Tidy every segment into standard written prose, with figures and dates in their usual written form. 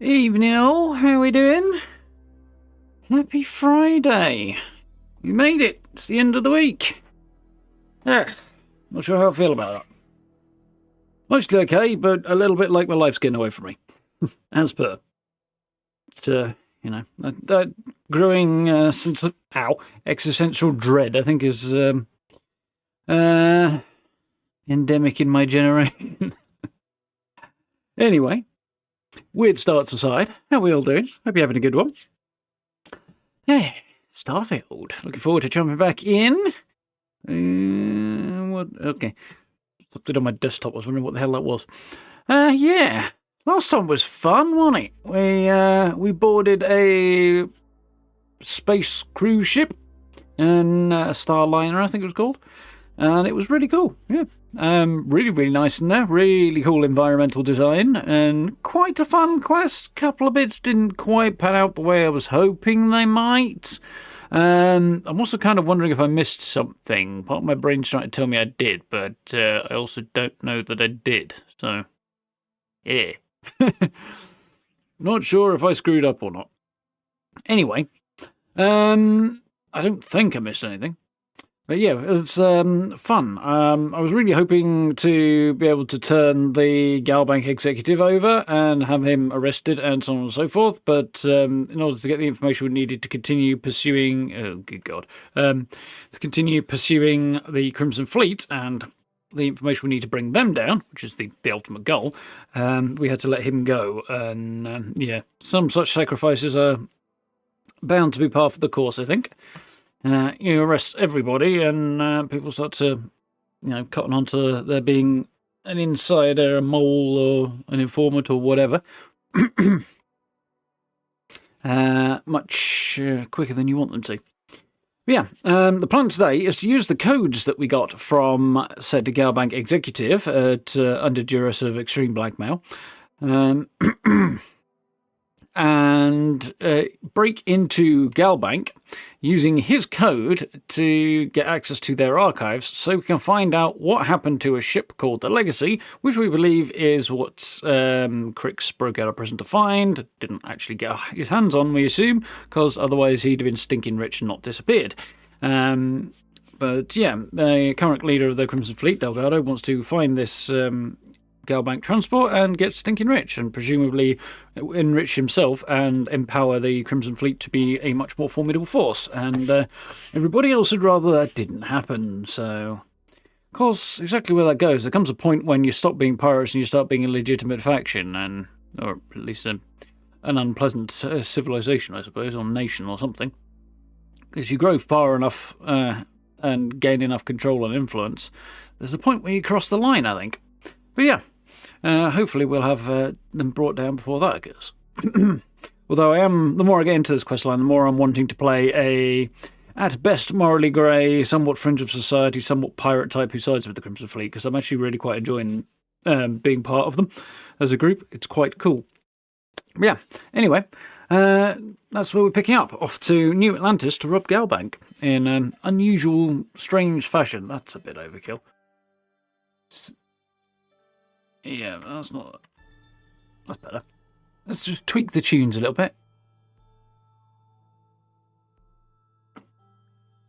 Evening all, how we doing? Happy Friday. We made it. It's the end of the week. Not sure how I feel about that. Mostly okay, but a little bit like my life's getting away from me. As per. But, that growing sense of, existential dread, I think, is endemic in my generation. Anyway, weird starts aside, how are we all doing? Hope you're having a good one. Hey, Starfield. Looking forward to jumping back in. What? Okay. Popped it on my desktop. I was wondering what the hell that was. Yeah. Last time was fun, wasn't it? We boarded a space cruise ship, and a Starliner, I think it was called. And it was really cool, yeah. Really, really nice in there. Really cool environmental design. And quite a fun quest. Couple of bits didn't quite pan out the way I was hoping they might. I'm also kind of wondering if I missed something. Part of my brain's trying to tell me I did, but I also don't know that I did. So, yeah. Not sure if I screwed up or not. Anyway, I don't think I missed anything. But yeah, it's fun. I was really hoping to be able to turn the Galbank executive over and have him arrested and so on and so forth, but in order to get the information we needed to continue pursuing... Oh, good God. To continue pursuing the Crimson Fleet and the information we need to bring them down, which is the ultimate goal, we had to let him go. And yeah, some such sacrifices are bound to be part of the course, I think. You arrest everybody, and people start to, cotton on to there being an insider, a mole, or an informant, or whatever. Much quicker than you want them to. But yeah, the plan today is to use the codes that we got from said Galbank executive under duress of extreme blackmail. And break into Galbank using his code to get access to their archives so we can find out what happened to a ship called the Legacy, which we believe is what Crix broke out of prison to find. Didn't actually get his hands on, we assume, because otherwise he'd have been stinking rich and not disappeared. But yeah, the current leader of the Crimson Fleet, Delgado, wants to find this Galbank transport and get stinking rich, and presumably enrich himself and empower the Crimson Fleet to be a much more formidable force. And everybody else would rather that didn't happen. So, of course, exactly where that goes. There comes a point when you stop being pirates and you start being a legitimate faction, and or at least an unpleasant civilization, I suppose, or nation or something. Because you grow far enough and gain enough control and influence, there's a point where you cross the line, I think. But yeah. Hopefully we'll have them brought down before that occurs. Although the more I get into this questline, the more I'm wanting to play a, at best, morally grey, somewhat fringe of society, somewhat pirate type who sides with the Crimson Fleet, because I'm actually really quite enjoying being part of them as a group. It's quite cool. But yeah, anyway, that's where we're picking up. Off to New Atlantis to rob Galbank in an unusual, strange fashion. That's a bit overkill. Yeah, that's better. Let's just tweak the tunes a little bit.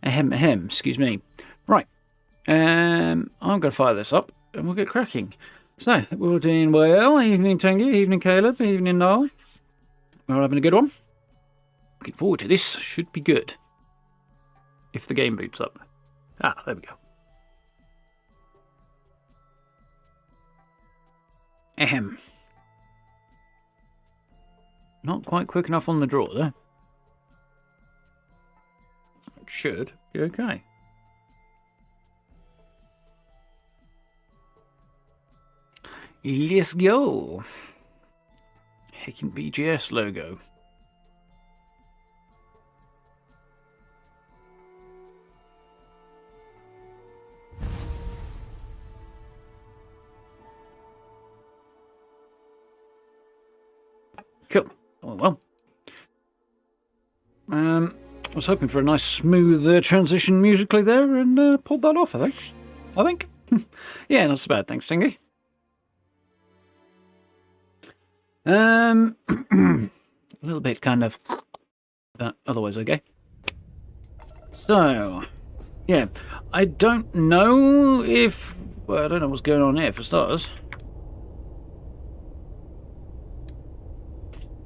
Ahem, excuse me. Right. I'm going to fire this up and we'll get cracking. So, we're all doing well. Evening, Tangy. Evening, Caleb. Evening, Noel. We're all having a good one. Looking forward to this. Should be good. If the game boots up. Ah, there we go. Ahem. Not quite quick enough on the draw, though. It should be okay. Let's go. Heckin' BGS logo. Cool. Oh, well. I was hoping for a nice smooth transition musically there and pulled that off, I think. Yeah, not so bad, thanks, Tingy. A little bit kind of, otherwise okay. So, yeah, I don't know if, well, I don't know what's going on here for starters.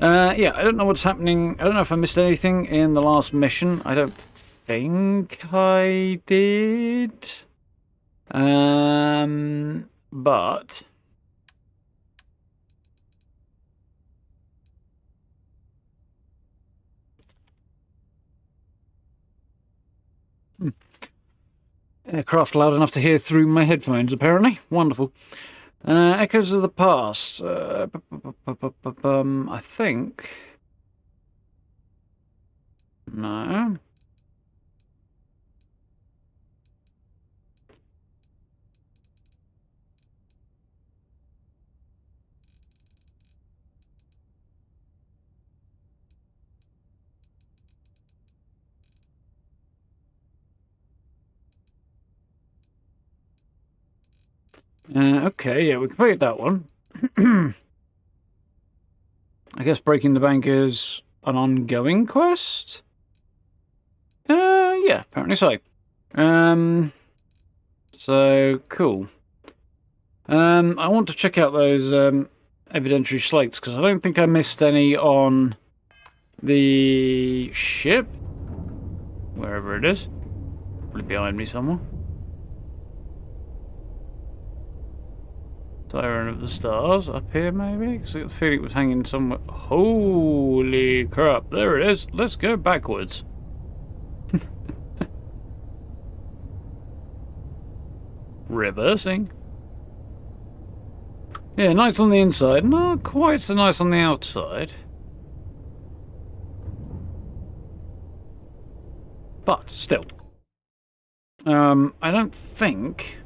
Yeah, I don't know what's happening. I don't know if I missed anything in the last mission. I don't think I did. But aircraft loud enough to hear through my headphones, apparently. Wonderful. Echoes of the past. I think. No. Okay, yeah, we completed that one. I guess breaking the bank is an ongoing quest? Yeah, apparently so. So, cool. I want to check out those evidentiary slates, because I don't think I missed any on the ship. Wherever it is. Probably behind me somewhere. Siren of the Stars up here, maybe? Because I got the feeling it was hanging somewhere. Holy crap, there it is. Let's go backwards. Reversing. Yeah, nice on the inside. Not quite so nice on the outside. But still. I don't think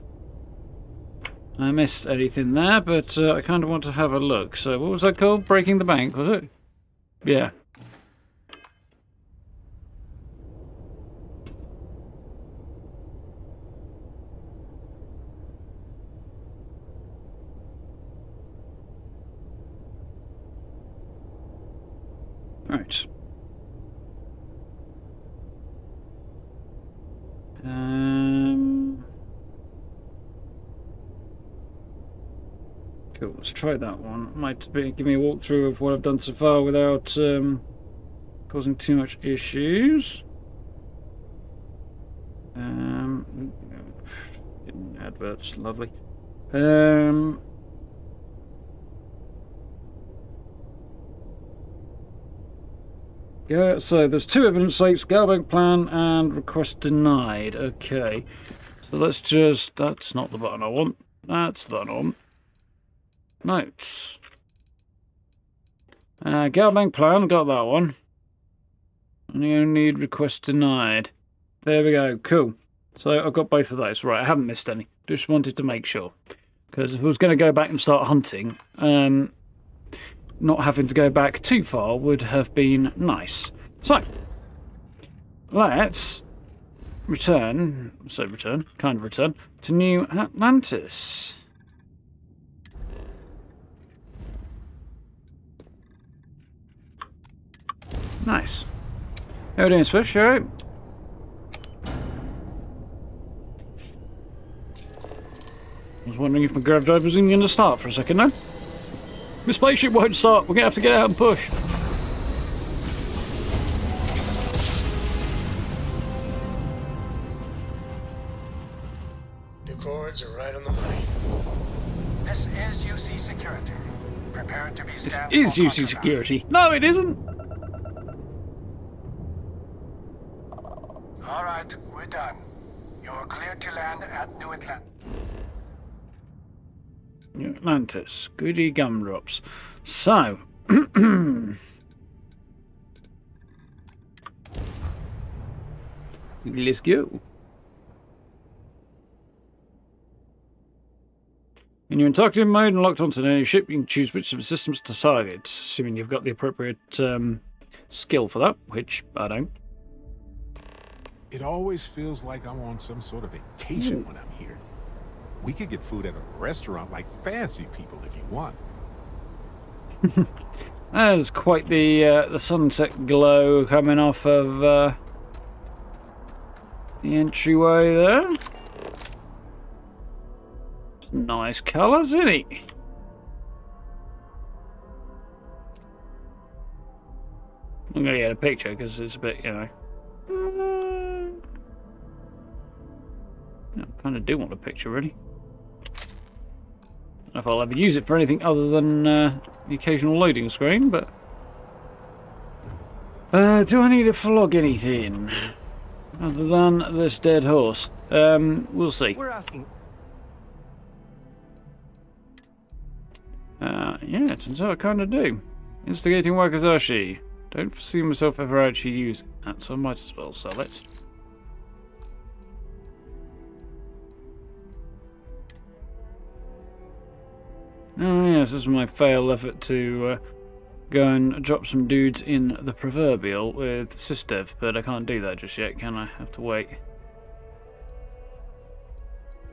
I missed anything there, but I kind of want to have a look. So what was that called? Breaking the bank, was it? Yeah. Right. Cool, let's try that one. Might give me a walkthrough of what I've done so far without causing too much issues. Adverts, lovely. Yeah, so there's 2 evidence slates, Galbank plan and request denied. Okay. So let's just... That's not the button I want. That's the button I want. Notes. Galbank plan, got that one. And you need request denied. There we go, cool. So I've got both of those. Right, I haven't missed any. Just wanted to make sure. Because if I was going to go back and start hunting, not having to go back too far would have been nice. So, let's return, kind of return, to New Atlantis. Nice. How are we doing, Swift? You alright? I was wondering if my grav drive was even going to start for a second now. My spaceship won't start. We're going to have to get out and push. The cords are right on the money. This is UC security. Prepare to be This scanned is for UC contraband. security. No, it isn't. All right, we're done. You're cleared to land at New Atlantis. New Atlantis. Goody gumdrops. So. Let's go. When you're in targeting mode and locked onto an enemy ship, you can choose which of the systems to target, assuming you've got the appropriate skill for that, which I don't. It always feels like I'm on some sort of vacation when I'm here. We could get food at a restaurant like fancy people if you want. There's quite the sunset glow coming off of the entryway there. Nice colours, isn't it? I'm gonna get a picture because it's a bit, you know. I kind of do want a picture, really. I don't know if I'll ever use it for anything other than the occasional loading screen, but... do I need to flog anything other than this dead horse? We'll see. We're asking. Yeah, it turns out I kind of do. Instigating Wakazashi. Don't foresee myself ever actually using that, so I might as well sell it. Oh yes, this is my failed effort to go and drop some dudes in the proverbial with SysDev, but I can't do that just yet, can I? Have to wait.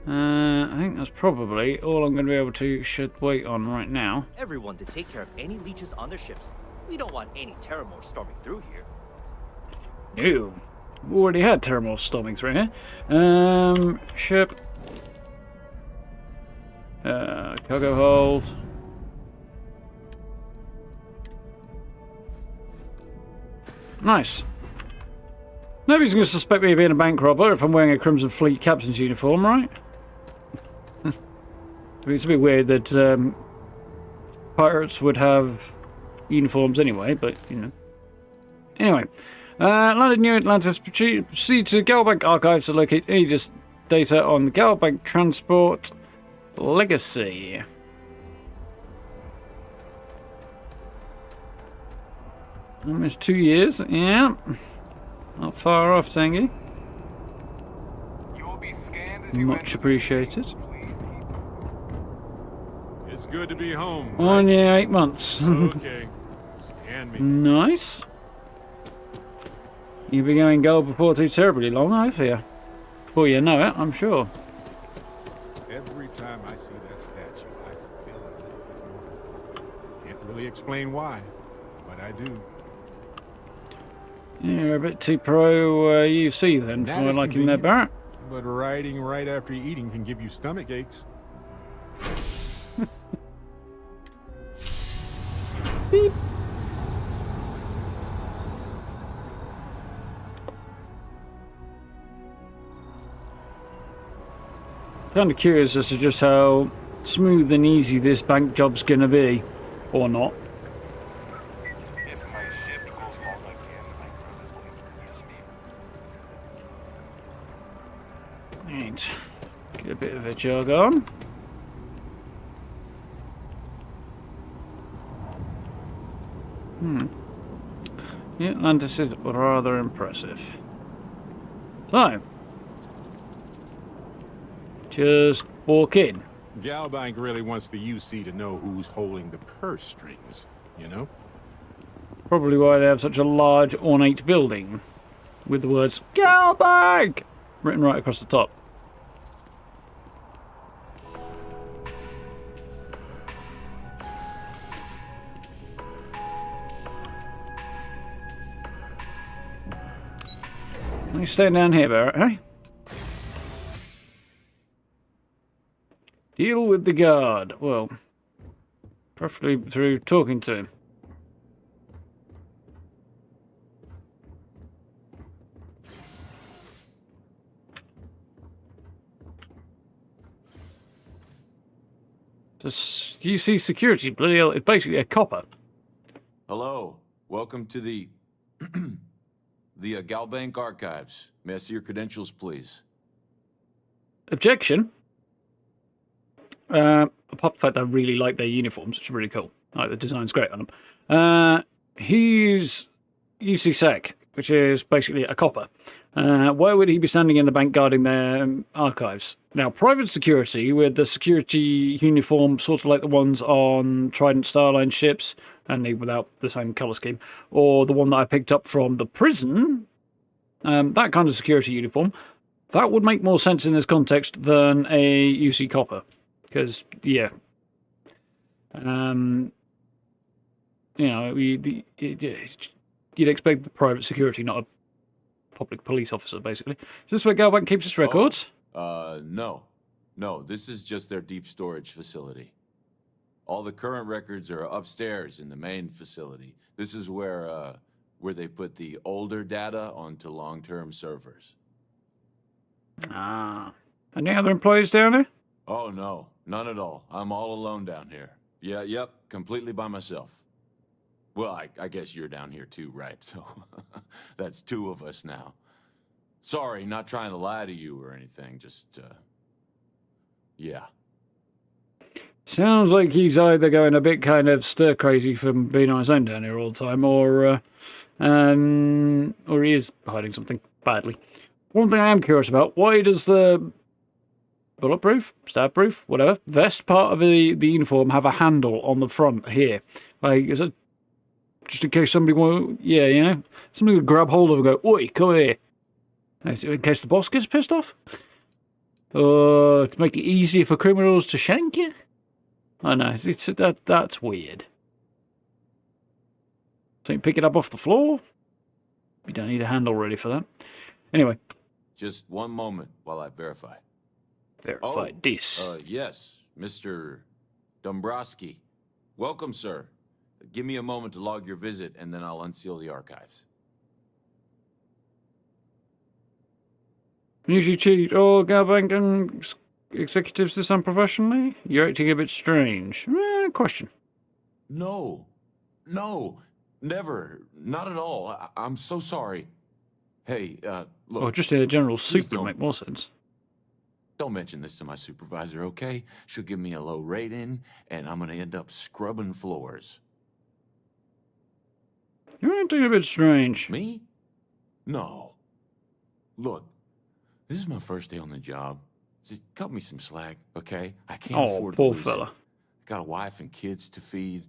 I think that's probably all I'm going to be able to shed weight on right now. Everyone to take care of any leeches on their ships. We don't want any Terramore storming through here. No. We already had Terramore storming through here. Ship. Cargo hold. Nice. Nobody's going to suspect me of being a bank robber if I'm wearing a Crimson Fleet captain's uniform, right? I mean, it's a bit weird that pirates would have uniforms anyway, but, you know. Anyway, landed New Atlantis. Proceed to Galbank archives to locate any data on the Galbank transport legacy. Almost 2 years, yeah. Not far off, Tangy. You will be scanned as you Much appreciated. It's good to be home. 1 year, 8 months. Okay. Scan me. Nice. You'll be going gold before too terribly long, I fear. Before you know it, I'm sure. Every time I see that statue, I feel a little bit more. Can't really explain why, but I do. You're a bit too pro UC then for my liking there, Barrett. But riding right after eating can give you stomach aches. Beep. Kind of curious as to just how smooth and easy this bank job's gonna be, or not. If my ship goes wrong again, my crew is going to be Right. Get a bit of a jog on. Yeah, Atlantis is rather impressive. So, just walk in. Galbank really wants the UC to know who's holding the purse strings, you know? Probably why they have such a large, ornate building with the words Galbank written right across the top. You staying down here, Barrett, eh? Deal with the guard. Well, preferably through talking to him. Just, you see security, bloody hell, it's basically a copper. Hello. Welcome to the Galbank archives. May I see your credentials, please? Objection. Apart from the fact I really like their uniforms, which is really cool. Like, the design's great on them. He's UC Sec, which is basically a copper. Why would he be standing in the bank guarding their archives? Now, private security, with the security uniform sort of like the ones on Trident Starline ships, only without the same colour scheme, or the one that I picked up from the prison, that kind of security uniform, that would make more sense in this context than a UC copper. Because, yeah. you know, you'd expect the private security, not a public police officer, basically. Is this where Galbank keeps its records? No. No, this is just their deep storage facility. All the current records are upstairs in the main facility. This is where they put the older data onto long-term servers. Ah. Any other employees down there? Oh, no. None at all. I'm all alone down here. Yeah, yep, completely by myself. Well, I guess you're down here too, right? So that's two of us now. Sorry, not trying to lie to you or anything, just, yeah. Sounds like he's either going a bit kind of stir-crazy from being on his own down here all the time, or he is hiding something badly. One thing I am curious about, why does the bulletproof, stab-proof, whatever, vest part of the uniform have a handle on the front here? Like, is it just in case somebody somebody would grab hold of it and go, oi, come here. In case the boss gets pissed off? Or to make it easier for criminals to shank you? I know, that's weird. So you pick it up off the floor? You don't need a handle really for that. Anyway. Just one moment while I verify. Verify this. Yes, Mr. Dombrowski. Welcome, sir. Give me a moment to log your visit, and then I'll unseal the archives. Usually treat all Galbank and executives this unprofessionally? You're acting a bit strange. Question. No, never. Not at all. I'm so sorry. Hey, look. Or just in a general suit would don't. make more sense. Don't mention this to my supervisor, okay? She'll give me a low rating, and I'm gonna end up scrubbing floors. You're acting a bit strange. Me? No. Look, this is my first day on the job. Just cut me some slack, okay? I can't afford to poor lose fella. it. Got a wife and kids to feed.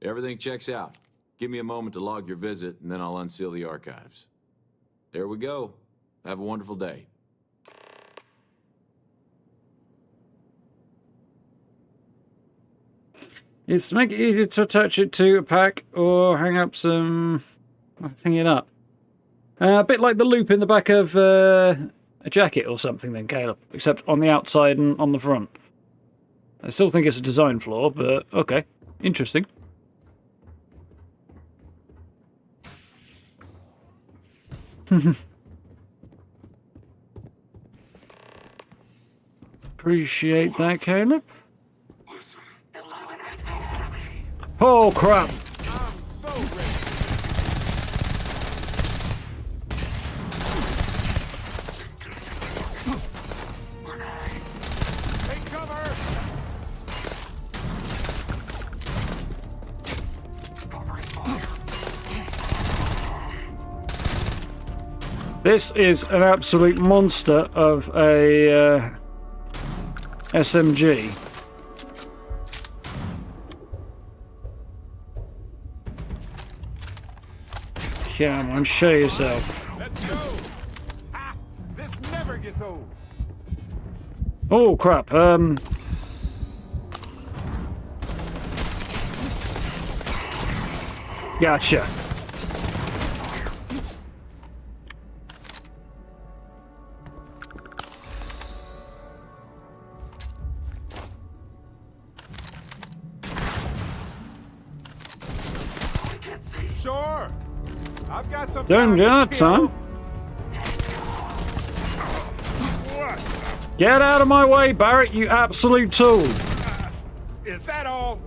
Everything checks out. Give me a moment to log your visit, and then I'll unseal the archives. There we go. Have a wonderful day. It's to make it easier to attach it to a pack or hang it up. A bit like the loop in the back of a jacket or something then, Caleb, except on the outside and on the front. I still think it's a design flaw, but okay. Interesting. Appreciate that, Caleb. Oh, crap. I'm so ready. Take cover. This is an absolute monster of a SMG. Come on, show yourself. Let's go. Ha! This never gets old. Oh, crap. Gotcha. Sure. I've got some Don't time do to that, kill. son. Get out of my way, Barrett, you absolute tool. Is that all?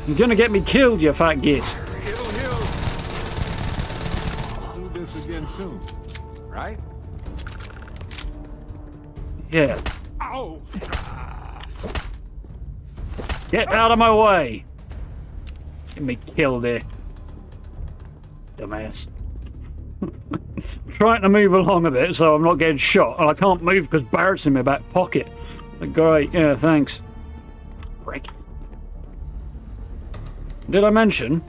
You're gonna get me killed, you fat git. It'll heal. We'll do this again soon, right? Yeah. Ow! Get out of my way. Get me killed here. Dumbass. Trying to move along a bit so I'm not getting shot, and I can't move because Barrett's in my back pocket. Great, yeah, thanks. Break. Did I mention?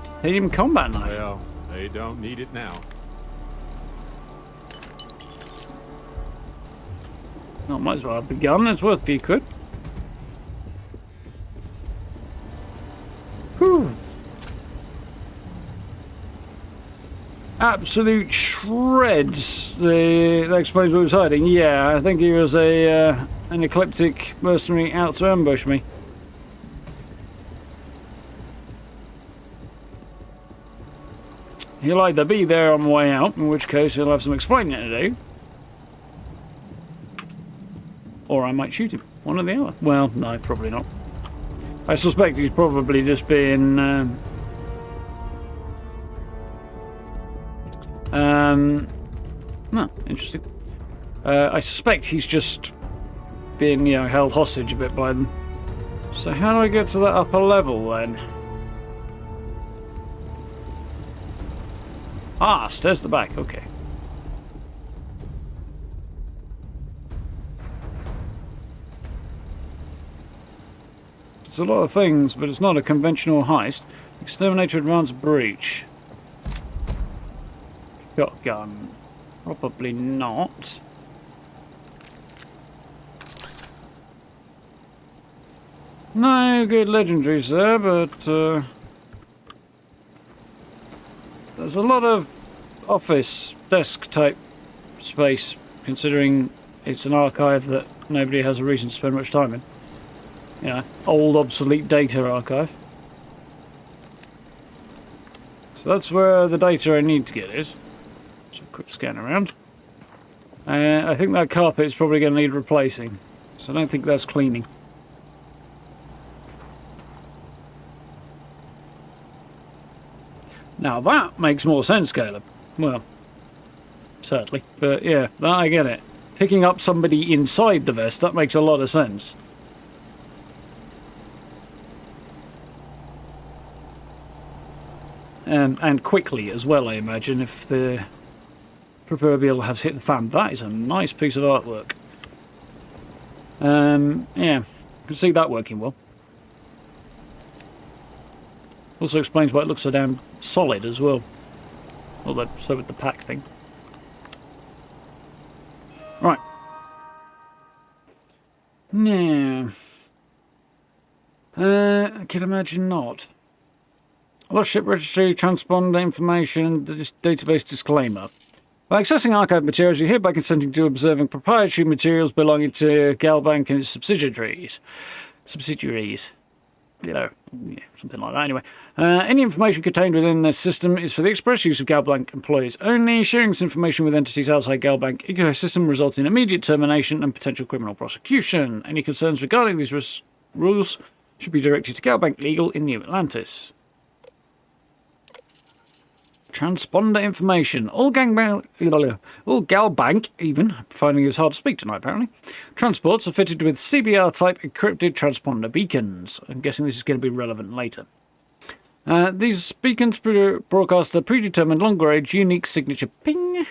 Titanium combat knife. Well, they don't need it now. I might as well have the gun. It's worth a few quid. Whew. Absolute shreds. That explains what he was hiding. Yeah, I think he was an eclectic mercenary out to ambush me. He'll either be there on the way out, in which case he'll have some explaining to do, or I might shoot him. One or the other. Well, no, probably not. I suspect he's probably just being... no, interesting. I suspect he's just being, held hostage a bit by them. So how do I get to that upper level, then? Ah, stairs at the back, okay. It's a lot of things, but it's not a conventional heist. Exterminator advanced breach. Shotgun. Probably not. No good legendaries there, but there's a lot of office desk type space, considering it's an archive that nobody has a reason to spend much time in. Old obsolete data archive. So that's where the data I need to get is. So quick scan around. I think that carpet is probably going to need replacing, so I don't think that's cleaning. Now that makes more sense, Caleb. Well, certainly. But yeah, that I get it. Picking up somebody inside the vest, that makes a lot of sense. And quickly as well, I imagine, if the proverbial has hit the fan. That is a nice piece of artwork. Yeah, I can see that working well. Also explains why it looks so damn solid as well. Although, so with the pack thing. Right. Yeah. I can imagine not. Lost ship registry, transponder information, database disclaimer. By accessing archive materials, you're hereby consenting to observing proprietary materials belonging to Galbank and its subsidiaries. Yeah, something like that anyway. Any information contained within this system is for the express use of Galbank employees only. Sharing this information with entities outside Galbank ecosystem results in immediate termination and potential criminal prosecution. Any concerns regarding these rules should be directed to Galbank Legal in New Atlantis. Transponder information. All Galbank, even, finding it's hard to speak tonight apparently, transports are fitted with CBR-type encrypted transponder beacons. I'm guessing this is going to be relevant later. These beacons broadcast a predetermined longer-range unique signature ping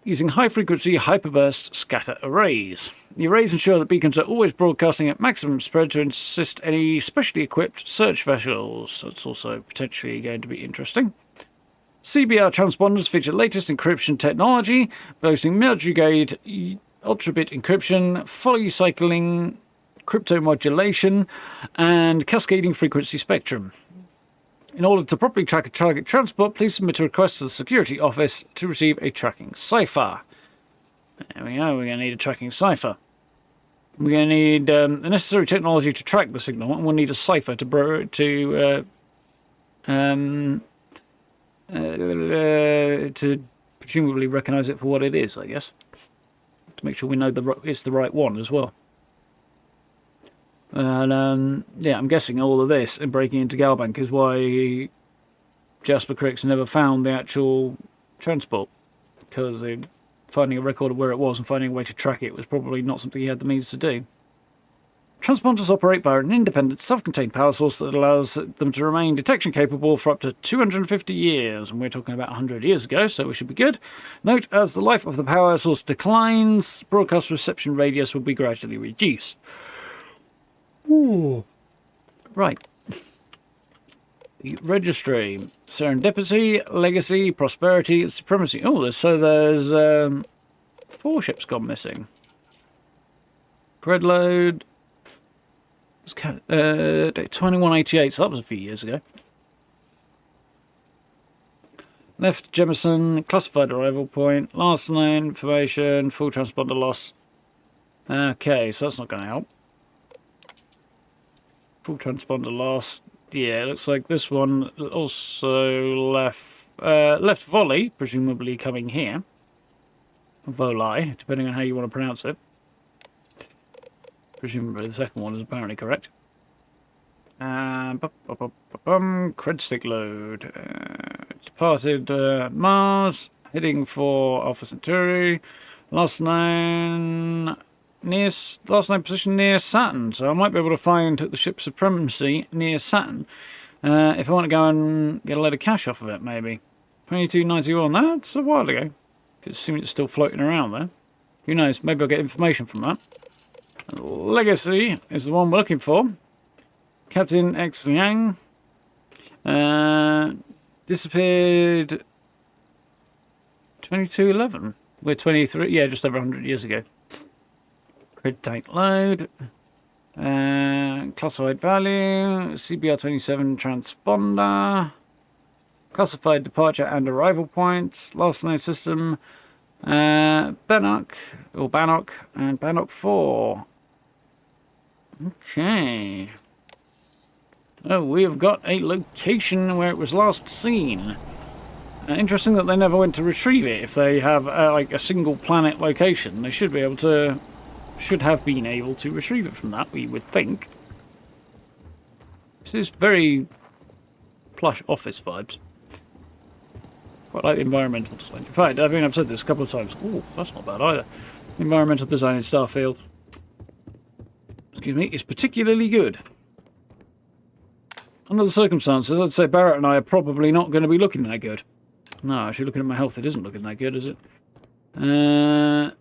using high-frequency hyperburst scatter arrays. The arrays ensure that beacons are always broadcasting at maximum spread to assist any specially equipped search vessels. That's also potentially going to be interesting. CBR transponders feature latest encryption technology, boasting military-grade ultra-bit encryption, fully cycling crypto modulation, and cascading frequency spectrum. In order to properly track a target transport, please submit a request to the security office to receive a tracking cipher. There we go, we're going to need a tracking cipher. We're going to need the necessary technology to track the signal, and we'll need a cipher to presumably recognise it for what it is, I guess. To make sure we know it's the right one as well. And yeah, I'm guessing all of this and breaking into Galbank is why Jasper Cricks never found the actual transport, because finding a record of where it was and finding a way to track it was probably not something he had the means to do. Transponders operate via an independent, self-contained power source that allows them to remain detection-capable for up to 250 years, and we're talking about 100 years ago, so we should be good. Note, as the life of the power source declines, broadcast reception radius will be gradually reduced. Ooh. Right. The registry. Serendipity, Legacy, Prosperity, Supremacy. Oh, there's 4 ships gone missing. Cred load. 2188, so that was a few years ago. Left Jemison, classified arrival point, last known information, full transponder loss. Okay, so that's not going to help. Full transponder loss. Yeah, it looks like this one also left volley, presumably coming here. Voli, depending on how you want to pronounce it. Presumably the second one is apparently correct. Cred stick load. Departed Mars, heading for Alpha Centauri. Last known position near Saturn. So I might be able to find the ship's supremacy near Saturn. If I want to go and get a load of cash off of it, maybe. 2291. That's a while ago. Assuming it's still floating around there. Who knows? Maybe I'll get information from that. Legacy is the one we're looking for. Captain Xion. Disappeared 2211. We're 23, yeah, just over 100 years ago. Cred tank load. Classified value. CBR27 transponder. Classified departure and arrival points. Last known system. Bannock and Bannock 4. Okay. Oh, we have got a location where it was last seen. Interesting that they never went to retrieve it. If they have like a single planet location, they should have been able to retrieve it from that, we would think. This is very plush office vibes. Quite like the environmental design. In fact, I've said this a couple of times. Oh, that's not bad either. The environmental design in Starfield, excuse me, is particularly good. Under the circumstances, I'd say Barrett and I are probably not going to be looking that good. No, actually, looking at my health, it isn't looking that good, is it? Did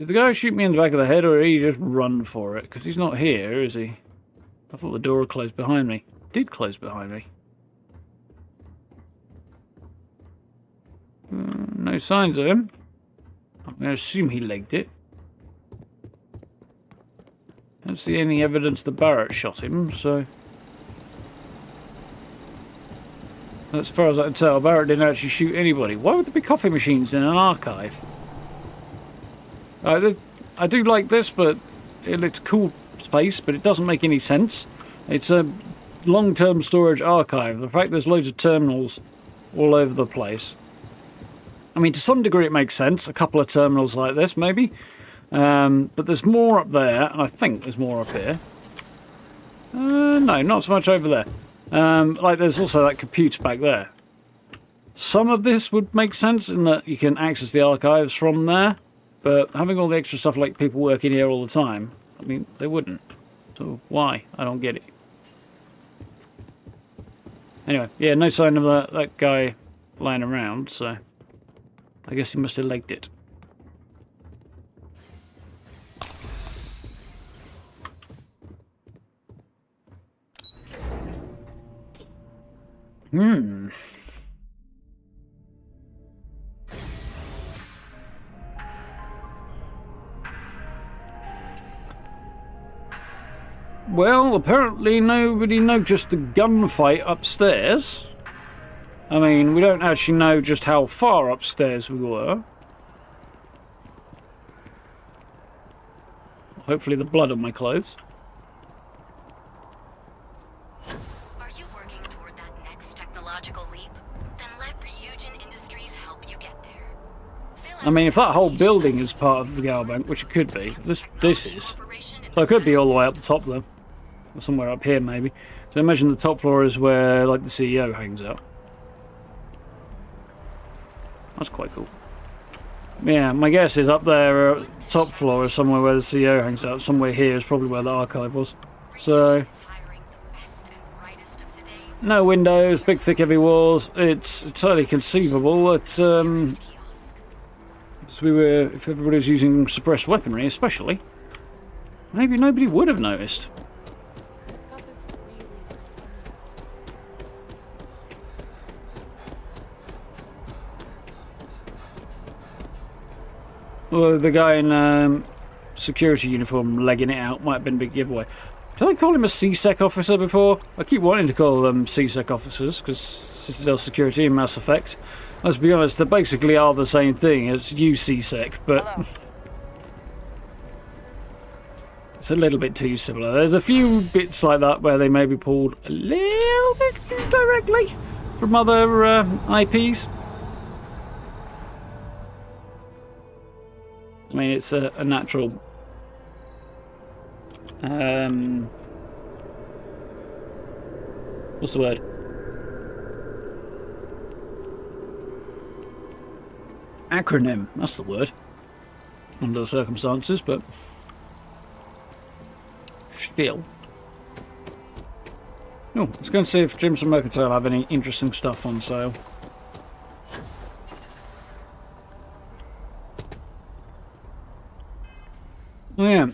the guy shoot me in the back of the head, or did he just run for it? Because he's not here, is he? I thought the door had closed behind me. It did close behind me. No signs of him. I'm going to assume he legged it. Don't see any evidence that Barrett shot him, so... As far as I can tell, Barrett didn't actually shoot anybody. Why would there be coffee machines in an archive? I do like this, but it's cool space, but it doesn't make any sense. It's a long-term storage archive. The fact there's loads of terminals all over the place. I mean, to some degree it makes sense. A couple of terminals like this, maybe. But there's more up there, and I think there's more up here. No, not so much over there. Like, there's also that computer back there. Some of this would make sense in that you can access the archives from there, but having all the extra stuff like people working here all the time, I mean, they wouldn't. So why? I don't get it. Anyway, yeah, no sign of that guy lying around, so I guess he must have legged it. Well, apparently nobody noticed the gunfight upstairs. I mean, we don't actually know just how far upstairs we were. Hopefully the blood on my clothes. Are you working toward that next technological leap? Then let Ryujin Industries help you get there. I mean, if that whole building is part of the Galbank, which it could be, this is. So it could be all the way up the top, though. Or somewhere up here, maybe. So imagine the top floor is where, like, the CEO hangs out. That's quite cool. Yeah, my guess is up there, top floor is somewhere where the CEO hangs out. Somewhere here is probably where the archive was. So... no windows, big, thick, heavy walls. It's entirely conceivable that, if everybody was using suppressed weaponry, especially, maybe nobody would have noticed. Well, the guy in security uniform legging it out. Might have been a big giveaway. Did I call him a CSEC officer before? I keep wanting to call them CSEC officers, because Citadel Security and Mass Effect. Let's be honest, they basically are the same thing as UCSEC, but it's a little bit too similar. There's a few bits like that where they may be pulled a little bit too directly from other IPs. I mean, it's a natural... what's the word? Acronym, that's the word. Under the circumstances, but... still. Oh, let's go and see if Gyms and Mercantile have any interesting stuff on sale. Oh yeah,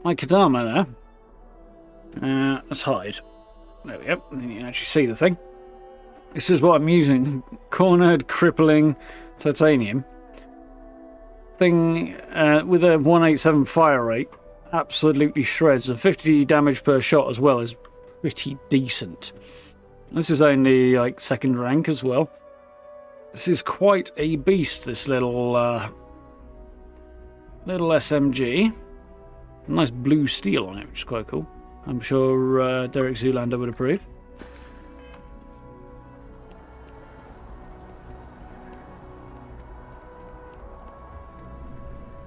like Kadama there. Let's hide. There we go, and you can actually see the thing. This is what I'm using. Cornered, crippling titanium. Thing with a 187 fire rate. Absolutely shreds. And 50 damage per shot as well is pretty decent. This is only like second rank as well. This is quite a beast, this little SMG. Nice blue steel on it, which is quite cool. I'm sure Derek Zoolander would approve.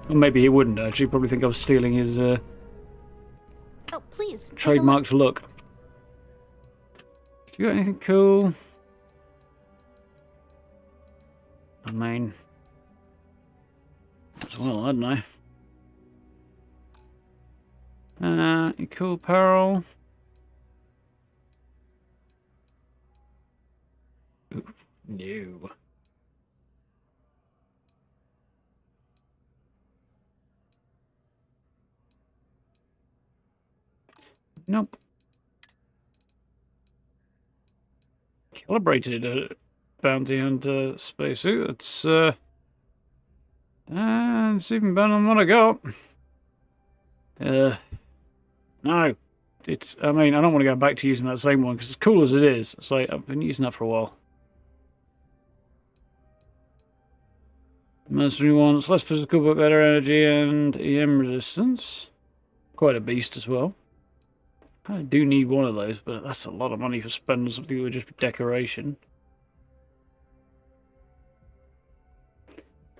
Or maybe he wouldn't, actually. Probably think I was stealing his oh, please, trademarked look. Have you got anything cool? I mean, as well, I don't know. Cool apparel. Ooh, no. Nope. Calibrated bounty hunter spacesuit. It's it's even better than what I got. No, it's. I mean, I don't want to go back to using that same one because as cool as it is, it's like I've been using that for a while. Mercenary wants less physical but better energy and EM resistance. Quite a beast as well. I do need one of those, but that's a lot of money for spending something that would just be decoration.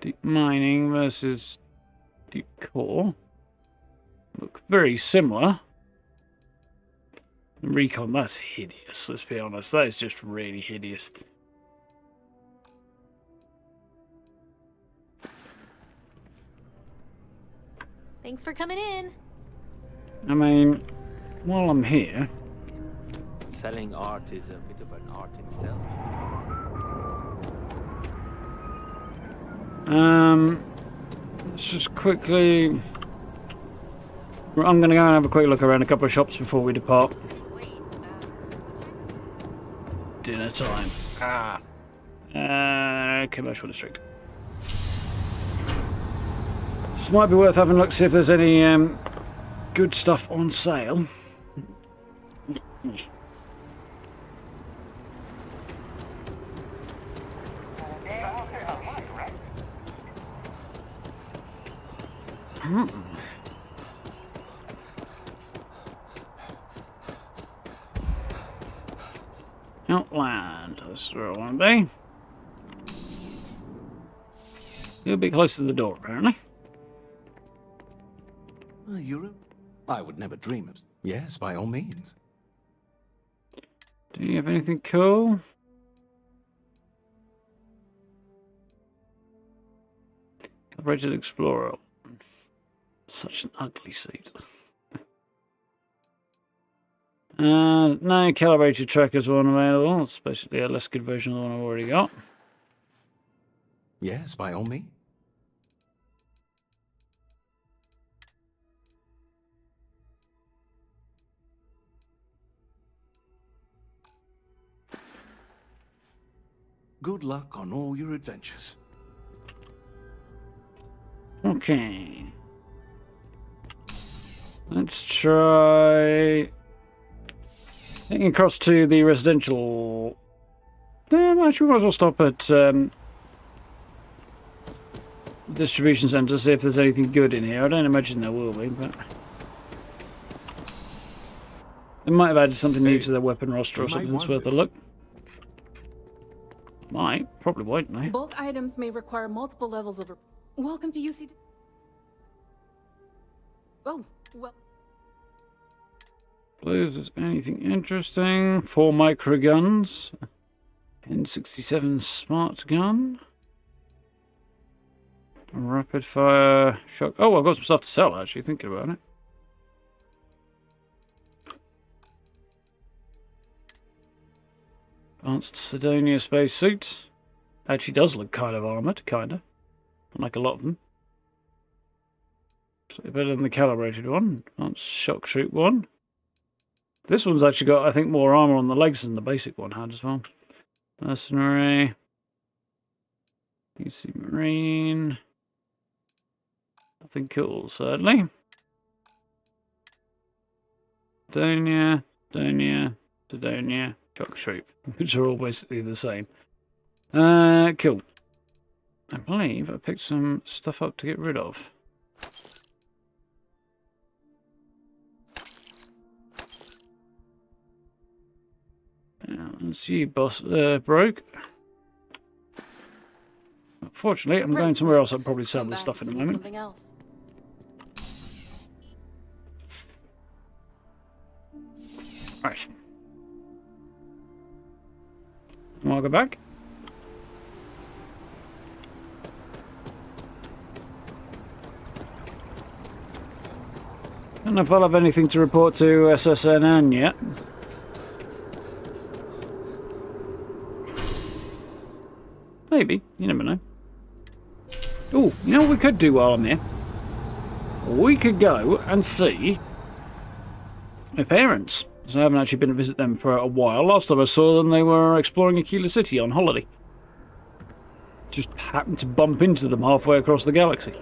Deep mining versus deep core. Look very similar. Recon, that's hideous, let's be honest. That is just really hideous. Thanks for coming in. I mean, while I'm here... Selling art is a bit of an art itself. Let's just quickly... I'm going to go and have a quick look around a couple of shops before we depart. Dinner time. Commercial district. This might be worth having a look, see if there's any good stuff on sale. Outland, that's where I want to be. You're a bit closer to the door, apparently. Europe? I would never dream of... Yes, by all means. Do you have anything cool? Calibrated Explorer. Such an ugly suit. No calibrated trackers one available. It's basically a less good version of the one I've already got. Yes, by all means. Good luck on all your adventures. Okay. Let's try getting across to the residential. Actually, we might as well stop at distribution centre, see if there's anything good in here. I don't imagine there will be, but they might have added something new to their weapon roster or something that's worth a look. Might, probably won't they? Bulk items may require multiple levels of. Welcome to UC. Oh, well. Is there anything interesting? 4 microguns. N67 smart gun. Rapid fire shock. Oh, I've got some stuff to sell actually, thinking about it. Advanced Sidonia spacesuit. Actually does look kind of armoured, kinda. Like a lot of them. Slightly better than the calibrated one. Advanced shock troop one. This one's actually got, I think, more armour on the legs than the basic one had as well. Mercenary. UC Marine. Nothing cool, sadly. Sidonia, shock troop, which are all basically the same. Cool. I believe I picked some stuff up to get rid of. Let's see, boss broke. Unfortunately, I'm going somewhere else. I'll probably sell this stuff in a moment. Something else. Right. I'll go back. I don't know if I'll have anything to report to SSNN yet. Maybe. You never know. Oh, you know what we could do while I'm here? We could go and see my parents. So I haven't actually been to visit them for a while. Last time I saw them, they were exploring Aquila City on holiday. Just happened to bump into them halfway across the galaxy.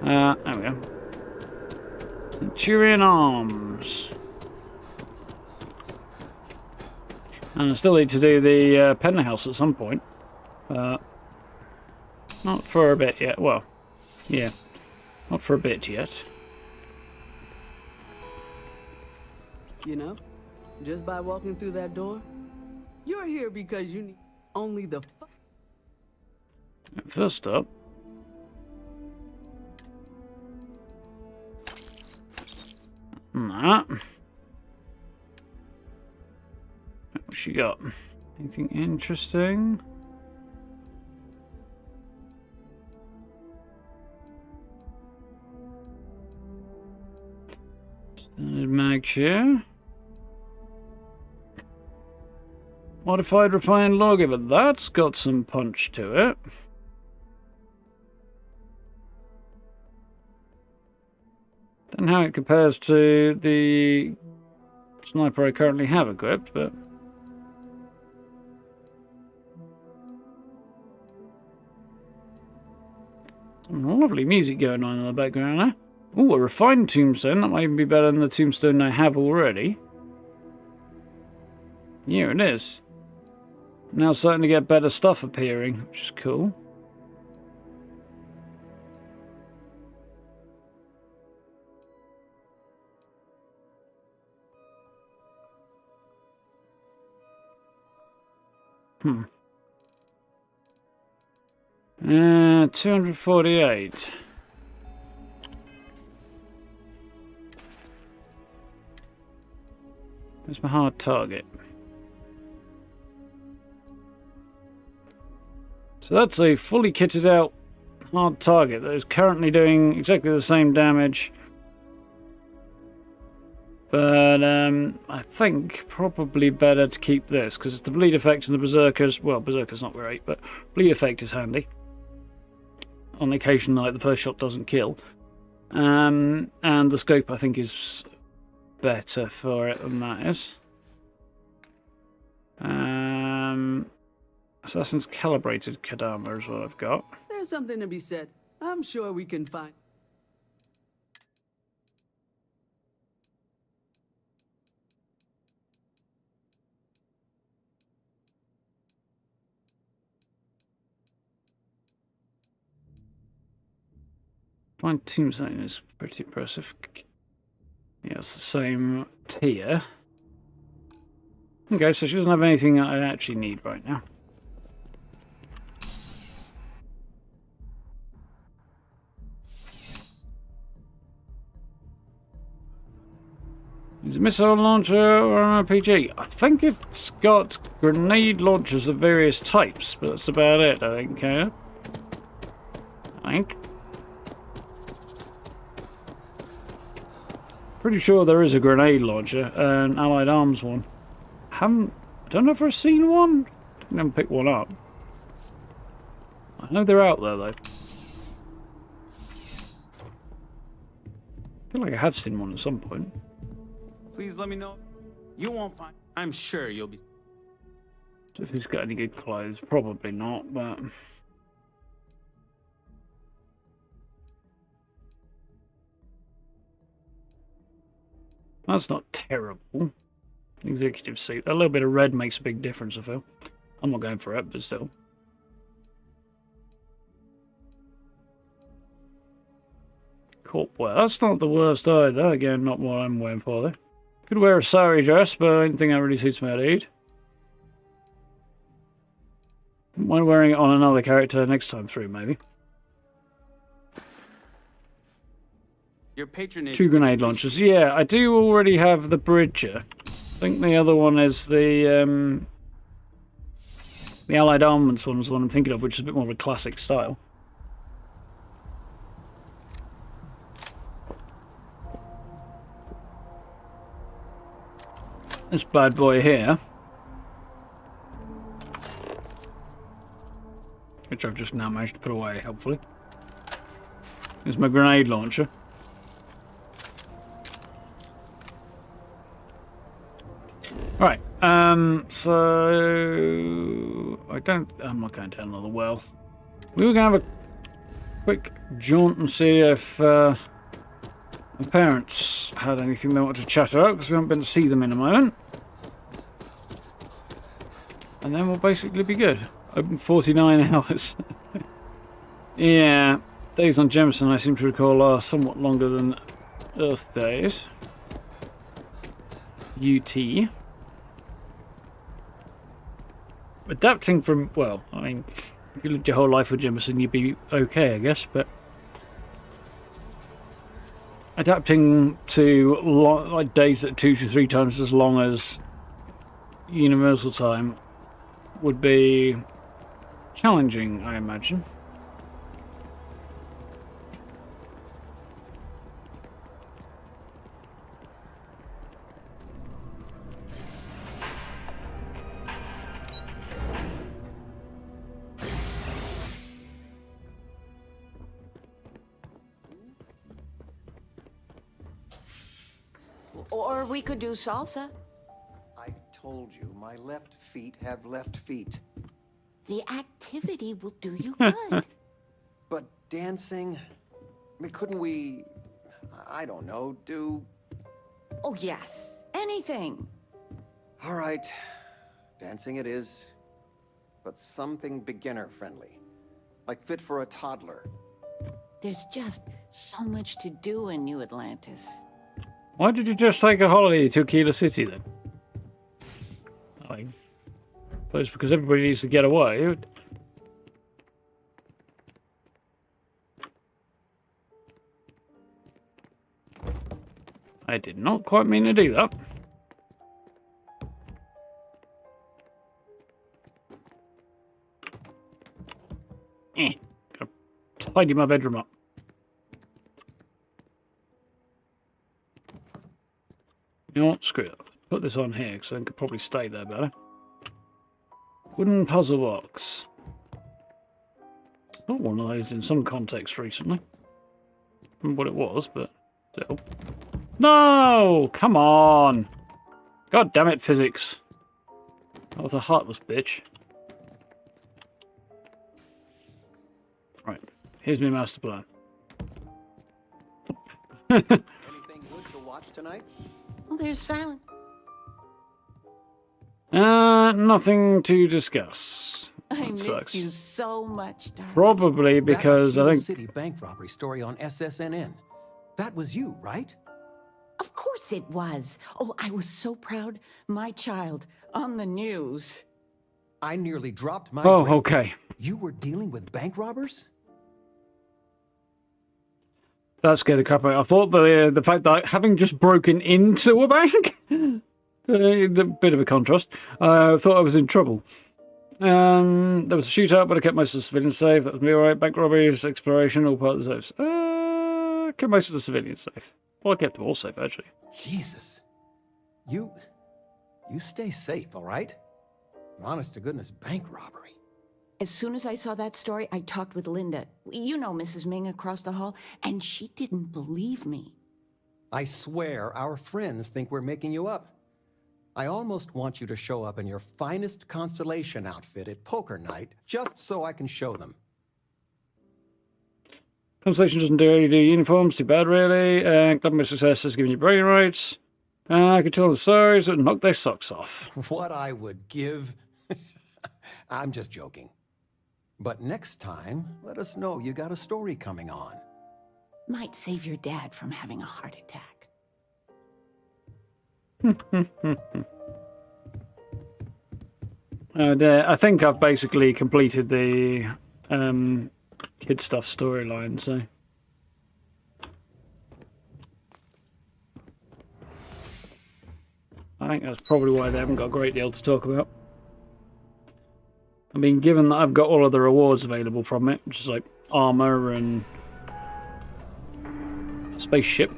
There we go. Centurion Arms. And I still need to do the penthouse at some point. Not for a bit yet. Well, yeah. Not for a bit yet. You know, just by walking through that door, you're here because you need only the First up, that. What she got? Anything interesting? Standard mag share. Modified refined lawgiver. That's got some punch to it. Don't know how it compares to the sniper I currently have equipped, but some lovely music going on in the background there. Oh, a refined tombstone. That might even be better than the tombstone I have already. Here it is. Now starting to get better stuff appearing, which is cool. Hmm. 248. Where's my hard target? So that's a fully kitted out hard target that is currently doing exactly the same damage. But I think probably better to keep this, because the bleed effect and the berserkers, well, berserker's not great, but bleed effect is handy. On the occasion, like the first shot doesn't kill. And the scope, I think, is better for it than that is. Assassin's Calibrated Kadama is what I've got. There's something to be said. I'm sure we can find. Fine tombstone is pretty impressive. Yeah, it's the same tier. Okay, so she doesn't have anything I actually need right now. Is it a missile launcher or an RPG? I think it's got grenade launchers of various types, but that's about it, I think. I think. Pretty sure there is a grenade launcher, an Allied Arms one. I don't know if I've seen one. I haven't picked one up. I know they're out there though. I feel like I have seen one at some point. Please let me know. You won't find. I'm sure you'll be. If he's got any good clothes, probably not, but. That's not terrible. Executive seat. A little bit of red makes a big difference, I feel. I'm not going for it, but still. Corpware. That's not the worst either. Again, not what I'm wearing for, though. Could wear a sari dress, but I don't think that really suits my dude. When wearing it on another character next time through, maybe. Your patronage. 2 grenade launchers. Yeah, I do already have the Bridger. I think the other one is the Allied Armaments one was the one I'm thinking of, which is a bit more of a classic style. This bad boy here, which I've just now managed to put away, helpfully, is my grenade launcher. Right, so I'm not going down another well. We were going to have a quick jaunt and see if my parents had anything they wanted to chat about, because we haven't been to see them in a moment. And then we'll basically be good. Open 49 hours. Yeah, days on Jemison I seem to recall are somewhat longer than Earth days. UT. Adapting from, well, I mean, if you lived your whole life with Jemison, you'd be okay, I guess, but adapting to like days that are 2 to 3 times as long as Universal Time would be challenging, I imagine. Or we could do salsa. I told you, my left feet have left feet. The activity will do you good. But dancing? I mean, couldn't we, I don't know, do... Oh, yes. Anything. All right. Dancing it is. But something beginner-friendly. Like fit for a toddler. There's just so much to do in New Atlantis. Why did you just take a holiday to Aquila City then? I suppose because everybody needs to get away. I did not quite mean to do that. Gotta tidy my bedroom up. You know what? Screw it. Put this on here because I could probably stay there better. Wooden puzzle box. Not one of those in some context recently. I don't remember what it was, but still. No! Come on! God damn it, physics. I was a heartless bitch. Right. Here's my master plan. Anything good to watch tonight? Well, there's silent. Nothing to discuss. I I missed sucks. you so much, Darth. Probably because that I think City bank robbery story on SSNN. That was you, right? Of course it was. Oh, I was so proud. My child on the news. I nearly dropped my Oh, drink. okay. You were dealing with bank robbers? That scared the crap out. I thought the fact that having just broken into a bank, a bit of a contrast. I thought I was in trouble. There was a shootout, but I kept most of the civilians safe. That was me, alright. Bank robberies, exploration, all part of the safes. Kept most of the civilians safe. Well, I kept them all safe, actually. Jesus. You stay safe, all right? Honest to goodness, bank robbery. As soon as I saw that story, I talked with Linda. You know Mrs. Ming across the hall, and she didn't believe me. I swear our friends think we're making you up. I almost want you to show up in your finest Constellation outfit at poker night, just so I can show them. Constellation doesn't do uniforms, too bad really. Glad my success has given you bragging rights. I could tell the stories that would knock their socks off. What I would give... I'm just joking. But next time, let us know you got a story coming on. Might save your dad from having a heart attack. I think I've basically completed the kid stuff storyline, so... I think that's probably why they haven't got a great deal to talk about. I mean, given that I've got all of the rewards available from it, which is like armor and a spaceship.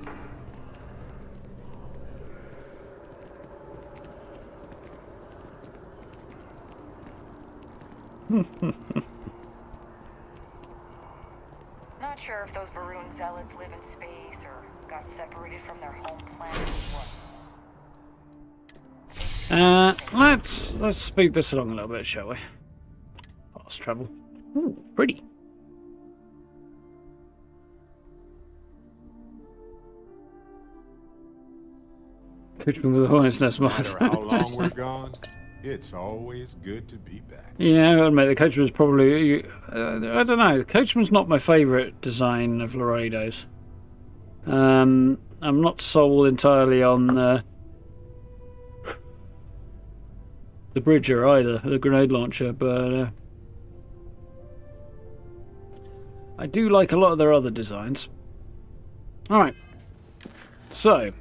Not sure if those Varun zealots live in space or got separated from their home planet or what. Let's speed this along a little bit, shall we? Fast travel. Ooh, pretty. Coachman with a hornet's nest, No matter how long we're gone, it's always good to be back. Yeah, I gotta admit, the Coachman's probably... I don't know. The Coachman's not my favourite design of Laredo's. I'm not sold entirely on the Bridger either, the grenade launcher, but I do like a lot of their other designs. Alright, so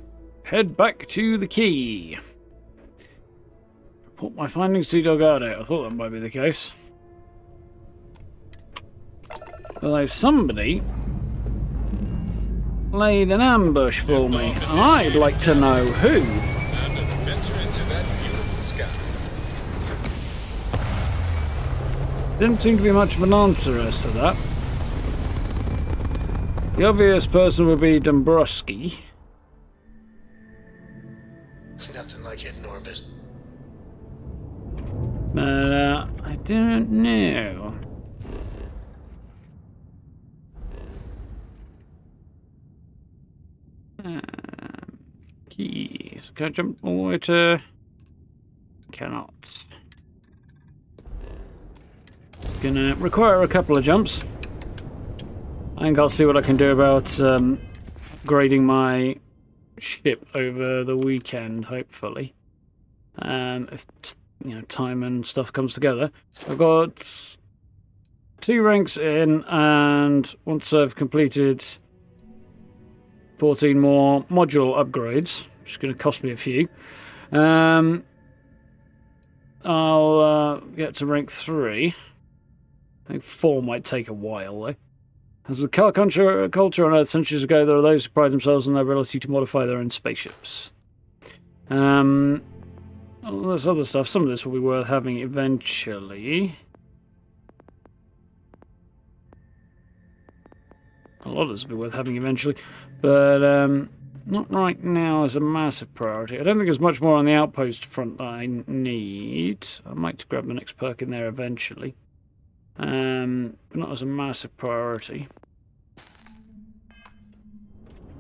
head back to the key. Put my findings to Delgado. I thought that might be the case. Although somebody laid an ambush for me, and I'd like to know who. Time to venture into that beautiful sky. Didn't seem to be much of an answer as to that. The obvious person would be Dombrowski. It's nothing like hitting orbit. But I don't know. Keys. Can I jump all the way to... Cannot. It's gonna require a couple of jumps. I think I'll see what I can do about upgrading my ship over the weekend, hopefully. If time and stuff comes together. I've got 2 ranks in, and once I've completed 14 more module upgrades, which is going to cost me a few, I'll get to rank 3. I think 4 might take a while, though. As with car culture on Earth centuries ago, there are those who pride themselves on their ability to modify their own spaceships. All this other stuff, some of this will be worth having eventually. A lot of this will be worth having eventually, but not right now as a massive priority. I don't think there's much more on the outpost front that I need. I might grab the next perk in there eventually, but not as a massive priority.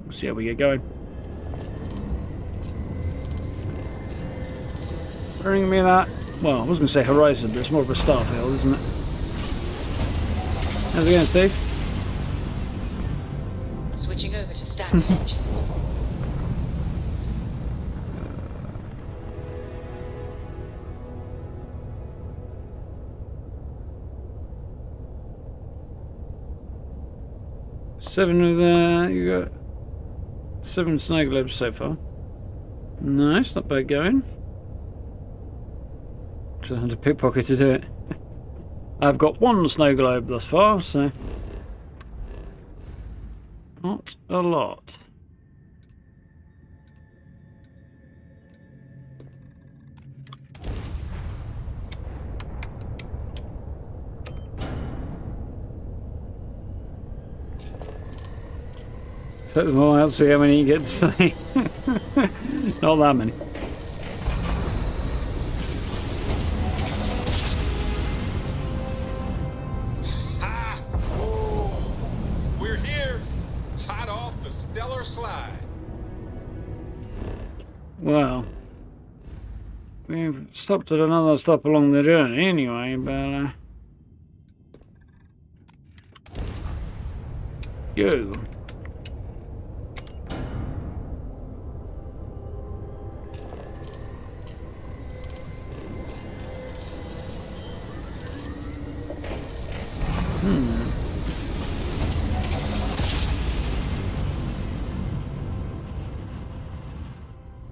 We'll see how we get going. Bring me that. Well, I was going to say Horizon, but it's more of a Starfield, isn't it? How's it going, Steve? Switching over to standard engines. Seven of you got 7 snow globes so far. Nice, not bad going. So I had to pickpocket to do it. I've got 1 snow globe thus far, so not a lot. Take them all out, see how many you get to say. Not that many. Ha! Oh, we're here, hot off the stellar slide. Well, we've stopped at another stop along the journey anyway, but go.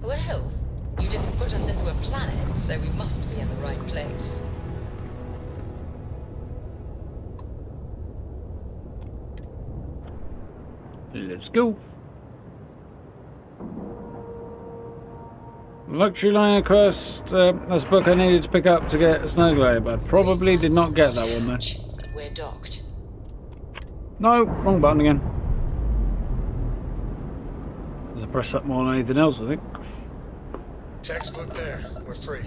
Well, you didn't put us into a planet, so we must be in the right place. Let's go. Luxury liner quest. That's a book I needed to pick up to get a snow globe. I probably did not get that one though. We're docked. No, wrong button again. Because I press up more than anything else, I think. Textbook there. We're free.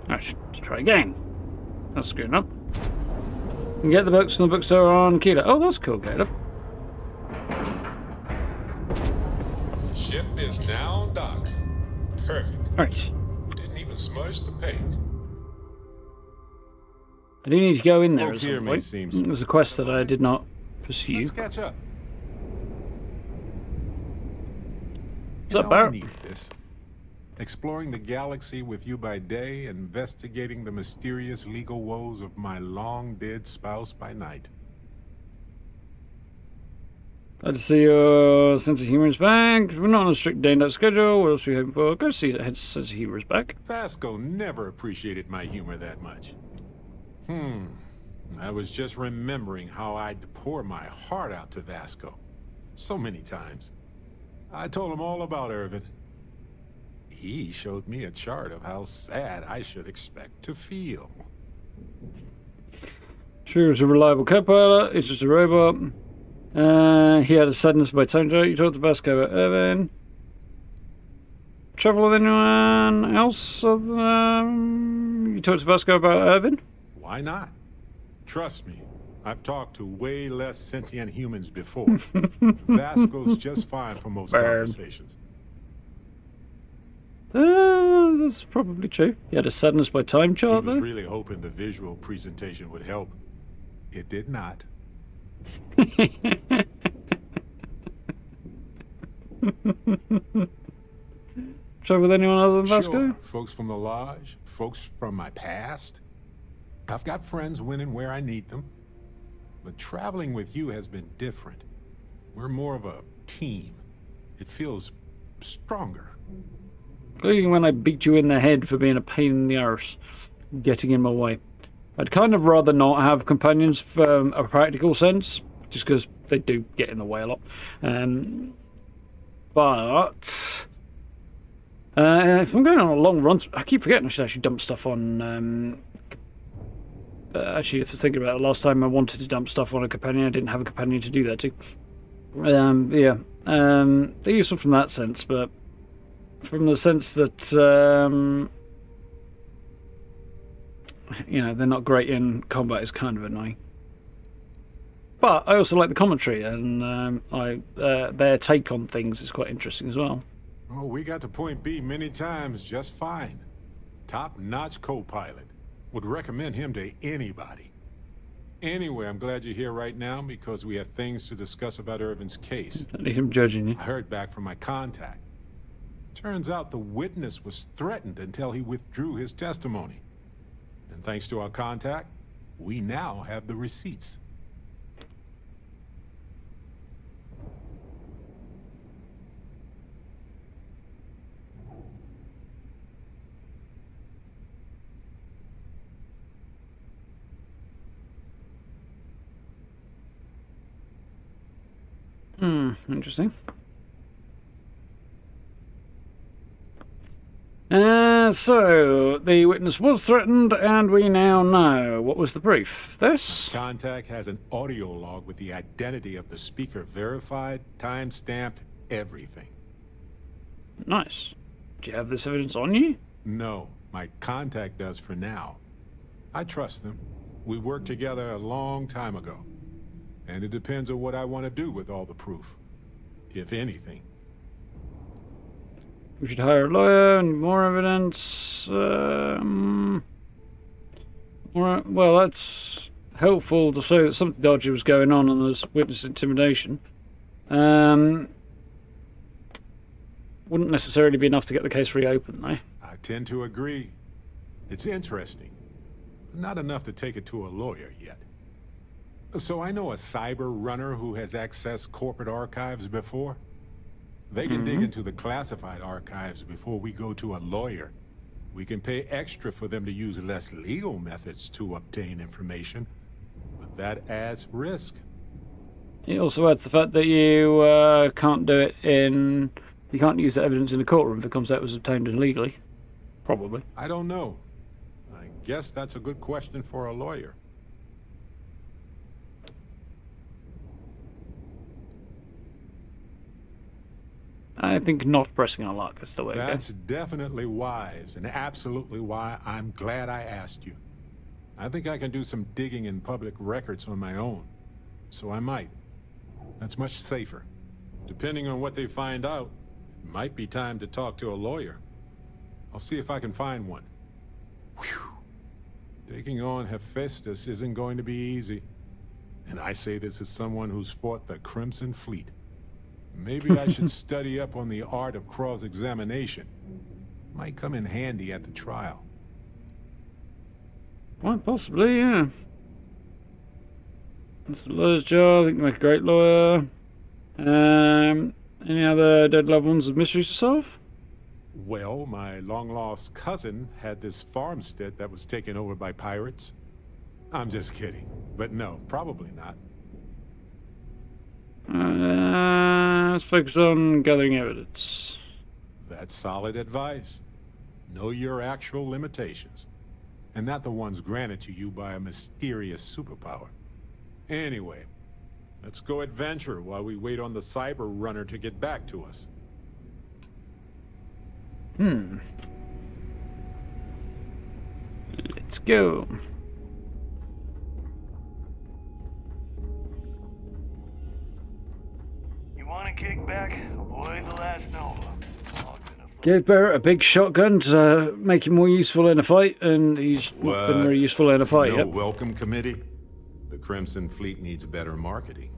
Alright, let's try again. That's screwing up. You can get the books from the bookstore on Kilo. Oh, that's cool, Caleb. Ship is now docked. Perfect. Alright. Didn't even smudge the paint. I do need to go in there Folks as here may well. seem There's a quest that I did not pursue. Let's catch up. What's up, I Barrett? need this. Exploring the galaxy with you by day, investigating the mysterious legal woes of my long-dead spouse by night. Glad to see your sense of humour is back. We're not on a strict day-and-out schedule. What else are we hoping for? Go see that sense of humour is back. Vasco never appreciated my humor that much. I was just remembering how I'd pour my heart out to Vasco. So many times. I told him all about Irvin. He showed me a chart of how sad I should expect to feel. Sure, was a reliable co-pilot. He's just a robot. He had a sadness by time joke. You talked to Vasco about Irvin. Travel with anyone else? You talked to Vasco about Irvin? Why not? Trust me, I've talked to way less sentient humans before. Vasco's just fine for most conversations. That's probably true. He had a sadness by time chart, He was though. really hoping the visual presentation would help. It did not. Travel with anyone other than Vasco? Sure, folks from the lodge, folks from my past. I've got friends when and where I need them. But traveling with you has been different. We're more of a team. It feels stronger. Including when I beat you in the head for being a pain in the arse, getting in my way. I'd kind of rather not have companions from a practical sense, just because they do get in the way a lot. But if I'm going on a long run, I keep forgetting I should actually dump stuff on. Actually, if I was thinking about it, last time I wanted to dump stuff on a companion, I didn't have a companion to do that to. Yeah, they're useful from that sense, but from the sense that you know, they're not great in combat is kind of annoying. but I also like the commentary, and their take on things is quite interesting as well. Oh, we got to point B many times just fine. Top-notch co-pilot. Would recommend him to anybody. Anyway, I'm glad you're here right now because we have things to discuss about Irvin's case. Don't need him judging you. I heard back from my contact. Turns out the witness was threatened until he withdrew his testimony. And thanks to our contact, we now have the receipts. Interesting. So, the witness was threatened, and we now know. What was the brief? This? Contact has an audio log with the identity of the speaker verified, time-stamped, everything. Nice. Do you have this evidence on you? No, my contact does for now. I trust them. We worked together a long time ago. And it depends on what I want to do with all the proof. If anything. We should hire a lawyer and more evidence. Well, that's helpful to show that something dodgy was going on and there's witness intimidation. Wouldn't necessarily be enough to get the case reopened, though. I tend to agree. It's interesting, but not enough to take it to a lawyer yet. So I know a cyber runner who has accessed corporate archives before. They can dig into the classified archives before we go to a lawyer. We can pay extra for them to use less legal methods to obtain information, but that adds risk. It also adds the fact that you can't do it in... You can't use the evidence in a courtroom if it comes out was obtained illegally. Probably. I don't know. I guess that's a good question for a lawyer. I think not pressing our luck is the way to go. That's definitely wise, and absolutely why I'm glad I asked you. I think I can do some digging in public records on my own, so I might. That's much safer. Depending on what they find out, it might be time to talk to a lawyer. I'll see if I can find one. Whew. Taking on Hephaestus isn't going to be easy. And I say this as someone who's fought the Crimson Fleet. Maybe I should study up on the art of cross-examination. Might come in handy at the trial. Quite possibly, yeah. That's the lawyer's job. I think you make a great lawyer. Any other dead loved ones with mysteries to solve? Well, my long-lost cousin had this farmstead that was taken over by pirates. I'm just kidding. But no, probably not. Let's focus on gathering evidence. That's solid advice. Know your actual limitations, and not the ones granted to you by a mysterious superpower. Anyway, let's go adventure while we wait on the cyber runner to get back to us. Let's go. Kick back, avoid the last Nova. Gave Barrett a big shotgun to make him more useful in a fight, and he's not been very useful in a fight yet. Welcome committee. The Crimson Fleet needs better marketing.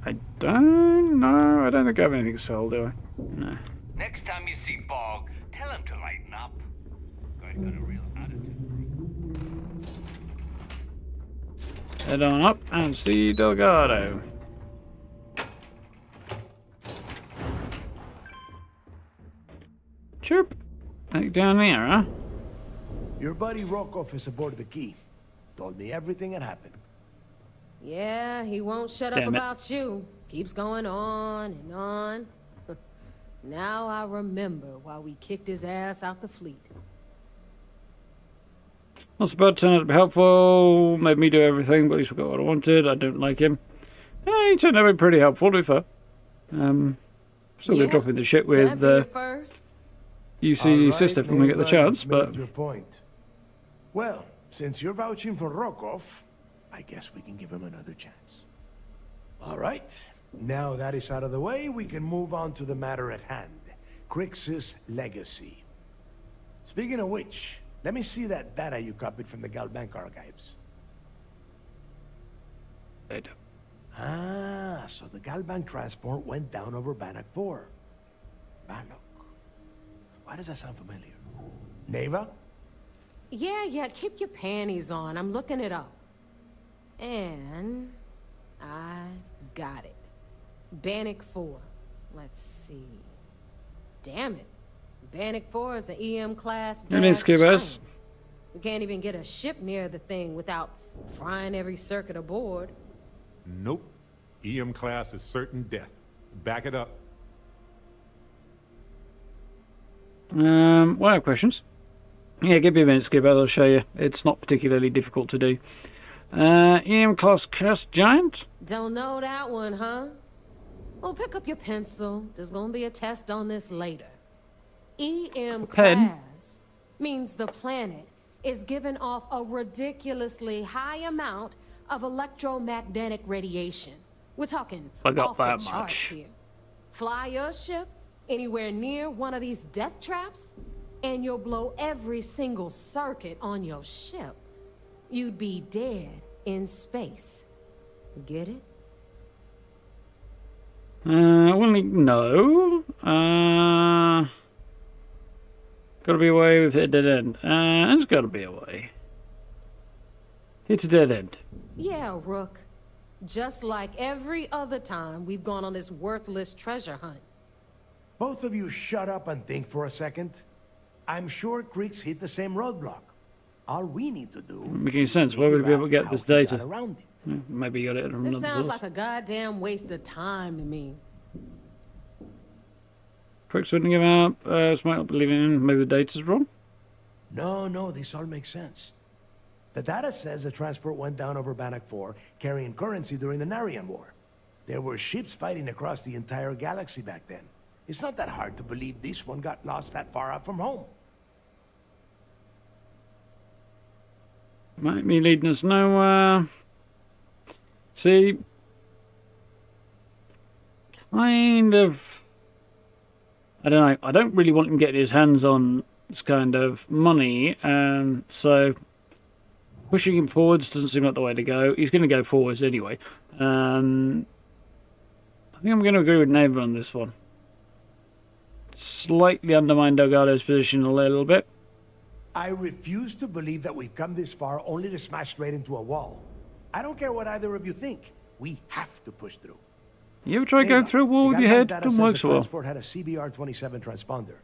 I don't know. I don't think I have anything to sell, do I? No. Next time you see Bog, tell him to lighten up. Guy's got a real attitude. Head on up and see Delgado. Chirp. Back down there, huh? Your buddy Rokov is aboard the Key. Told me everything that happened. Yeah, he won't shut up about you. Keeps going on and on. Now I remember why we kicked his ass out the fleet. Not about to turn out to be helpful. Made me do everything, but at least we got what I wanted. I don't like him. Hey, he turned out to be pretty helpful, to be fair. Still gonna drop in the shit with you see your sister when we get the chance, but... Your point. Well, since you're vouching for Rokov, I guess we can give him another chance. All right. Now that is out of the way, we can move on to the matter at hand. Crix's legacy. Speaking of which, let me see that data you copied from the Galbank archives. Data. Ah, so the Galbank transport went down over Bannock 4. Bannock. Why does that sound familiar? Neva? Yeah, keep your panties on. I'm looking it up. And I got it. Bannock 4. Let's see. Damn it. Bannock 4 is an EM-class gas giant. We can't even get a ship near the thing without frying every circuit aboard. Nope. EM class is certain death. Back it up. Well, I have questions. Yeah, give me a minute, Skip. I'll show you. It's not particularly difficult to do. EM class gas giant? Don't know that one, huh? Well, pick up your pencil. There's gonna be a test on this later. EM class means the planet is giving off a ridiculously high amount of electromagnetic radiation. We're talking off the charts here. Fly your ship anywhere near one of these death traps, and you'll blow every single circuit on your ship. You'd be dead in space. Get it? Well, no. Gotta be a way with a dead end. There's gotta be a way. It's a dead end. Yeah, Rook. Just like every other time we've gone on this worthless treasure hunt. Both of you shut up and think for a second. I'm sure Crix hit the same roadblock. All we need to do... Making sense. Where would we be able to get this data? Maybe you got it from This another sounds source. like a goddamn waste of time to me. Crix wouldn't give up. Smite not believing in. Maybe the data's wrong. No, this all makes sense. The data says the transport went down over Bannock 4, carrying currency during the Narian War. There were ships fighting across the entire galaxy back then. It's not that hard to believe this one got lost that far out from home. Might be leading us nowhere. See, kind of. I don't know. I don't really want him getting his hands on this kind of money, so pushing him forwards doesn't seem like the way to go. He's going to go forwards anyway. I think I'm going to agree with Neva on this one. Slightly undermine Delgado's position a little bit. I refuse to believe that we've come this far only to smash straight into a wall. I don't care what either of you think. We have to push through. You ever try going through a wall with your head? Doesn't work so well. The transport had a CBR-27 transponder.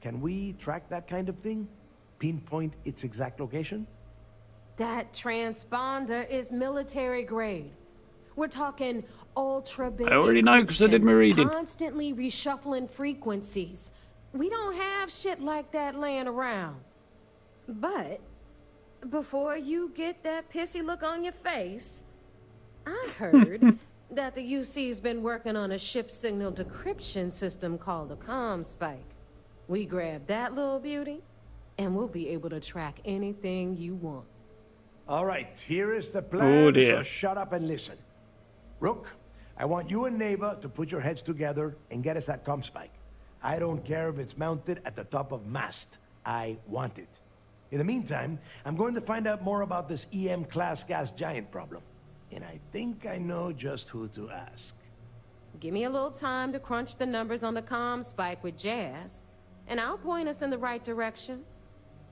Can we track that kind of thing? Pinpoint its exact location? That transponder is military grade. We're talking ultra big. I already know because I did my reading. Constantly reshuffling frequencies. We don't have shit like that laying around. But before you get that pissy look on your face, I heard that the UC's been working on a ship signal decryption system called the ComSpike. We grab that little beauty, and we'll be able to track anything you want. All right, here is the plan, so shut up and listen. Rook, I want you and Neva to put your heads together and get us that ComSpike. I don't care if it's mounted at the top of mast. I want it. In the meantime, I'm going to find out more about this EM-class gas giant problem. And I think I know just who to ask. Give me a little time to crunch the numbers on the ComSpike with Jazz, and I'll point us in the right direction.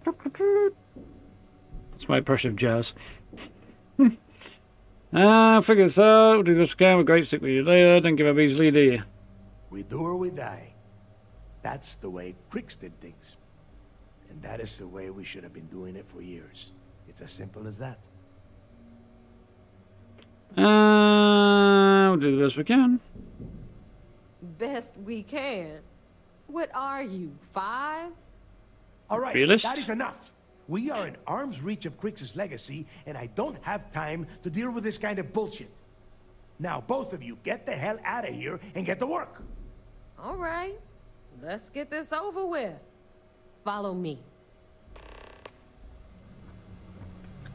That's my impression of Jazz. Figure this out. We'll do this again. We're great. Stick with you later. Don't give up easily, do you? We do or we die. That's the way Crix did things. And that is the way we should have been doing it for years. It's as simple as that. We'll do the best we can. Best we can? What are you, 5? All right, Realist? that is enough. We are in arm's reach of Crix's legacy, and I don't have time to deal with this kind of bullshit. Now, both of you, get the hell out of here and get to work. All right, let's get this over with. Follow me.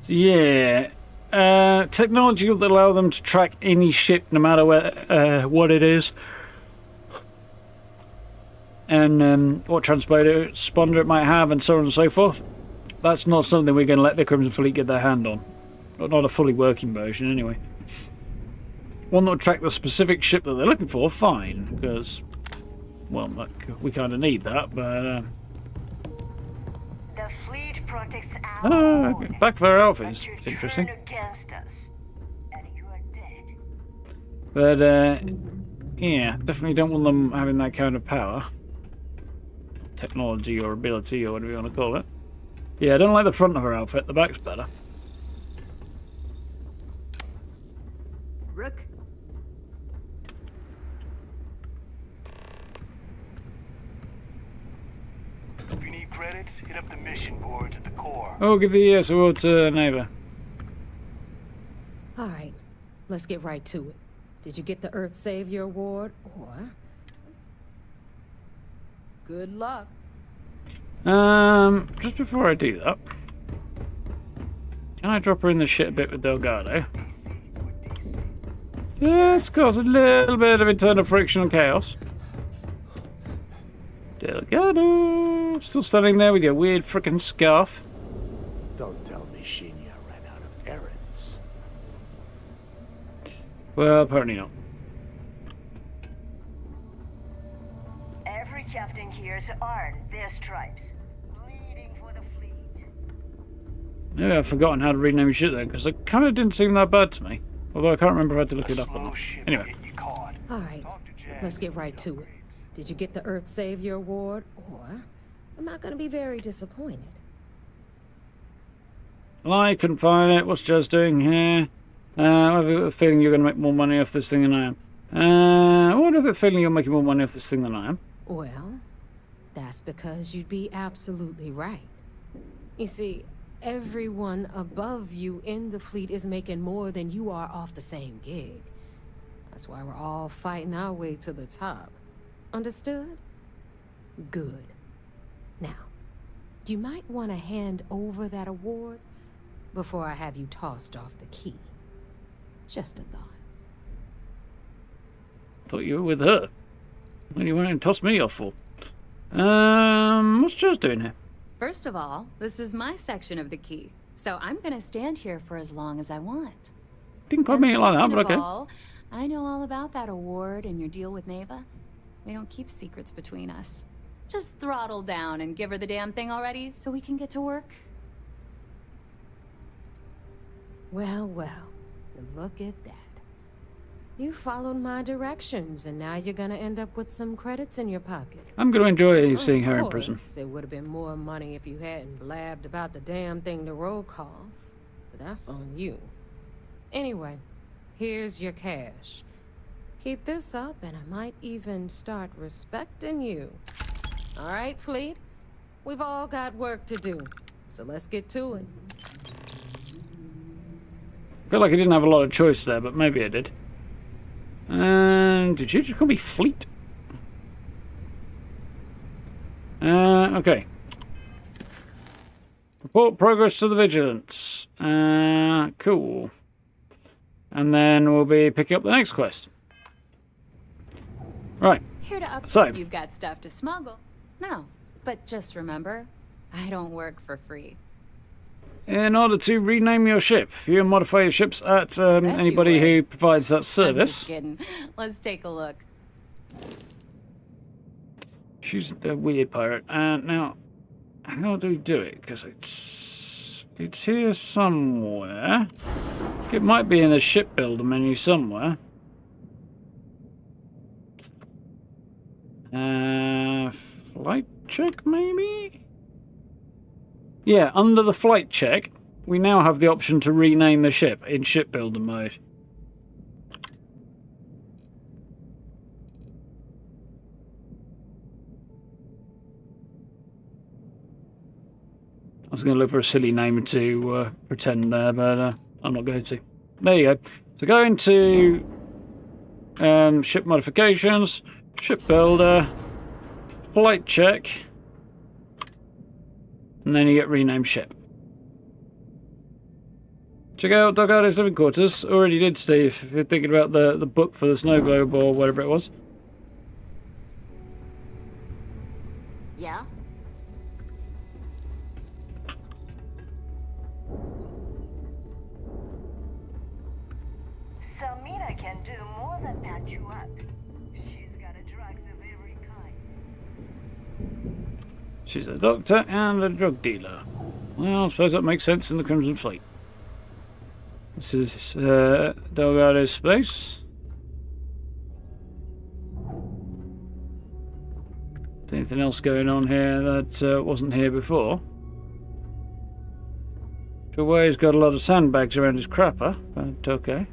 So yeah, technology that allow them to track any ship, no matter what it is, and what transponder it might have, and so on and so forth. That's not something we're going to let the Crimson Fleet get their hand on. Not a fully working version, anyway. One that will track the specific ship that they're looking for, fine, because, well, we kind of need that, but... The fleet protects our back of our outfit is interesting. against us, and you are dead. But, yeah, definitely don't want them having that kind of power. Technology or ability, or whatever you want to call it. Yeah, I don't like the front of her outfit, the back's better. Rook? If you need credits, hit up the mission boards at the core. Oh, give the award to neighbor. All right, let's get right to it. Did you get the Earth Savior Award, or... Good luck. Just before I do that, can I drop her in the shit a bit with Delgado? Yes, cause a little bit of internal friction and chaos. Delgado, still standing there with your weird frickin' scarf. Don't tell me Xion ran out of errands. Well, apparently not. Every captain here's earned their stripes, bleeding for the fleet. Maybe I've forgotten how to rename your shit then, because it kind of didn't seem that bad to me. Although I can't remember if I had to look it up or not. Anyway. All right, let's get right to it. Did you get the Earth Savior Award, or am I going to be very disappointed? Well, I couldn't find it. What's Jazz doing here? I have a feeling you're going to make more money off this thing than I am. What is the feeling you're making more money off this thing than I am? Well, that's because you'd be absolutely right. You see, everyone above you in the fleet is making more than you are off the same gig. That's why we're all fighting our way to the top. Understood? Good. Now, you might want to hand over that award before I have you tossed off the key. Just a thought. Thought you were with her. What do you want to toss me off for? What's Jazz doing here? First of all, this is my section of the key, so I'm gonna stand here for as long as I want. Didn't quite mean it like that, but okay. All, I know all about that award and your deal with Neva. We don't keep secrets between us. Just throttle down and give her the damn thing already so we can get to work. Well, well, look at that. You followed my directions, and now you're gonna end up with some credits in your pocket. I'm going to enjoy seeing her in Of prison. course, it would have been more money if you hadn't blabbed about the damn thing to roll call. But that's on you. Anyway, here's your cash. Keep this up, and I might even start respecting you. All right, Fleet? We've all got work to do, so let's get to it. I feel like I didn't have a lot of choice there, but maybe I did. Did you just call me Fleet? Okay. Report progress to the Vigilance. Cool. And then we'll be picking up the next quest. Right. Here to update So. you've got stuff to smuggle. No, but just remember, I don't work for free. In order to rename your ship, view and modify your ships at anybody who provides that I'm service. just kidding. Let's take a look. She's the weird pirate. Now, how do we do it? Because it's here somewhere. It might be in the shipbuilder menu somewhere. Flight check, maybe? Yeah, under the flight check, we now have the option to rename the ship in shipbuilder mode. I was going to look for a silly name to pretend there, but I'm not going to. There you go. So go into ship modifications, shipbuilder, flight check, and then you get rename ship. Check out Dog Artist Living Quarters. Already did, Steve. If you're thinking about the book for the snow globe or whatever it was. Yeah? Samina can do more than patch you up. She's got a drugs of every kind. She's a doctor and a drug dealer. Well, I suppose that makes sense in the Crimson Fleet. This is Delgado's place. Is anything else going on here that wasn't here before? Sure, he's got a lot of sandbags around his crapper, but okay.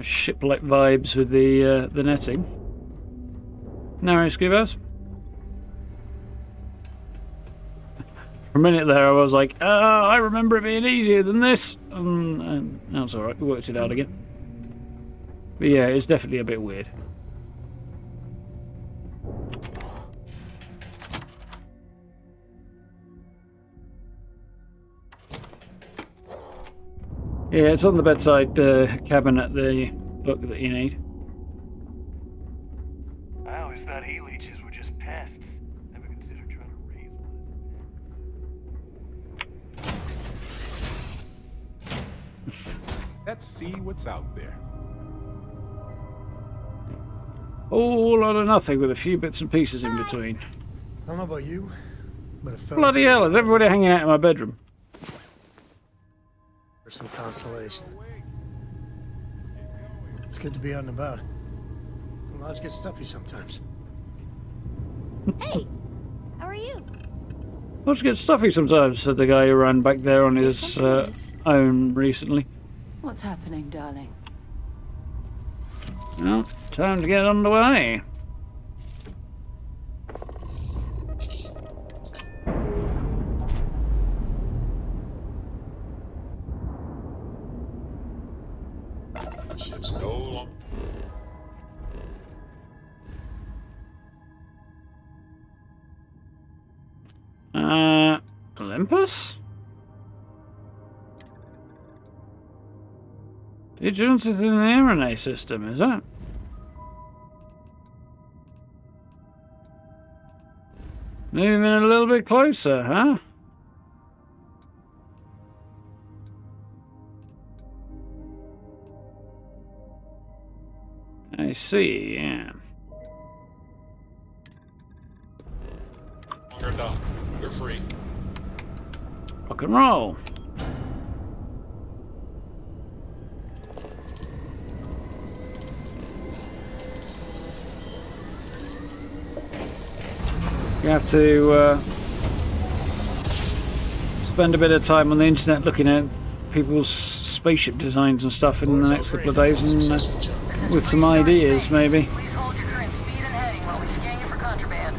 Ship-like vibes with the netting. Narrow scubas. For a minute there, I was like, I remember it being easier than this. And that's alright, we worked it out again. But yeah, it's definitely a bit weird. Yeah, it's on the bedside cabinet, the book that you need. I always thought he leeches were just pests. Never considered trying to raise one. Let's see what's out there. Whole lot of nothing with a few bits and pieces in between. I don't know about you, but it felt Bloody hell, is everybody hanging out in my bedroom? for some consolation. It's good to be out and about. The lodge gets stuffy sometimes. Hey, how are you? Lodge gets stuffy sometimes, said the guy who ran back there on his own recently. What's happening, darling? Well, time to get underway. Ship's no longer. Olympus? Vigilance is in the RNA system, is it? Moving a little bit closer, huh? I see, yeah. Longer dock. We're free. Rock and roll. You have to spend a bit of time on the internet looking at people's spaceship designs and stuff in the next couple of days, and with some ideas, maybe. Please hold your current speed and heading while we scan you for contraband.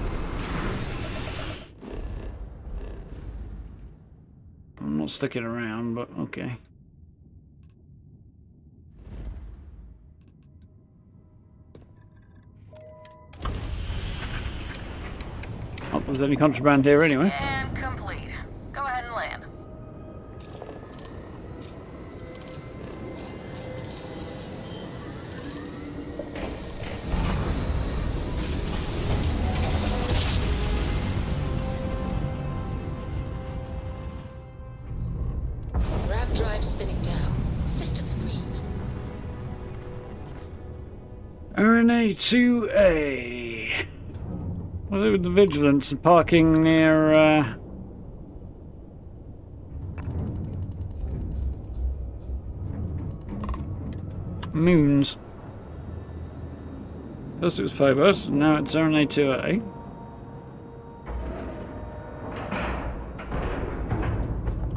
I'm not sticking around, but okay. Not that there's any contraband here anyway. And complete. Go ahead and land. Grav drive spinning down. Systems green. RNA-2A. What's it with the vigilance and parking near, moons? First it was Phobos, and now it's RNA-2A.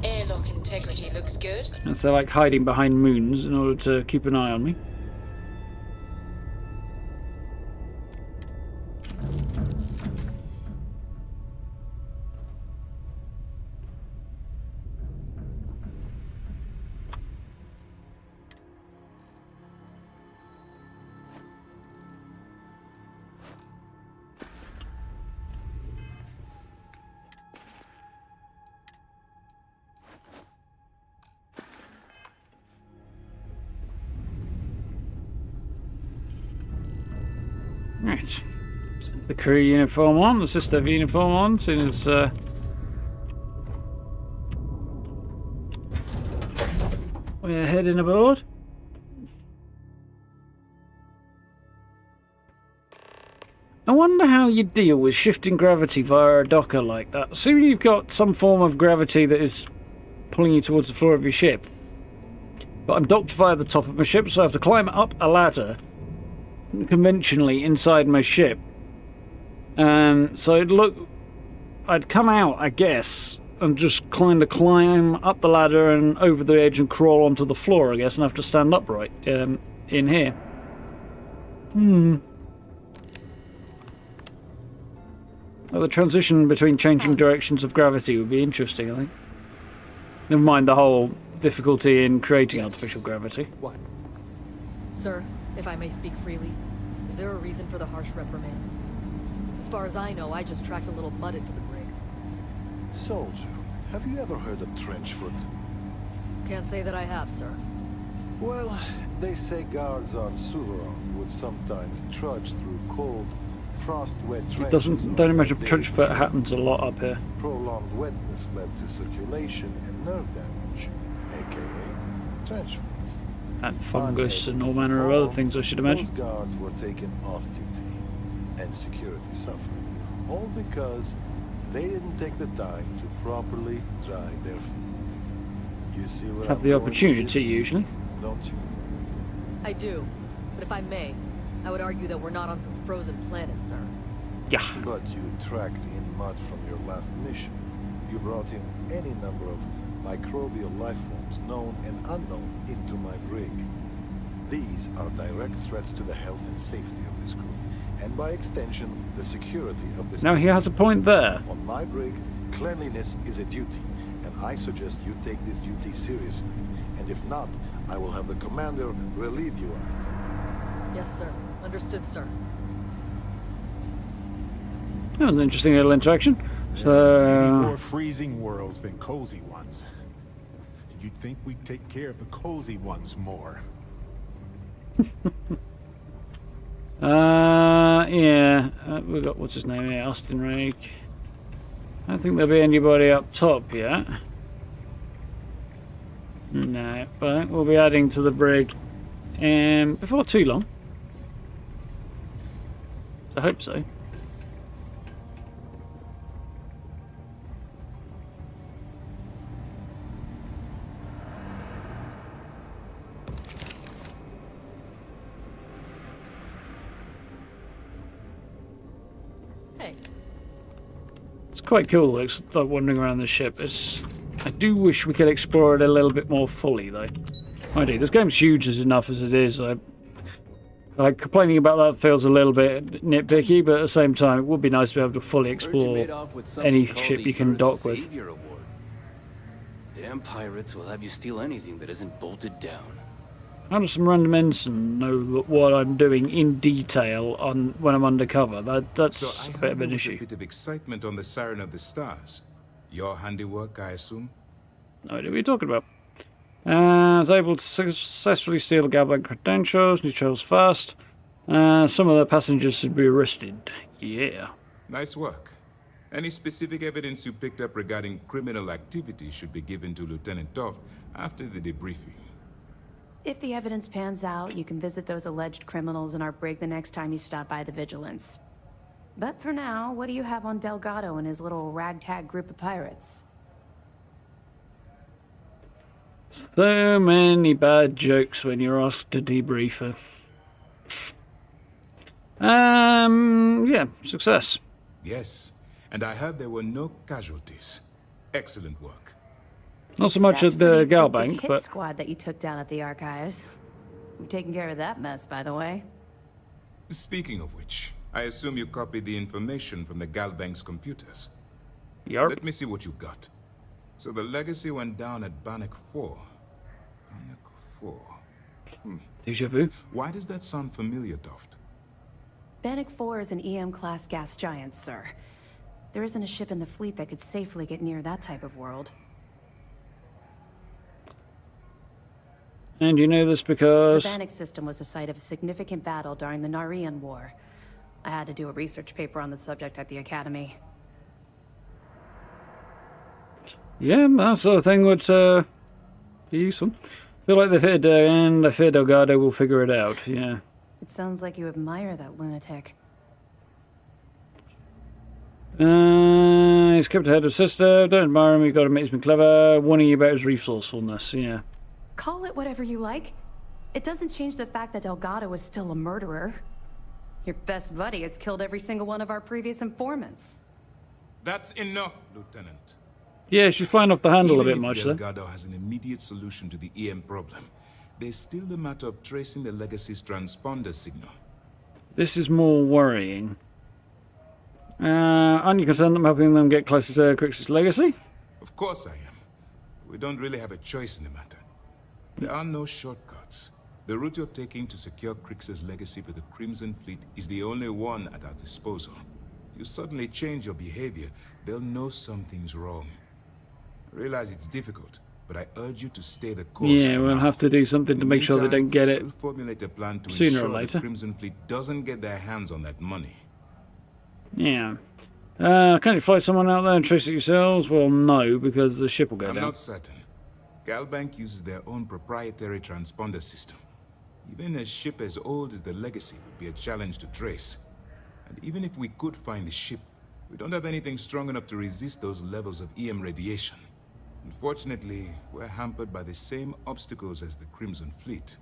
Airlock integrity looks good. And so they're like hiding behind moons in order to keep an eye on me. Right. The crew uniform on, the sister uniform on, as soon as we're heading aboard. I wonder how you deal with shifting gravity via a docker like that. Assuming you've got some form of gravity that is pulling you towards the floor of your ship. But I'm docked via the top of my ship, so I have to climb up a ladder conventionally inside my ship. So I'd come out, I guess, and just kind of climb up the ladder and over the edge and crawl onto the floor, I guess, and have to stand upright in here. Well, the transition between changing directions of gravity would be interesting, I think. Never mind the whole difficulty in creating artificial gravity. What? Sir, if I may speak freely, is there a reason for the harsh reprimand? As far as I know, I just tracked a little mud into the brig. Soldier, have you ever heard of trenchfoot? Can't say that I have, sir. Well, they say guards on Suvorov would sometimes trudge through cold, frost-wet trenches. Don't imagine trenchfoot happens a lot up here. Prolonged wetness led to circulation and nerve damage, aka trenchfoot. And fungus and all manner of other things, I should imagine. Those guards were taken off duty, and security suffered. All because they didn't take the time to properly dry their feet. You see what Have the opportunity, usually. Don't you? I do. But if I may, I would argue that we're not on some frozen planet, sir. Yeah. But you tracked in mud from your last mission. You brought in any number of microbial life forms, known and unknown, into my brig. These are direct threats to the health and safety of this crew, and by extension, the security of this Now he has a point there. On my brig, cleanliness is a duty, and I suggest you take this duty seriously. And if not, I will have the commander relieve you of it. Yes, sir. Understood, sir. That was an interesting little interaction. Many So, more freezing worlds than cozy ones. You'd think we'd take care of the cozy ones more. yeah, we've got, what's his name here, Austin Rake. I don't think there'll be anybody up top yet. No, but we'll be adding to the brig before too long. I hope so. Hey. It's quite cool, like wandering around the ship. I do wish we could explore it a little bit more fully, though. I do. This game's huge as enough as it is. Like complaining about that feels a little bit nitpicky, but at the same time, it would be nice to be able to fully explore any ship you can dock with. Damn pirates will have you steal anything that isn't bolted down. How does some random ensign know what I'm doing in detail on when I'm undercover? That's a bit of an issue. A bit of excitement on the Siren of the Stars. Your handiwork, I assume? No idea what you're talking about. I was able to successfully steal the Galbank credentials, neutrals fast. Some of the passengers should be arrested. Yeah. Nice work. Any specific evidence you picked up regarding criminal activity should be given to Lieutenant Darth after the debriefing. If the evidence pans out, you can visit those alleged criminals in our brig the next time you stop by the Vigilance. But for now, what do you have on Delgado and his little ragtag group of pirates? So many bad jokes when you're asked to debrief her. Yeah, success. Yes, and I heard there were no casualties. Excellent work. Not so much at the Galbank, hit but squad that you took down at the archives. You've taken care of that mess, by the way. Speaking of which, I assume you copied the information from the Galbank's computers. Yarp. Let me see what you got. So the legacy went down at Bannock 4. Bannock 4. Deja vu. Why does that sound familiar, Darth? Bannock 4 is an EM-class gas giant, sir. There isn't a ship in the fleet that could safely get near that type of world. And you know this because The Bannock system was the site of a significant battle during the Narian War. I had to do a research paper on the subject at the academy. Yeah, that sort of thing would be useful. I feel like they've hit a dead end. I fear Delgado will figure it out, yeah. It sounds like you admire that lunatic. He's kept ahead of sister. Don't admire him, you've got to make him clever. Warning you about his resourcefulness, yeah. Call it whatever you like. It doesn't change the fact that Delgado is still a murderer. Your best buddy has killed every single one of our previous informants. That's enough, Lieutenant. Yeah, she's flying off the handle a bit Even if much, though. Delgado has an immediate solution to the EM problem, there's still the matter of tracing the Legacy's transponder signal. This is more worrying. Aren't you concerned that I'm helping them get closer to Crix's legacy? Of course I am. We don't really have a choice in the matter. There are no shortcuts. The route you're taking to secure Crix's legacy for the Crimson Fleet is the only one at our disposal. If you suddenly change your behavior, they'll know something's wrong. I realize it's difficult, but I urge you to stay the course. Yeah, we'll have to do something to make sure they don't get it we'll formulate a plan to sooner ensure or later. the Crimson Fleet doesn't get their hands on that money. Yeah. Can't you fly someone out there and trace it yourselves? Well, no, because the ship will go I'm down. not certain. Galbank uses their own proprietary transponder system. Even a ship as old as the Legacy would be a challenge to trace. And even if we could find the ship, we don't have anything strong enough to resist those levels of EM radiation. Unfortunately, we're hampered by the same obstacles as the Crimson Fleet.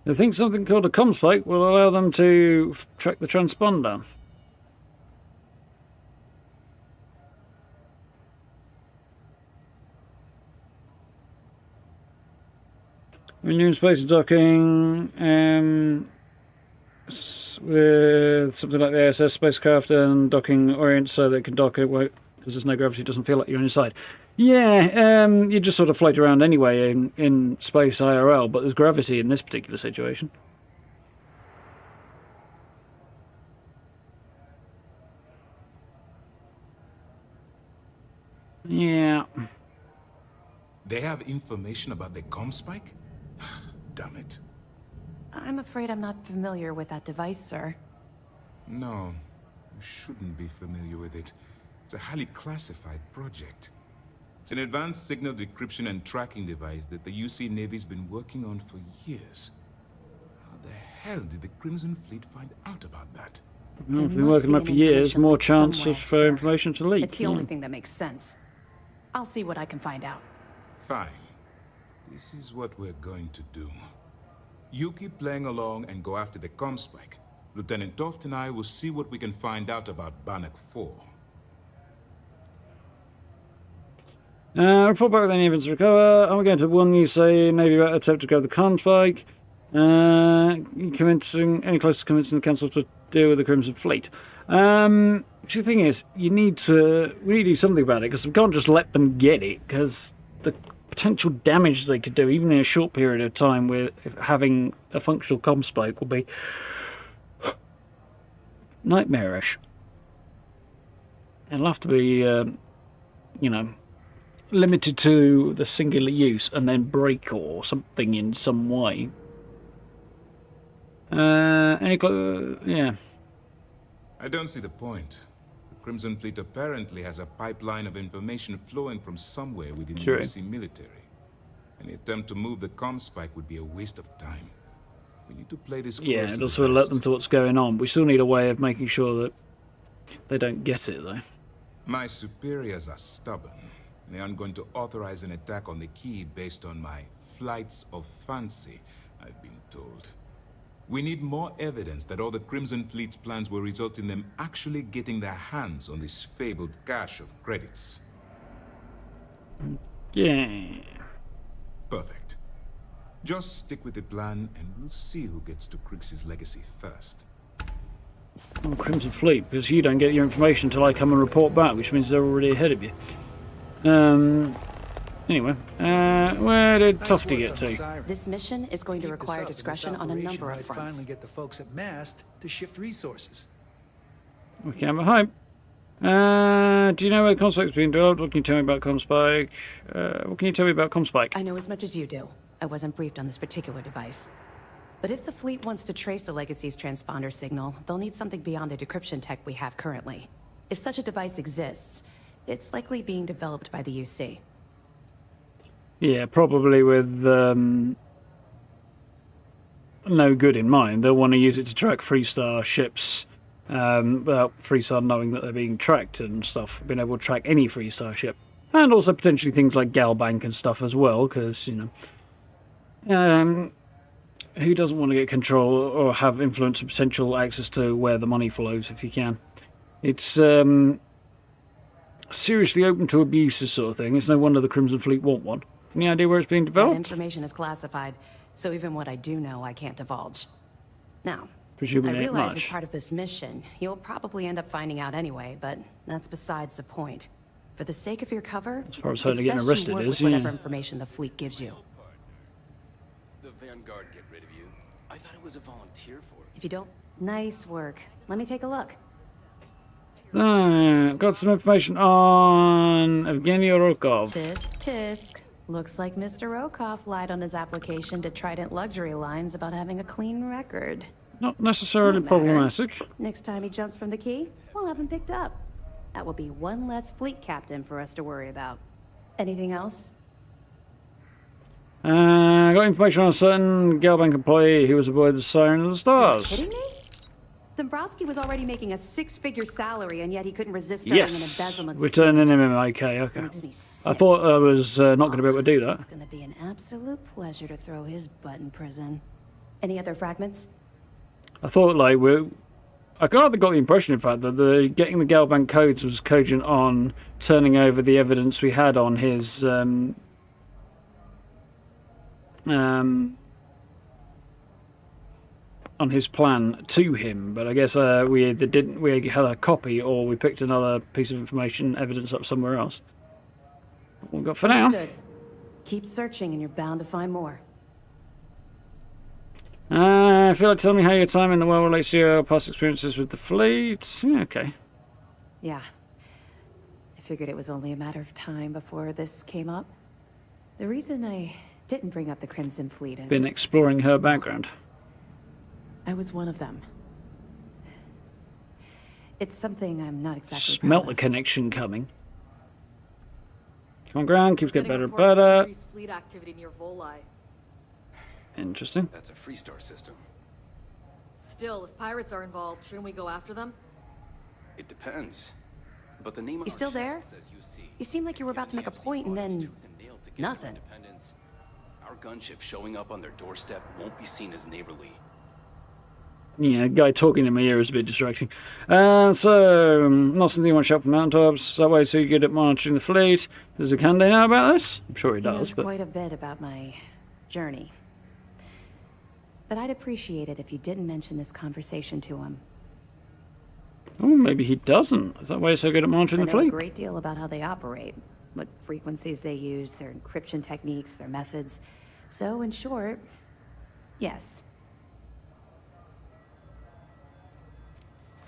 They think something called a comm spike will allow them to track the transponder. When you're in space docking, with something like the ISS spacecraft and docking orient so that it can dock it because there's no gravity, it doesn't feel like you're inside. Yeah, you just sort of float around anyway in space IRL, but there's gravity in this particular situation. Yeah. They have information about the comm spike? Damn it. I'm afraid I'm not familiar with that device, sir. No, you shouldn't be familiar with it. It's a highly classified project. It's an advanced signal decryption and tracking device that the UC Navy's been working on for years. How the hell did the Crimson Fleet find out about that? Well, if they've been working on it for years, more chance for information to leak. It's the only thing that makes sense. I'll see what I can find out. Fine. This is what we're going to do. You keep playing along and go after the comm spike. Lieutenant Darth and I will see what we can find out about Bannock 4. Report back with any evidence to recover. Are we going to warn you, say, Navy about attempt to grab the comm spike? Convincing any close to convincing the council to deal with the Crimson Fleet. The thing is, we need to do something about it because we can't just let them get it because the potential damage they could do, even in a short period of time, with having a functional comm spike will be nightmarish. It'll have to be, limited to the singular use and then break or something in some way. Yeah. I don't see the point. The Crimson Fleet apparently has a pipeline of information flowing from somewhere within the UC military. Any attempt to move the comm spike would be a waste of time. We need to play this close. Yeah, and also alert them to what's going on. We still need a way of making sure that they don't get it, though. My superiors are stubborn. They aren't going to authorize an attack on the key based on my flights of fancy, I've been told. We need more evidence that all the Crimson Fleet's plans will result in them actually getting their hands on this fabled cache of credits. Yeah. Perfect. Just stick with the plan and we'll see who gets to Crix's legacy first. Oh, Crimson Fleet, because you don't get your information until I come and report back, which means they're already ahead of you. Anyway, where did Tufty get to? This mission is going to require discretion on a number of fronts. Finally get the folks at Mast to shift resources. Okay, I'm at home. Do you know where the Comspike's being developed? What can you tell me about Comspike? What can you tell me about Comspike? I know as much as you do. I wasn't briefed on this particular device. But if the fleet wants to trace the Legacy's transponder signal, they'll need something beyond the decryption tech we have currently. If such a device exists, it's likely being developed by the UC. Yeah, probably with no good in mind. They'll want to use it to track Freestar ships without Freestar knowing that they're being tracked and stuff, being able to track any Freestar ship. And also potentially things like Galbank and stuff as well, because, you know, who doesn't want to get control or have influence and potential access to where the money flows if you can? It's seriously open to abuse, this sort of thing. It's no wonder the Crimson Fleet want one. Any idea where it's being That developed? information is classified, so even what I do know, I can't divulge. Now, Presumably I ain't realize much. as part of this mission, you'll probably end up finding out anyway, but that's besides the point. For the sake of your cover, As far as it's her getting best you arrested work is, with whatever yeah. information the fleet gives you. The Vanguard get rid of you? I thought it was a volunteer force. If you don't... Nice work. Let me take a look. Got some information on Evgeny Rokov. Tisk. Looks like Mr. Rokov lied on his application to Trident Luxury Lines about having a clean record. Not necessarily No matter. problematic. Next time he jumps from the key, we'll have him picked up. That will be one less fleet captain for us to worry about. Anything else? Got information on a certain Galbank employee who was aboard the Siren of the Stars. Kidding me? Dombrowski was already making a six-figure salary, and yet he couldn't resist starting an Yes, embezzlement. returning MMIK, okay. Makes me I thought I was not going to be able to do that. It's gonna be an absolute pleasure to throw his butt in prison. Any other fragments? I thought, like, I kind of got the impression, in fact, that getting the Galbank codes was cogent on turning over the evidence we had on his plan to him, but I guess we either didn't. We had a copy, or we picked another piece of information, evidence up somewhere else. What we got for now. Understood. Keep searching, and you're bound to find more. I feel like telling me how your time in the world relates to your past experiences with the fleet. Yeah, okay. Yeah. I figured it was only a matter of time before this came up. The reason I didn't bring up the Crimson Fleet is... Been exploring her background. I was one of them. It's something I'm not exactly Smelt proud the connection coming. Come on, ground keeps getting better and reports of better. increased fleet activity near Volii. Interesting. That's a Freestar system. Still, if pirates are involved, shouldn't we go after them? It depends. But the name You on still our there? chest says UC. You seem like you were about to make a point and then... nothing. Independence. Our gunship showing up on their doorstep won't be seen as neighborly. Yeah, guy talking in my ear is a bit distracting. So, not something you want to shout from mountaintops. That way, so you're good at monitoring the fleet. Does the Kande know about this? I'm sure he He does, knows but... quite a bit about my journey. But I'd appreciate it if you didn't mention this conversation to him. Oh, maybe he doesn't. Is that why he's so good at monitoring I the know a fleet? great deal about how they operate, what frequencies they use, their encryption techniques, their methods. So, in short, yes.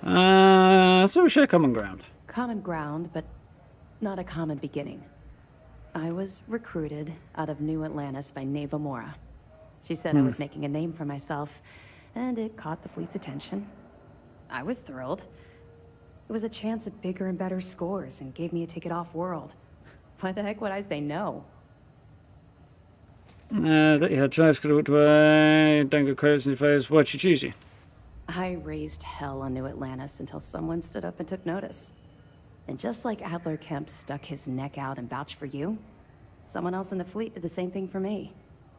So we share common ground. Common ground, but not a common beginning. I was recruited out of New Atlantis by Neva Mora. She said I was making a name for myself, and it caught the fleet's attention. I was thrilled. It was a chance at bigger and better scores and gave me a ticket off-world. Why the heck would I say no? That you had choice, could have walked away. Don't get credits in your face. Why'd she choose you? I raised hell on New Atlantis until someone stood up and took notice. And just like Adler Kemp stuck his neck out and vouched for you, someone else in the fleet did the same thing for me.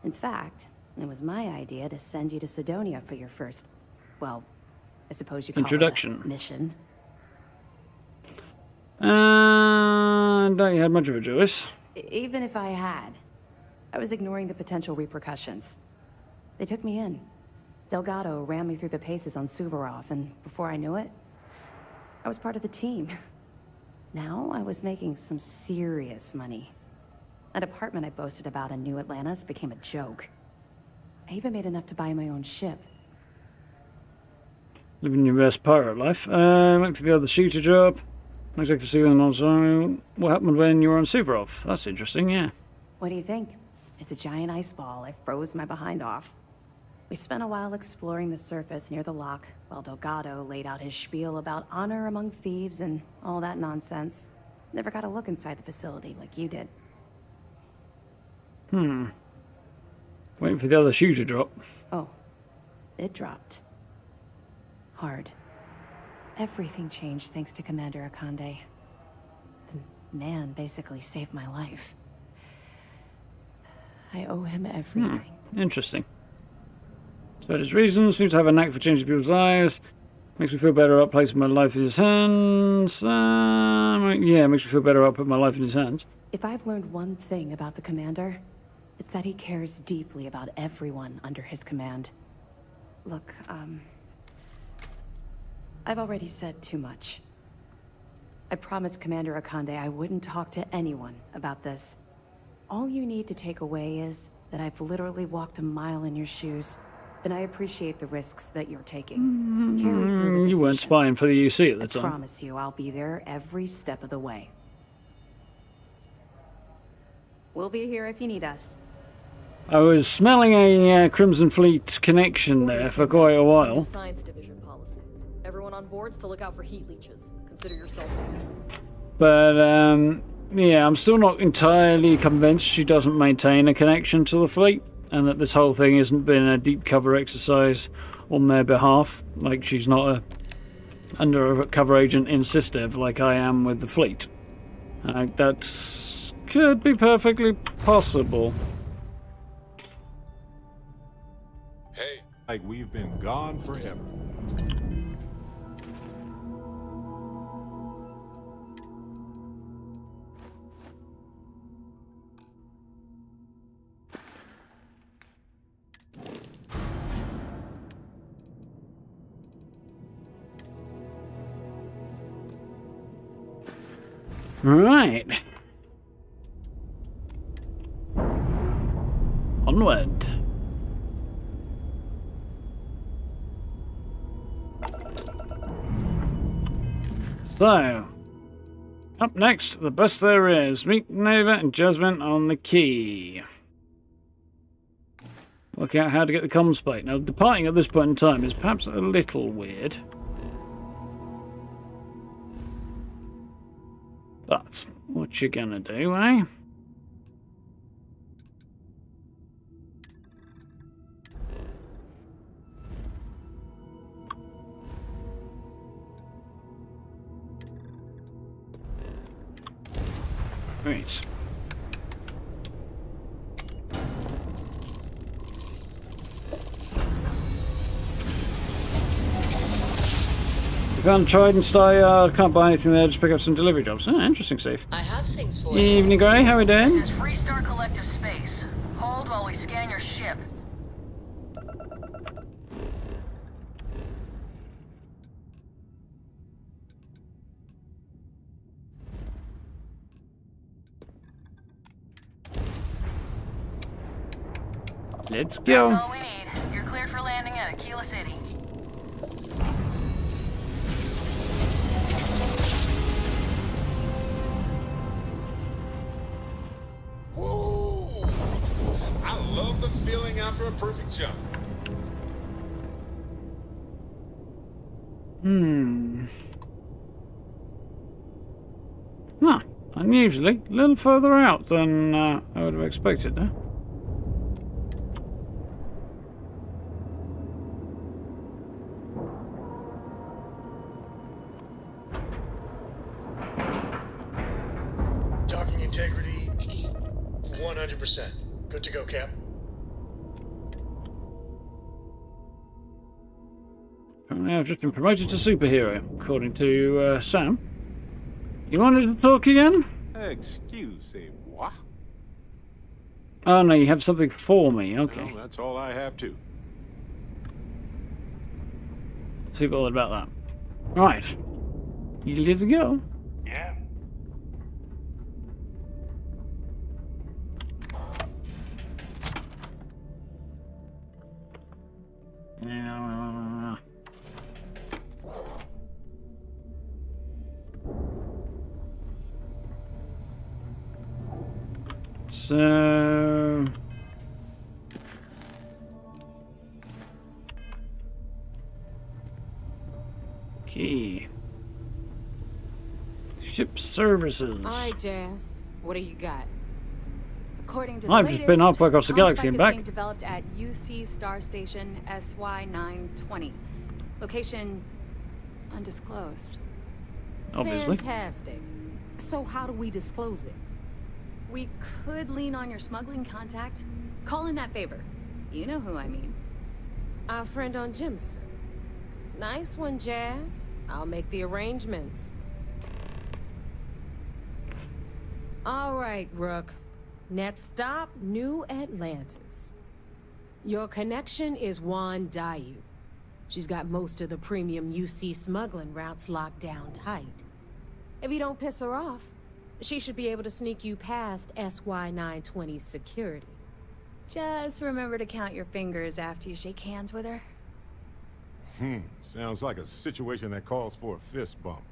In fact, it was my idea to send you to Sidonia for your first, well, I suppose you call Introduction. it a mission. Don't you had much of a choice? Even if I had, I was ignoring the potential repercussions. They took me in. Delgado ran me through the paces on Suvorov, and before I knew it, I was part of the team. Now I was making some serious money. That apartment I boasted about in New Atlantis became a joke. I even made enough to buy my own ship. Living your best pirate life. Went for the other shooter job. Not exactly seeing also what happened when you were on Suvorov. That's interesting, yeah. What do you think? It's a giant ice ball. I froze my behind off. We spent a while exploring the surface near the lock, while Delgado laid out his spiel about honor among thieves and all that nonsense. Never got a look inside the facility like you did. Waiting for the other shoe to drop. Oh, it dropped. Hard. Everything changed thanks to Commander Akande. The man basically saved my life. I owe him everything. Interesting. Despite his reasons, seems to have a knack for changing people's lives. Makes me feel better about placing my life in his hands. Yeah, makes me feel better about putting my life in his hands. If I've learned one thing about the Commander, it's that he cares deeply about everyone under his command. Look, I've already said too much. I promised Commander Akande I wouldn't talk to anyone about this. All you need to take away is that I've literally walked a mile in your shoes, and I appreciate the risks that you're taking. Carry through with this You weren't mission. spying for the UC at the I time. promise you I'll be there every step of the way. We'll be here if you need us. I was smelling a Crimson Fleet connection there for quite a while. Science division policy. Everyone on board's to look out for heat leeches. Consider yourself. But, yeah, I'm still not entirely convinced she doesn't maintain a connection to the fleet, and that this whole thing hasn't been a deep cover exercise on their behalf. Like, she's not a undercover agent in Cistev like I am with the fleet. That could be perfectly possible. Hey, like we've been gone forever. Right. Onward. So, up next, the best there is. Meet Neva and Jasmine on the key. Work out how to get the comms plate. Now, departing at this point in time is perhaps a little weird. But, what you gonna do, eh? Right. You can't Trident Star, can't buy anything there, just pick up some delivery jobs. Oh, interesting, Steve. I have things for you. Evening, Grey, how we doing? This is Freestar Collective Space. Hold while we scan your ship. Let's go. That's all we need. You're cleared for landing at Aquila City. Whoa! I love the feeling after a perfect jump. Huh. Unusually, a little further out than I would have expected there. Docking integrity, 100%. Good to go, Cap. Apparently I've just been promoted to superhero, according to Sam. You wanted to talk again? Excusez-moi. Oh no, you have something for me, okay. Well, that's all I have to. Let's see all about that. Right. Let's go. Yeah. So Okay. Ship services. All right, Jazz. What do you got? According to the I've latest, just been halfway across the galaxy Comspec and is back. being developed at UC Star Station SY-920. Location undisclosed. Obviously. Fantastic. So how do we disclose it? We could lean on your smuggling contact. Call in that favor. You know who I mean. Our friend on Jimson. Nice one, Jazz. I'll make the arrangements. All right, Rook. Next stop, New Atlantis. Your connection is Juan Dayu. She's got most of the premium UC smuggling routes locked down tight. If you don't piss her off, she should be able to sneak you past SY-920's security. Just remember to count your fingers after you shake hands with her. Sounds like a situation that calls for a fist bump.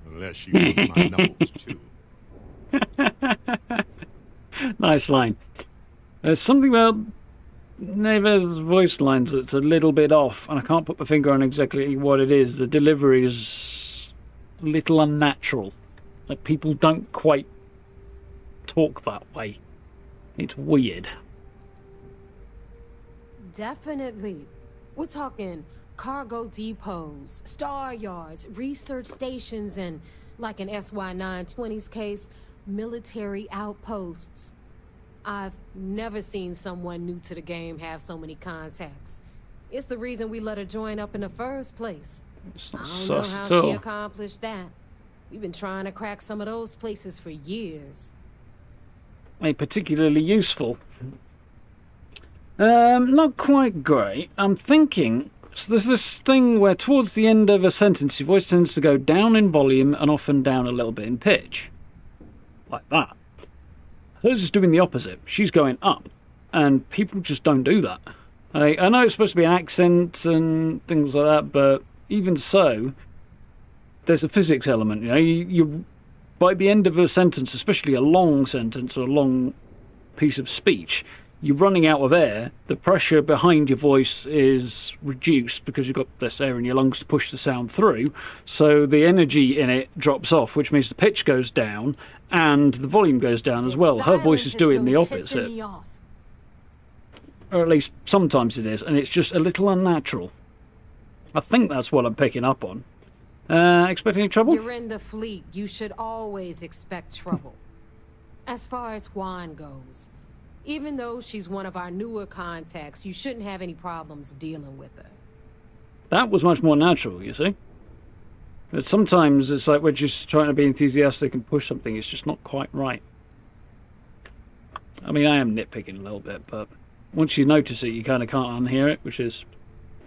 Unless she looks my nose, too. Nice line. There's something about Neva's voice lines that's a little bit off, and I can't put my finger on exactly what it is. The delivery is a little unnatural. Like, people don't quite talk that way. It's weird. Definitely. We're talking cargo depots, star yards, research stations, and, like in SY-920's case, military outposts. I've never seen someone new to the game have so many contacts. It's the reason we let her join up in the first place. It's not I don't sus know at how she all. accomplished that. We've been trying to crack some of those places for years. Ain't particularly useful. Not quite great. I'm thinking... So there's this thing where towards the end of a sentence, your voice tends to go down in volume and often down a little bit in pitch. Like that. Hers is doing the opposite. She's going up. And people just don't do that. I know it's supposed to be an accent and things like that, but even so, there's a physics element. You know, you by the end of a sentence, especially a long sentence or a long piece of speech, you're running out of air. The pressure behind your voice is reduced because you've got this air in your lungs to push the sound through. So the energy in it drops off, which means the pitch goes down and the volume goes down as well. Her voice is doing the opposite. Or at least sometimes it is, and it's just a little unnatural. I think that's what I'm picking up on. Expect any trouble? You're in the fleet. You should always expect trouble. As far as Juan goes, even though she's one of our newer contacts, you shouldn't have any problems dealing with her. That was much more natural, you see. But sometimes it's like we're just trying to be enthusiastic and push something. It's just not quite right. I mean, I am nitpicking a little bit, but once you notice it, you kind of can't unhear it, which is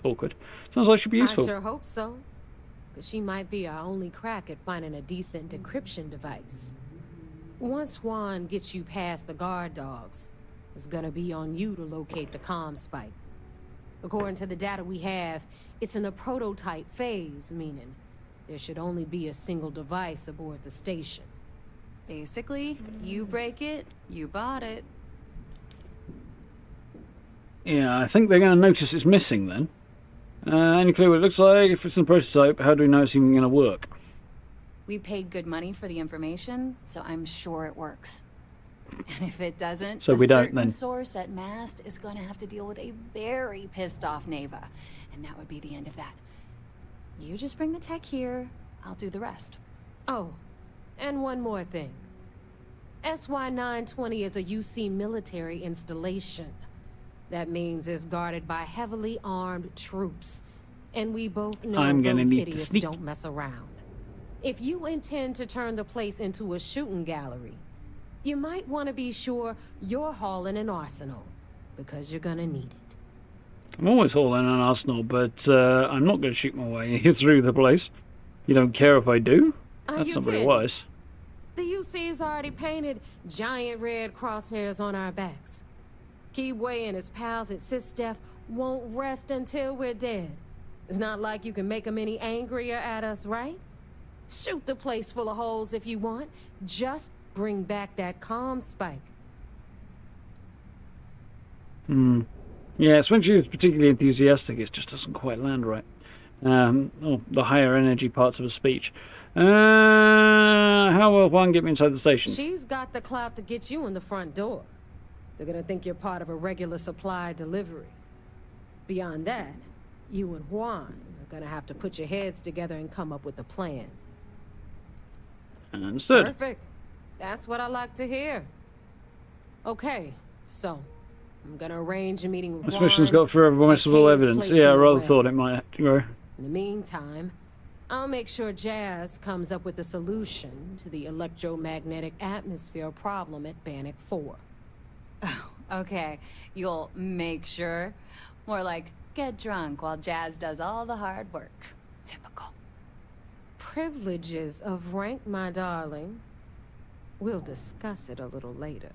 awkward. Sounds like it should be useful. I sure hope so. Because she might be our only crack at finding a decent decryption device. Once Juan gets you past the guard dogs, it's gonna be on you to locate the comm spike. According to the data we have, it's in the prototype phase, meaning there should only be a single device aboard the station. Basically, you break it, you bought it. Yeah, I think they're going to notice it's missing then. Any clue what it looks like? If it's in the prototype, how do we know it's even going to work? We paid good money for the information, so I'm sure it works. And if it doesn't, So we don't, certain then. source at Mast is going to have to deal with a very pissed off Neva, and that would be the end of that. You just bring the tech here, I'll do the rest. Oh, and one more thing. SY-920 is a UC military installation. That means it's guarded by heavily armed troops. And we both know I'm gonna those need to idiots sneak. don't mess around. If you intend to turn the place into a shooting gallery, you might want to be sure you're hauling an arsenal, because you're gonna need it. I'm always hauling an arsenal, but I'm not going to shoot my way through the place. You don't care if I do? That's you not very kidding? wise. The UC's already painted giant red crosshairs on our backs. Keyway and his pals at SysDef won't rest until we're dead. It's not like you can make them any angrier at us, right? Shoot the place full of holes if you want. Just bring back that comm spike. Yeah, it's when she's particularly enthusiastic, it just doesn't quite land right. or the higher energy parts of a speech. How will Juan get me inside the station? She's got the clout to get you in the front door. They're gonna think you're part of a regular supply delivery. Beyond that, you and Juan are gonna have to put your heads together and come up with a plan. Understood. Perfect. That's what I like to hear. Okay, so I'm gonna arrange a meeting with This Juan. mission's got irreversible evidence. Yeah, I rather thought it might. Go. In the meantime, I'll make sure Jazz comes up with a solution to the electromagnetic atmosphere problem at Bannock 4. Oh, okay. You'll make sure? More like, get drunk while Jazz does all the hard work. Typical. Privileges of rank, my darling. We'll discuss it a little later.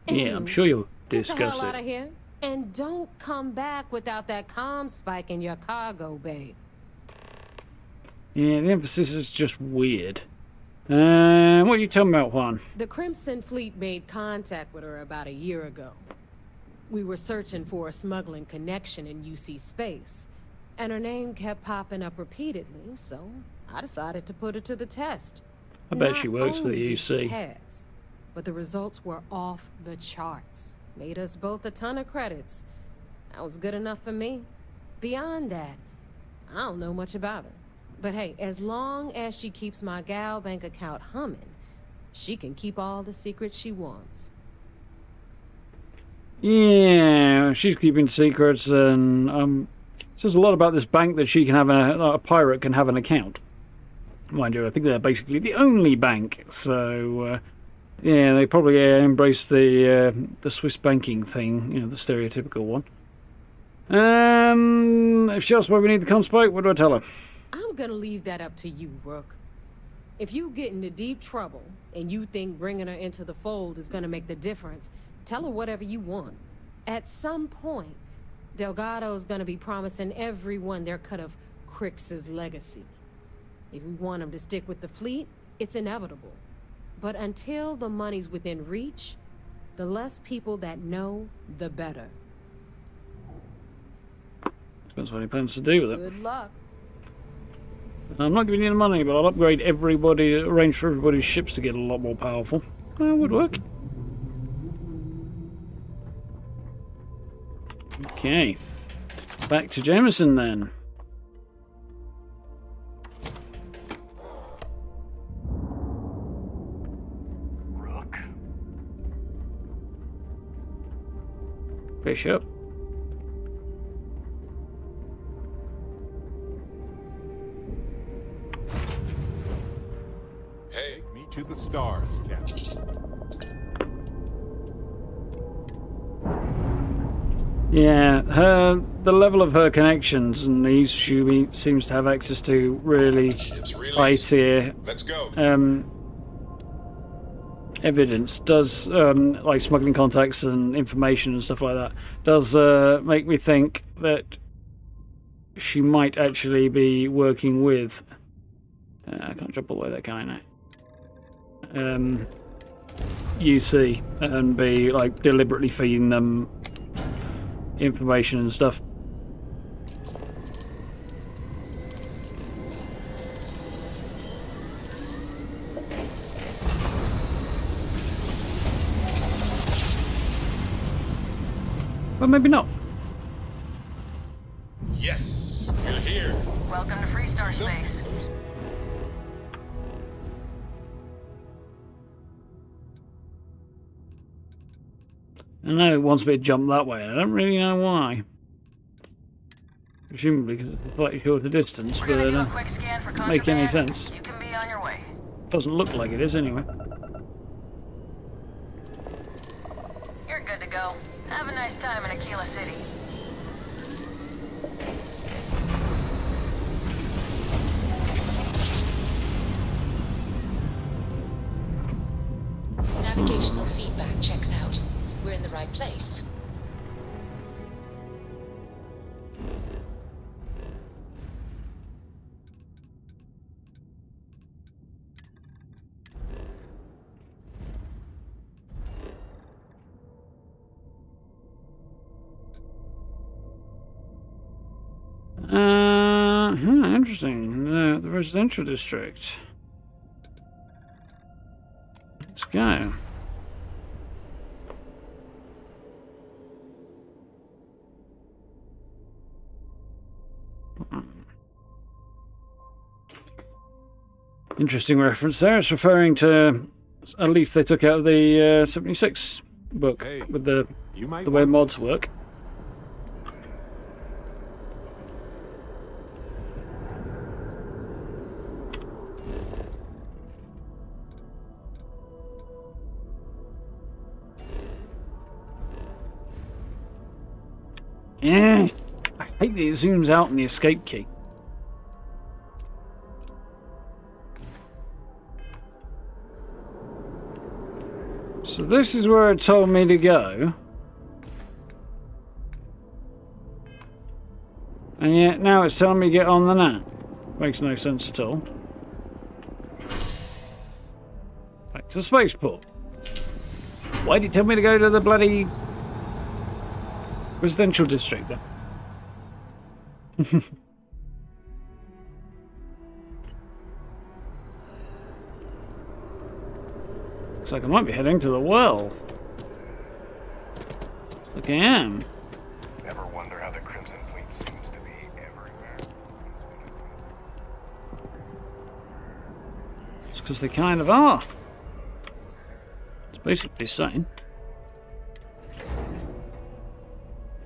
Yeah, I'm sure you'll Get the discuss hell out it. of here. And don't come back without that comm spike in your cargo bay. Yeah, the emphasis is just weird. What are you telling me about, Juan? The Crimson Fleet made contact with her about a year ago. We were searching for a smuggling connection in UC space, and her name kept popping up repeatedly, so I decided to put her to the test. I bet she works for the Not only did she UC. pass, but the results were off the charts. Made us both a ton of credits. That was good enough for me. Beyond that, I don't know much about her. But hey, as long as she keeps my gal bank account humming, she can keep all the secrets she wants. Yeah, she's keeping secrets, and says a lot about this bank that she can have a pirate can have an account. Mind you, I think they're basically the only bank. So yeah, they probably embrace the Swiss banking thing, you know, the stereotypical one. If she asks why we need the conspike, what do I tell her? I'm gonna leave that up to you, Rook. If you get into deep trouble and you think bringing her into the fold is gonna make the difference, tell her whatever you want. At some point, Delgado's gonna be promising everyone their cut of Crix's legacy. If we want him to stick with the fleet, it's inevitable. But until the money's within reach, the less people that know, the better. Depends what he plans to do with it. Good luck. I'm not giving you the money, but I'll upgrade everybody, arrange for everybody's ships to get a lot more powerful. That would work. Okay. Back to Jameson then. Rook? Bishop. Hey, me to the stars, Captain. Yeah, the level of her connections and these she seems to have access to really high tier evidence does, like smuggling contacts and information and stuff like that, does make me think that she might actually be working with. I can't jump all the way there, can I now? UC and be like deliberately feeding them information and stuff. But maybe not. Yes, we're here. Welcome to Freestar Space. I know it wants me to jump that way, and I don't really know why. Presumably because it's a slightly shorter distance, but it doesn't make any sense. You can be on your way. Doesn't look like it is anyway. You're good to go. Have a nice time in Aquila City. Navigational feedback checks out. We're in the right place. Interesting. The residential district. Let's go. Interesting reference there. It's referring to a leaf they took out of the 76 book with the way mods work. I hate that it zooms out in the escape key. So this is where it told me to go. And yet now it's telling me to get on the net. Makes no sense at all. Back to the spaceport. Why did it tell me to go to the bloody residential district then? Looks like I might be heading to the well. Looks like I am. Ever wonder how the Crimson Fleet seems to be everywhere? It's because they kind of are. It's basically saying.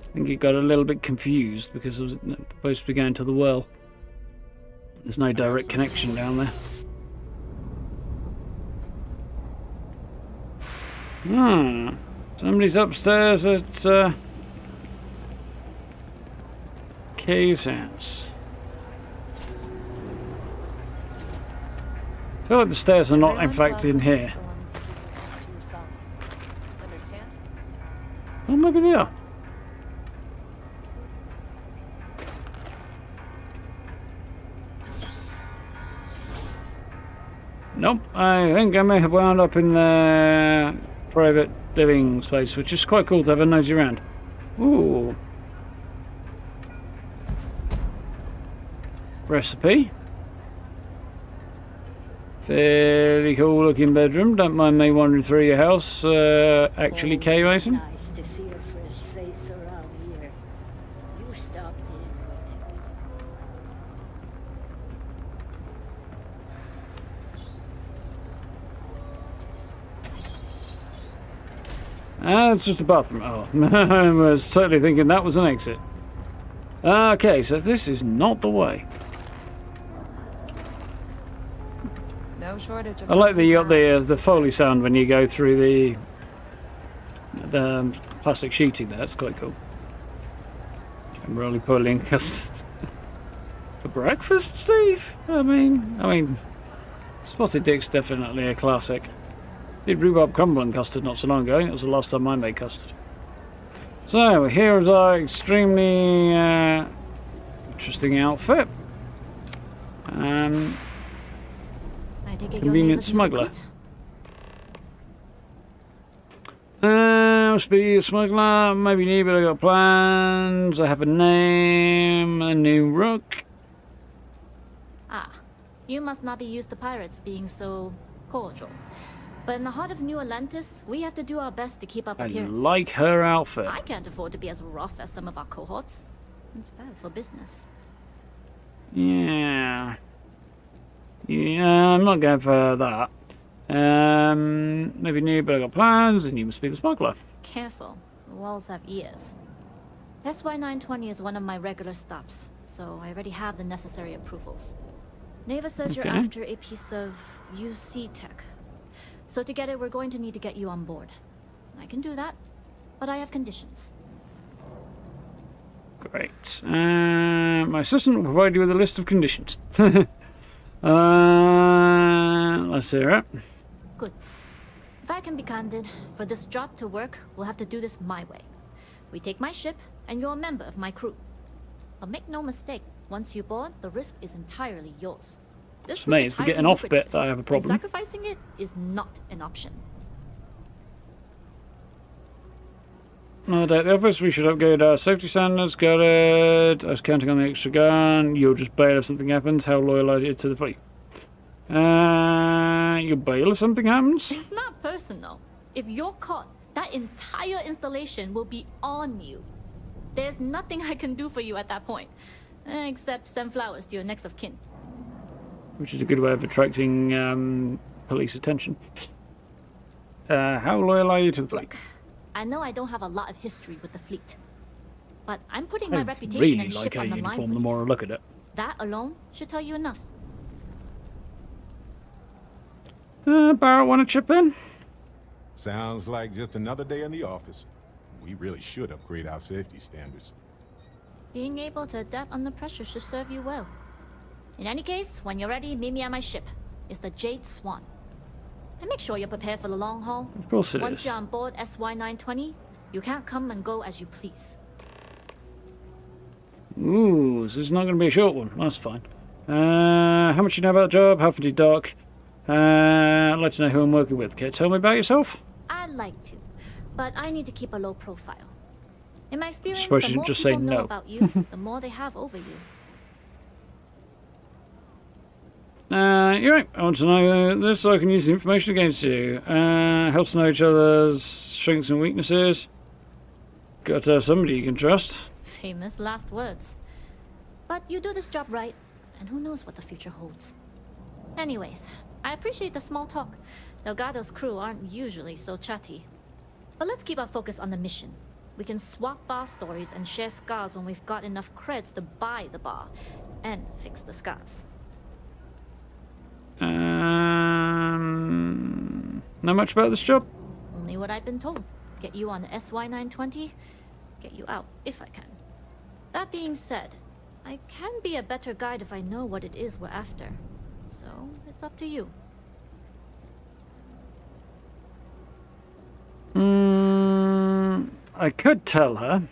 I think it got a little bit confused because it was supposed to be going to the well. There's no direct connection down there. Somebody's upstairs at Cave's house. I feel like the stairs are not in fact in here. Oh, maybe they are. Nope, I think I may have wound up in the private living space, which is quite cool to have a nosy around. Ooh. Recipe. Fairly cool looking bedroom. Don't mind me wandering through your house. Actually, Kay Mason. Nice to see a fresh face around here. You stop in whenever. It's just a bathroom. Oh, I was totally thinking that was an exit. Okay, so this is not the way. No shortage of I like that you got the Foley sound when you go through the plastic sheeting there. That's quite cool. I'm really pulling custard for breakfast, Steve. I mean, Spotted Dick's definitely a classic. Did rhubarb crumble and custard not so long ago. It was the last time I made custard. So here is our extremely interesting outfit. Convenient smuggler. Must be a smuggler. Maybe new, but I got plans. I have a name. A new rook. Ah, you must not be used to pirates being so cordial. But in the heart of New Atlantis, we have to do our best to keep up appearances. I like her outfit. I can't afford to be as rough as some of our cohorts. It's bad for business. Yeah. Yeah, I'm not going for that. Maybe new, but I got plans, and you must be the smuggler. Careful. The walls have ears. SY-920 is one of my regular stops, so I already have the necessary approvals. Neva says you're after a piece of UC tech. So to get it, we're going to need to get you on board. I can do that, but I have conditions. Great. My assistant will provide you with a list of conditions. Let's hear it. Good. If I can be candid, for this job to work, we'll have to do this my way. We take my ship, and you're a member of my crew. But make no mistake, once you board, the risk is entirely yours. This For me, it's the getting off bit that I have a problem. Sacrificing it is not an option. Another day at the office. We should upgrade our safety standards. Got it. I was counting on the extra gun. You'll just bail if something happens. How loyal are you to the fleet? You'll bail if something happens? It's not personal. If you're caught, that entire installation will be on you. There's nothing I can do for you at that point. Except send flowers to your next of kin. Which is a good way of attracting police attention. How loyal are you to the fleet? Look, I know I don't have a lot of history with the fleet. But I'm putting my reputation really and like ship our on the line uniform for the more I this. look at it. That alone should tell you enough. Barrett, want to chip in? Sounds like just another day in the office. We really should upgrade our safety standards. Being able to adapt under pressure should serve you well. In any case, when you're ready, meet me at my ship. It's the Jade Swan. And make sure you're prepared for the long haul. Of course it Once is. you're on board SY-920, you can't come and go as you please. Ooh, so this is not going to be a short one. That's fine. How much do you know about the job? How far do you dock? I'd like to know who I'm working with. Can you tell me about yourself? I'd like to, but I need to keep a low profile. In my experience, suppose the you more just people say know no. about you, the more they have over you. You're right. I want to know this so I can use the information against you. Helps know each other's strengths and weaknesses. Got to have somebody you can trust. Famous last words. But you do this job right, and who knows what the future holds. Anyways, I appreciate the small talk. Delgado's crew aren't usually so chatty. But let's keep our focus on the mission. We can swap bar stories and share scars when we've got enough creds to buy the bar and fix the scars. Know much about this job? Only what I've been told. Get you on the SY-920, get you out if I can. That being said, I can be a better guide if I know what it is we're after. So, it's up to you. I could tell her.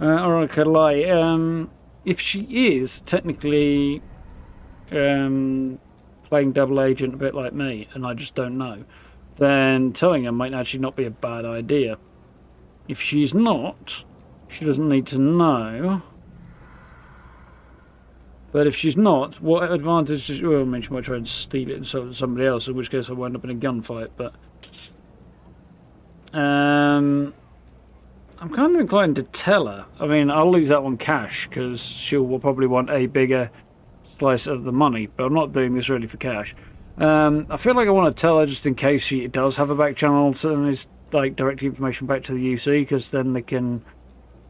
Or I could lie. If she is technically playing double agent a bit like me, and I just don't know, then telling her might actually not be a bad idea. If she's not, she doesn't need to know. But if she's not, what advantage does she... Well, I mean, she might try and steal it and sell it to somebody else, in which case I'll wind up in a gunfight, but... I'm kind of inclined to tell her. I mean, I'll lose that one cash, because she'll probably want a bigger slice of the money, but I'm not doing this really for cash. I feel like I want to tell her just in case she does have a back channel and is like directing information back to the UC, because then they can,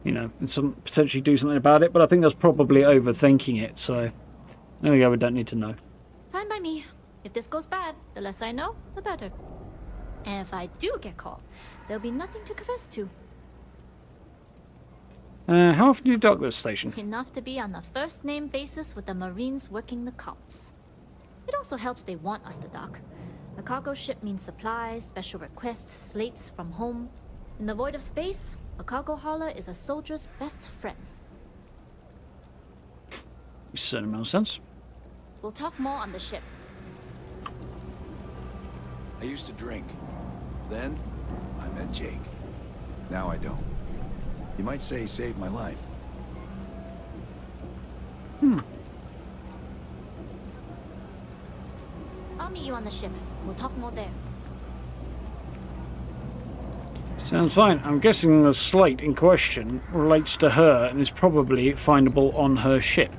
you know, potentially do something about it. But I think that's probably overthinking it, so there we go, we don't need to know. Fine by me. If this goes bad, the less I know, the better. And if I do get caught, there'll be nothing to confess to. How often do you dock this station? Enough to be on a first-name basis with the Marines working the comps. It also helps they want us to dock. A cargo ship means supplies, special requests, slates from home. In the void of space, a cargo hauler is a soldier's best friend. Certain amount of sense. We'll talk more on the ship. I used to drink. Then, I met Jake. Now I don't. You might say he saved my life. I'll meet you on the ship. We'll talk more there. Sounds fine. I'm guessing the slate in question relates to her and is probably findable on her ship.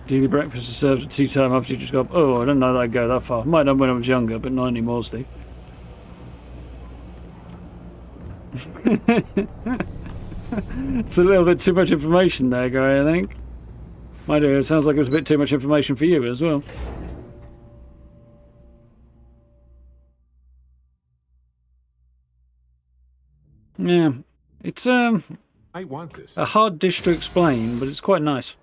Daily breakfast is served at tea time after you just go, oh, I don't know that I'd go that far. Might have done when I was younger, but not anymore, Steve. It's a little bit too much information there, guy, I think. My dear, it sounds like it was a bit too much information for you as well. Yeah, it's I want this. a hard dish to explain, but it's quite nice.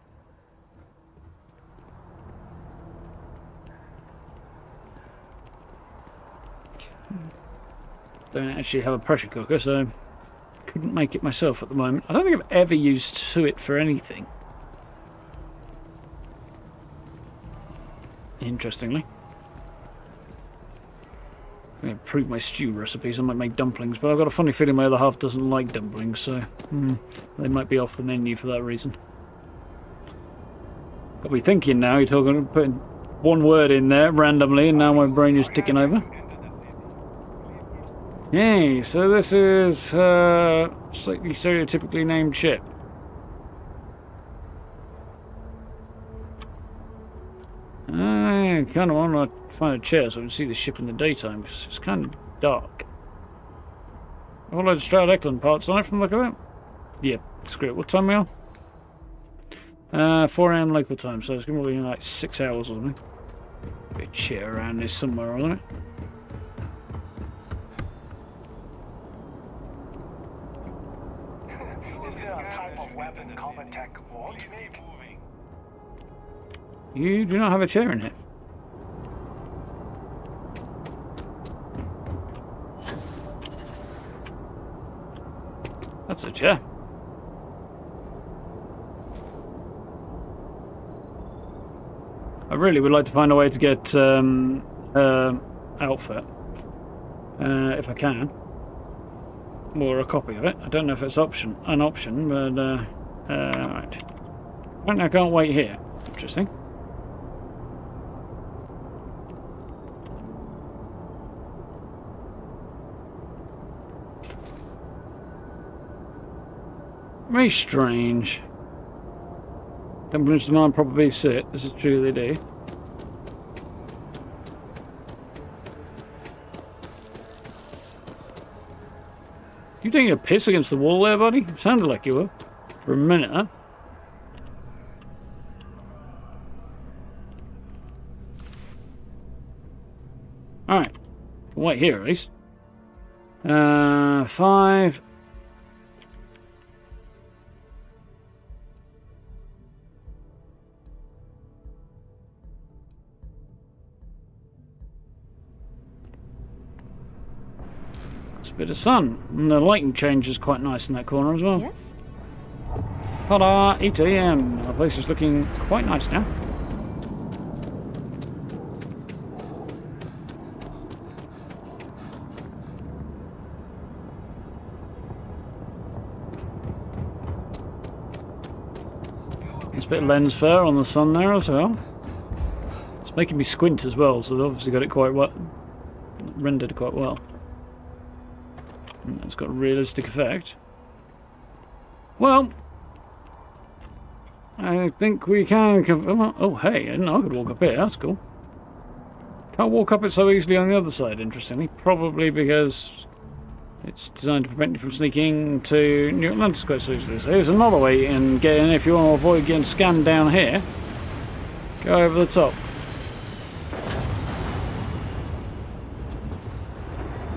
Don't actually have a pressure cooker, so couldn't make it myself at the moment. I don't think I've ever used suet for anything. Interestingly. I'm going to improve my stew recipes. I might make dumplings, but I've got a funny feeling my other half doesn't like dumplings, so they might be off the menu for that reason. Got me thinking now. You're talking, putting one word in there randomly, and now my brain is ticking over. Hey, so this is a slightly stereotypically named ship. I kind of want to find a chair so I can see the ship in the daytime, because it's kind of dark. A whole load of Stroud Eklund parts on it from the look of it. Yeah, screw it. What time are we on? 4 AM local time, so it's going to be like 6 hours or something. Be a chair around this somewhere, isn't it? Is there a type of weapon combat tech won't make? You do not have a chair in here. That's a chair. I really would like to find a way to get outfit, if I can, or a copy of it. I don't know if it's an option, but right. I can't wait here. Interesting. Very strange. Temperatures demand proper beef sit. This is true, they do. You taking a piss against the wall there, buddy? Sounded like you were. For a minute, huh? Alright. Wait here, at least. 5... bit of sun, and the lighting change is quite nice in that corner as well. Yes. Ta-da! 8 AM. The place is looking quite nice now. There's a bit of lens flare on the sun there as well. It's making me squint as well, so they've obviously got it quite well rendered quite well. It's got a realistic effect. Well, I think we can... Oh, hey, I didn't know I could walk up here. That's cool. Can't walk up it so easily on the other side, interestingly. Probably because it's designed to prevent you from sneaking to New Atlantis quite so easily. So here's another way in getting, if you want to avoid getting scanned down here, go over the top.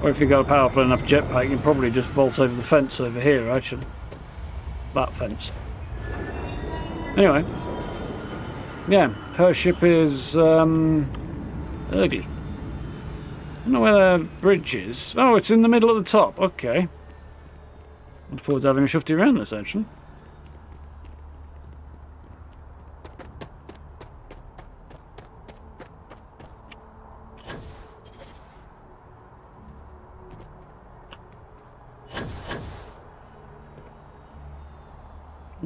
Or if you've got a powerful enough jetpack, you can probably just vault over the fence over here, actually. That fence. Anyway. Yeah, her ship is, ugly. I don't know where the bridge is. Oh, it's in the middle at the top. Okay. Look forward to having a shufty around this, actually.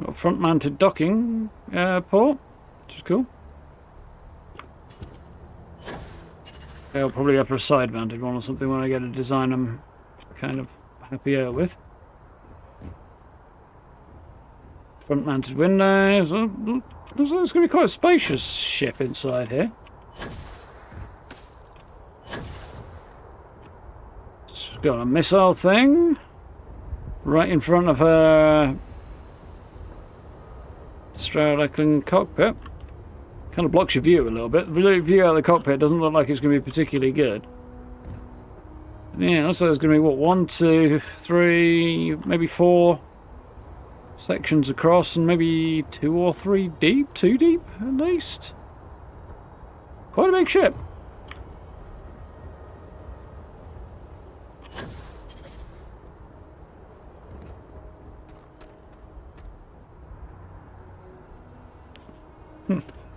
Got a front-mounted docking port, which is cool. I'll probably go for a side-mounted one or something when I get a design I'm kind of happier with. Front-mounted windows. Looks like it's going to be quite a spacious ship inside here. It's got a missile thing right in front of her Stroud Eklund cockpit. Kind of blocks your view a little bit. The view out of the cockpit doesn't look like it's going to be particularly good. Yeah, looks like there's going to be, what, 1, 2, 3, maybe 4 sections across, and maybe 2 or 3 deep? 2 deep, at least? Quite a big ship.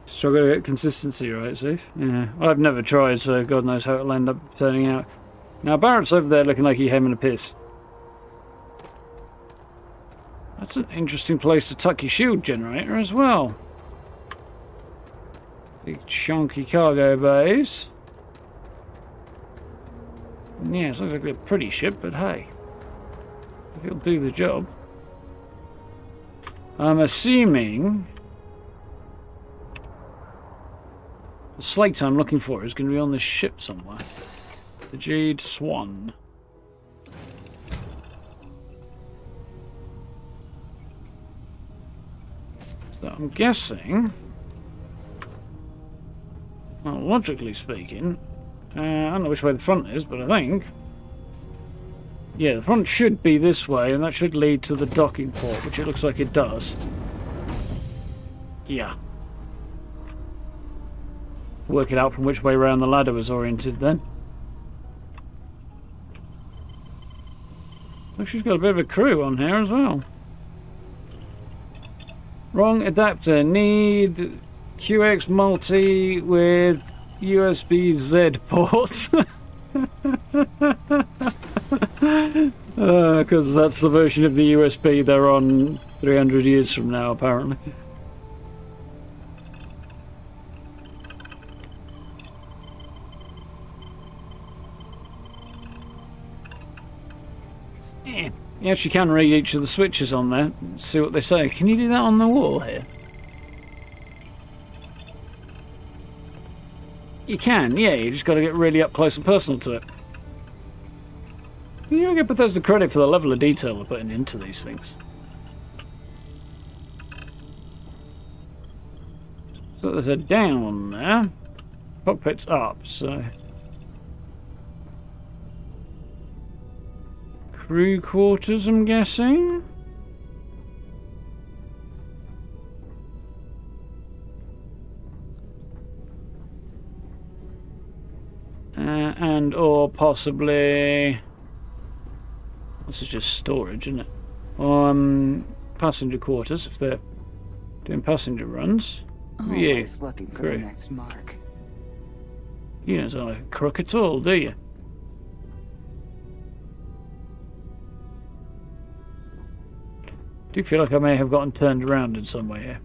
Struggle to get consistency right, Steve. Yeah, I've never tried, so God knows how it'll end up turning out. Now Barrett's over there looking like he's having a piss. That's an interesting place to tuck your shield generator as well. Big chunky cargo bays. Yeah, it looks like a pretty ship, but hey, if it'll do the job. I'm assuming the slate I'm looking for is going to be on this ship somewhere. The Jade Swan. So I'm guessing, well, logically speaking, I don't know which way the front is, but I think, yeah, the front should be this way, and that should lead to the docking port, which it looks like it does. Yeah. Work it out from which way around the ladder was oriented then. Looks she's got a bit of a crew on here as well. Wrong adapter. Need QX multi with USB-Z ports. Because that's the version of the USB they're on 300 years from now, apparently. You actually can read each of the switches on there, see what they say. Can you do that on the wall here? You can, yeah, you just got to get really up close and personal to it. You gotta give Bethesda credit for the level of detail they're putting into these things. So there's a down there. Cockpit's up, so... Crew quarters, I'm guessing? And or possibly... This is just storage, isn't it? Passenger quarters, if they're doing passenger runs. Always looking for the next mark. You don't sound like a crook at all, do you? Do feel like I may have gotten turned around in some way here.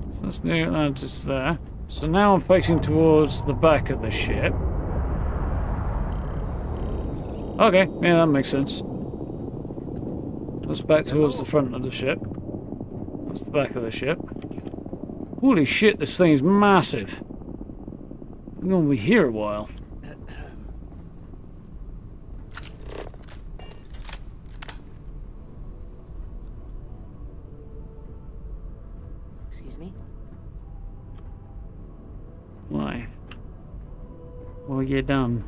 So that's New Atlantis there. So now I'm facing towards the back of the ship. Okay, yeah, that makes sense. That's back towards the front of the ship. That's the back of the ship. Holy shit, this thing is massive. I'm gonna be here a while. Excuse me? Why? Well, you're done.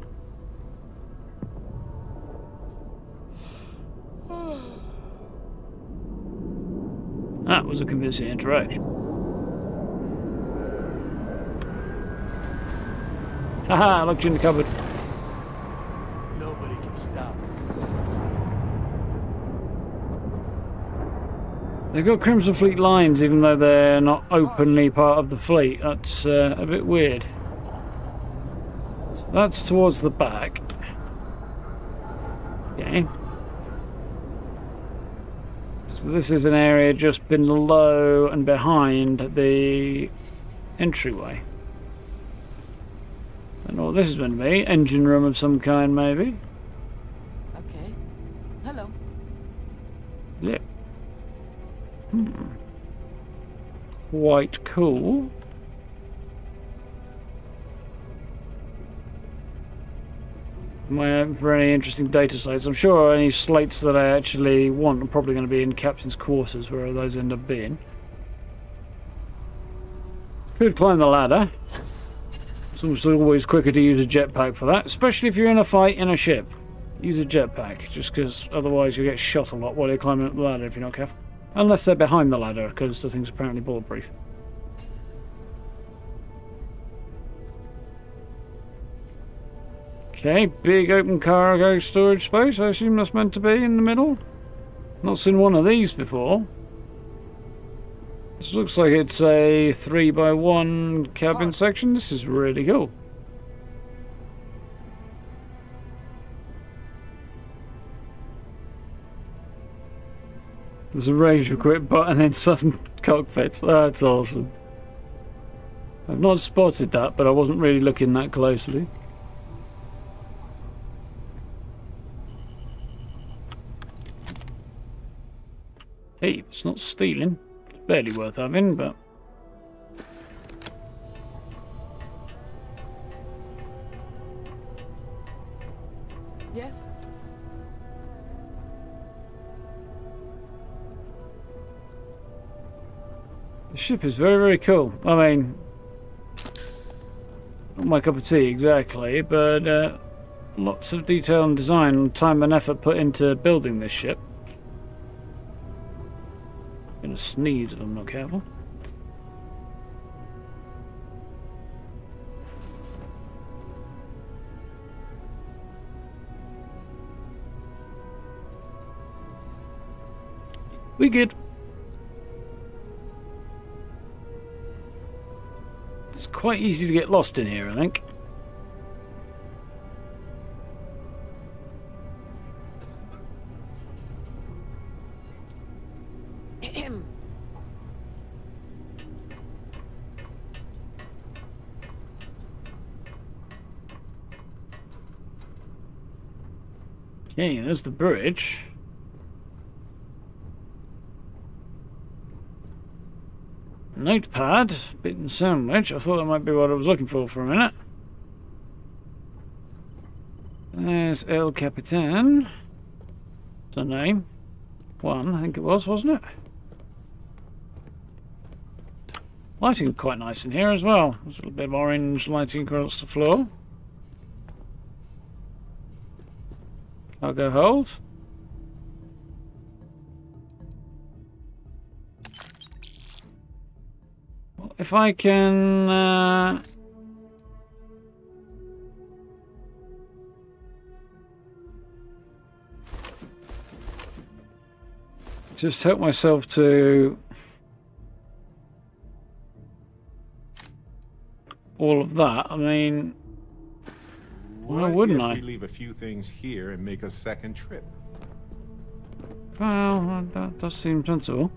That was a convincing interaction. Haha, I locked you in the cupboard. Nobody can stop the Crimson Fleet. They've got Crimson Fleet lines even though they're not openly part of the fleet. That's a bit weird. So that's towards the back. Okay. So this is an area just below and behind the entryway. Don't know what this is going to be. Engine room of some kind, maybe. Okay. Hello. Yeah. Quite cool. Am I out for any interesting data slates? I'm sure any slates that I actually want are probably going to be in Captain's quarters, where those end up being. Could climb the ladder. It's always quicker to use a jetpack for that, especially if you're in a fight in a ship. Use a jetpack, just because otherwise you'll get shot a lot while you're climbing up the ladder if you're not careful. Unless they're behind the ladder, because the thing's apparently bulletproof. Okay, big open cargo storage space. I assume that's meant to be in the middle. Not seen one of these before. This looks like it's a 3x1 cabin section. This is really cool. There's a rage quit button in some cockpits. That's awesome. I've not spotted that, but I wasn't really looking that closely. Hey, it's not stealing. It's barely worth having, but... Yes? The ship is very, very cool. I mean, not my cup of tea exactly, but lots of detail and design, time and effort put into building this ship. I'm gonna sneeze if I'm not careful. We good. It's quite easy to get lost in here, I think. Okay, there's the bridge. Notepad, bitten sandwich. I thought that might be what I was looking for a minute. There's El Capitan. What's her name? One, I think it was, wasn't it? Lighting quite nice in here as well. There's a little bit of orange lighting across the floor. Cargo hold. Well, if I can just help myself to all of that, I mean, why wouldn't I? We leave a few things here and make a second trip. Well, that does seem sensible.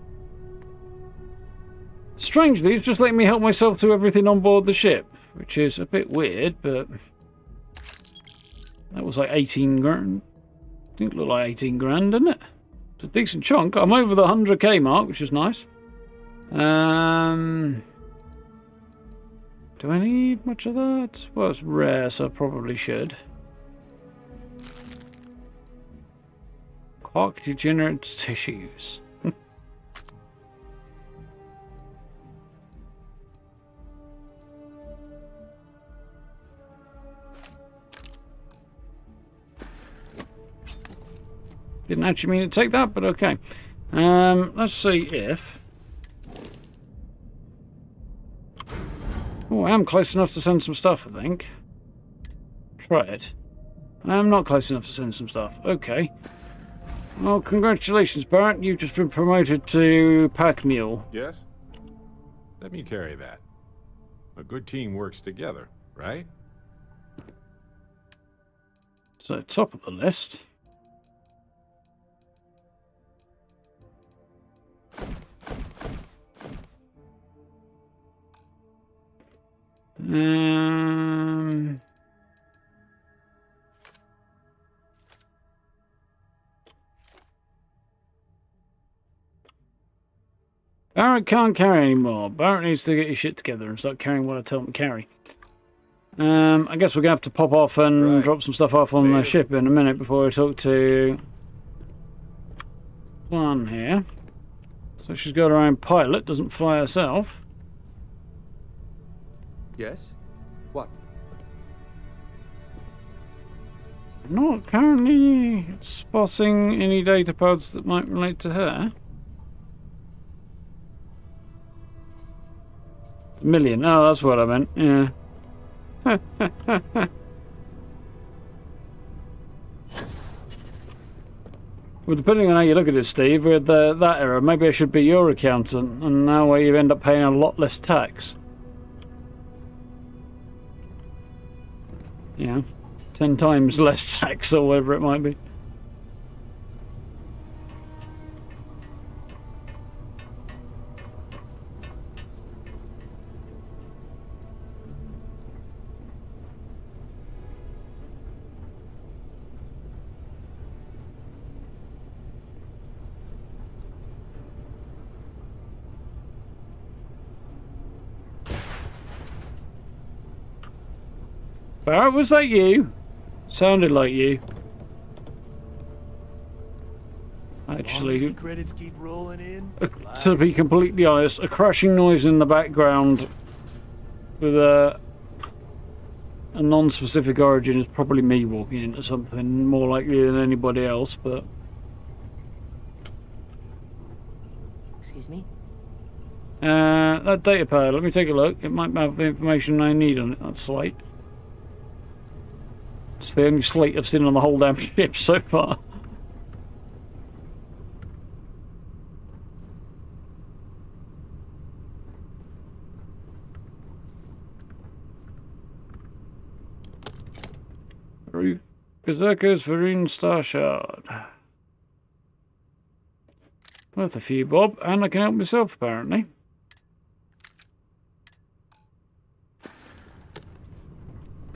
Strangely, it's just letting me help myself to everything on board the ship, which is a bit weird, but that was like 18 grand. Didn't look like 18 grand, didn't it? It's a decent chunk. I'm over the 100k mark, which is nice. Do I need much of that? Well, it's rare, so I probably should. Quark degenerate tissues. Didn't actually mean to take that, but okay. Let's see if... Oh, I am close enough to send some stuff, I think. Try it. I'm not close enough to send some stuff. Okay. Well, congratulations, Barrett. You've just been promoted to pack mule. Yes? Let me carry that. A good team works together, right? So, top of the list. Barrett can't carry anymore. Barrett needs to get his shit together and start carrying what I tell him to carry. I guess we're going to have to pop off and drop some stuff off on the ship in a minute before we talk to one here. So she's got her own pilot, doesn't fly herself. Yes? What? Not currently spotting any data pods that might relate to her. A million. Oh, that's what I meant. Yeah. Well, depending on how you look at it, Steve, with that era, maybe I should be your accountant, and that way you end up paying a lot less tax. Yeah, 10 times less tax or whatever it might be. Barrett, was that you? Sounded like you. Actually, Credits keep rolling in. to be completely honest, a crashing noise in the background with a non-specific origin is probably me walking into something more likely than anybody else, but... Excuse me? That data pad, let me take a look. It might have the information I need on it. That's slate. It's the only slate I've seen on the whole damn ship so far. Berserkers Varun Star Shard. Worth a few bob, and I can help myself apparently.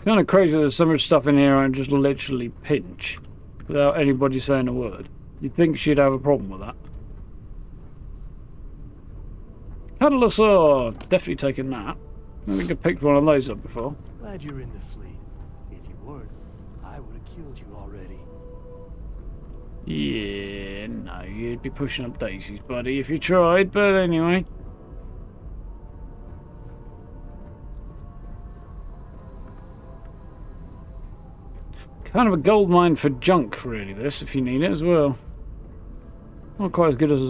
Kind of crazy that there's so much stuff in here I just literally pinch without anybody saying a word. You'd think she'd have a problem with that. Catalysaur! Definitely taking that. I think I picked one of those up before. Glad you're in the fleet. If you weren't, I would have killed you already. Yeah, no, you'd be pushing up daisies, buddy, if you tried, but anyway. Kind of a gold mine for junk, really, this, if you need it as well. Not quite as good as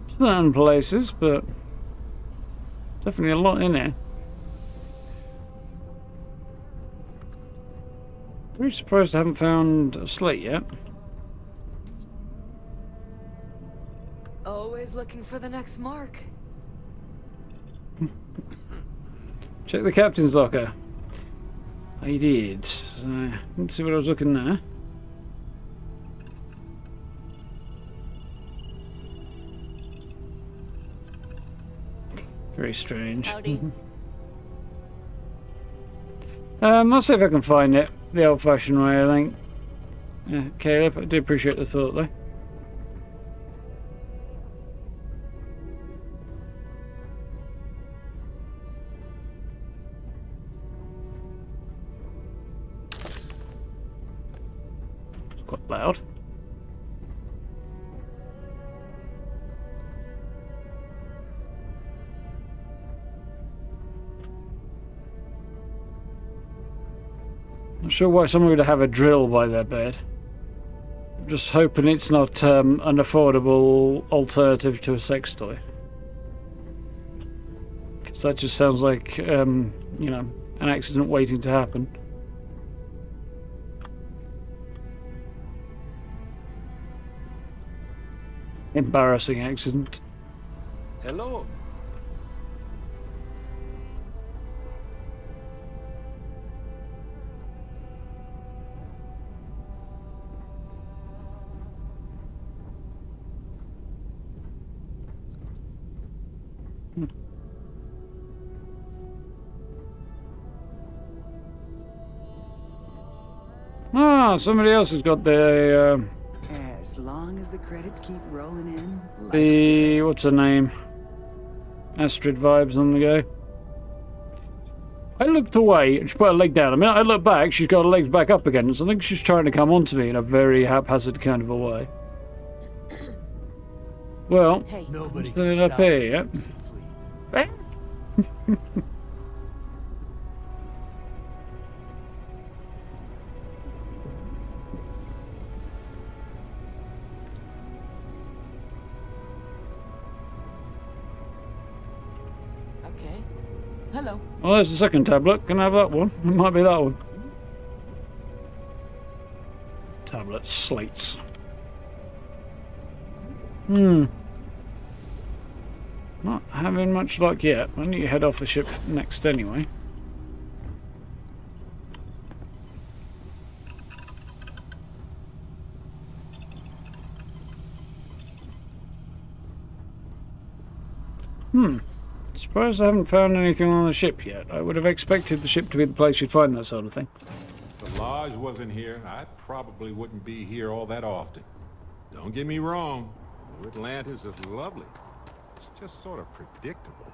certain places, but definitely a lot in here. Pretty surprised I haven't found a slate yet. Always looking for the next mark. Check the captain's locker. I did. Let's see what I was looking there. Very strange. I'll see if I can find it the old-fashioned way, I think. Yeah, Caleb, I do appreciate the thought, though. Quite loud. Not sure why someone would have a drill by their bed. I'm just hoping it's not an affordable alternative to a sex toy. Because that just sounds like, you know, an accident waiting to happen. Embarrassing accident. Hello. Ah, somebody else has got the as long as the credits keep rolling in. the what's her name? Astrid vibes on the go. I looked away and she put her leg down. I mean, I looked back, she's got her legs back up again. So I think she's trying to come onto me in a very haphazard kind of a way. Well, Hey, still it up here, yeah. Okay. Hello. Well, there's the second tablet. Can I have that one? It might be that one. Tablets, slates. Not having much luck yet. I need to head off the ship next anyway. Surprised I haven't found anything on the ship yet. I would have expected the ship to be the place you'd find that sort of thing. If the Lodge wasn't here, I probably wouldn't be here all that often. Don't get me wrong, New Atlantis is lovely. It's just sort of predictable.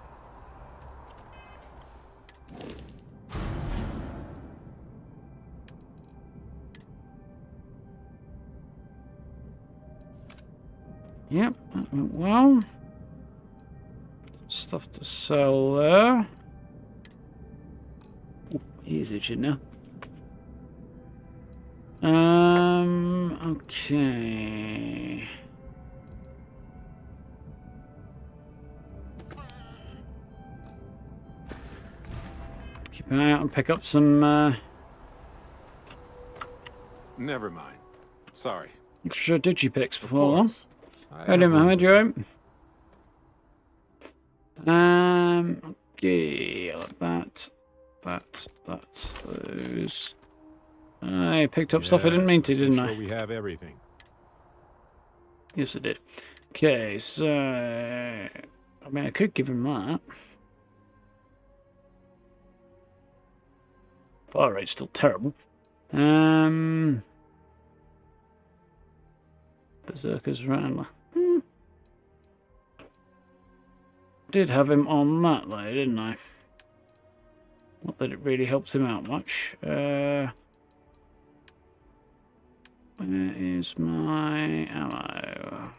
Yep, that went well. Stuff to sell there. Ooh, he's itching now. Okay. Keep an eye out and pick up some Never mind. Sorry. extra digipicks before long. Right in, Mohammed, you right? Okay, I like that. That's those. I picked up stuff I didn't mean to, didn't I? We have everything. Yes, I did. Okay, so I mean, I could give him that. Fire rate's still terrible. Berserker's Rattler. Did have him on that though, didn't I? Not that it really helps him out much. Where is my ammo?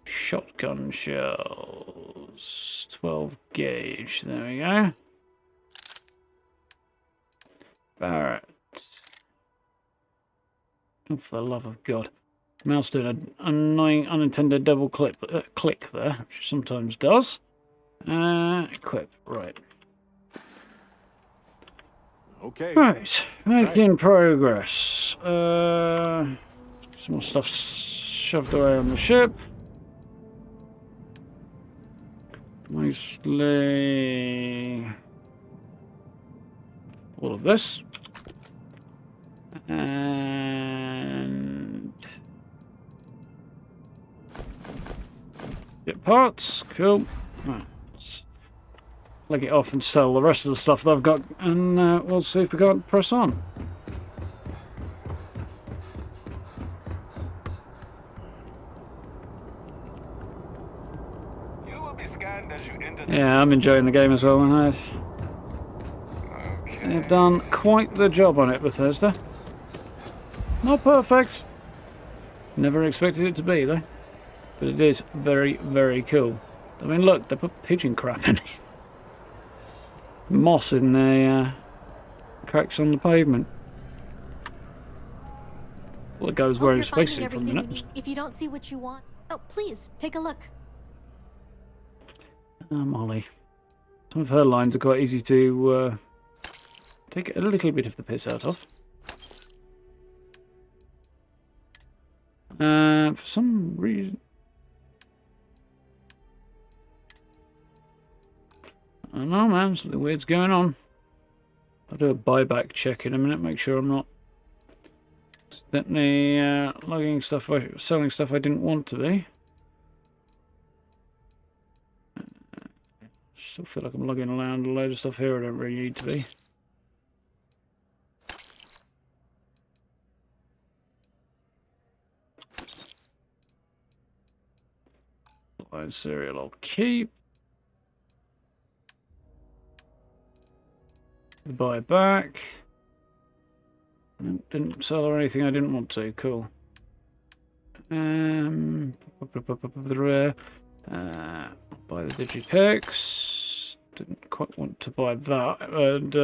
Shotgun shells. 12 gauge. There we go. Barrett. Oh, for the love of God. Mouse doing an annoying unintended double click there, which it sometimes does. Equip. Right. Okay. Right. Making progress. Some more stuff shoved away on the ship. Mostly all of this. And get parts. Cool. Right. Leg it off and sell the rest of the stuff that I've got, and we'll see if we can't press on. Yeah, I'm enjoying the game as well, and they've done quite the job on it, Bethesda. Not perfect. Never expected it to be, though. But it is very, very cool. I mean, look, they put pigeon crap in it. Moss in the cracks on the pavement. Well, the guy was wearing a spacesuit for a minute. If you don't see what you want, oh, please take a look. Molly. Some of her lines are quite easy to take a little bit of the piss out of. For some reason... I don't know, man. Something weird's going on. I'll do a buyback check in a minute, make sure I'm not accidentally selling stuff I didn't want to be. Still feel like I'm lugging around a load of stuff here I don't really need to be. Line cereal I'll keep. Buy back. Didn't sell or anything I didn't want to. Cool. Buy the digipicks. Didn't quite want to buy that. And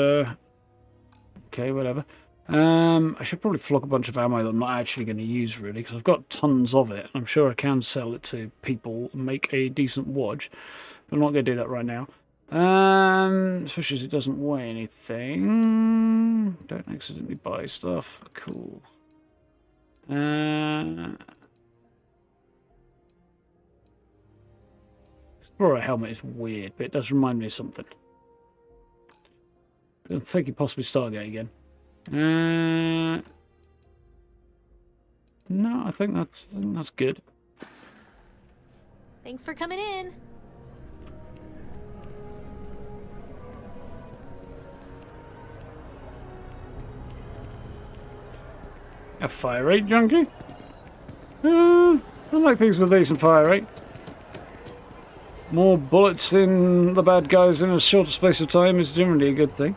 okay, whatever. I should probably flock a bunch of ammo that I'm not actually going to use really, because I've got tons of it. I'm sure I can sell it to people and make a decent wodge, but I'm not going to do that right now. Especially as it doesn't weigh anything. Don't accidentally buy stuff. Cool. Explorer helmet is weird, but it does remind me of something. I think it possibly Stargate again. No, I think that's good. Thanks for coming in. A fire rate junkie? I like things with decent fire rate. More bullets in the bad guys in a shorter space of time is generally a good thing.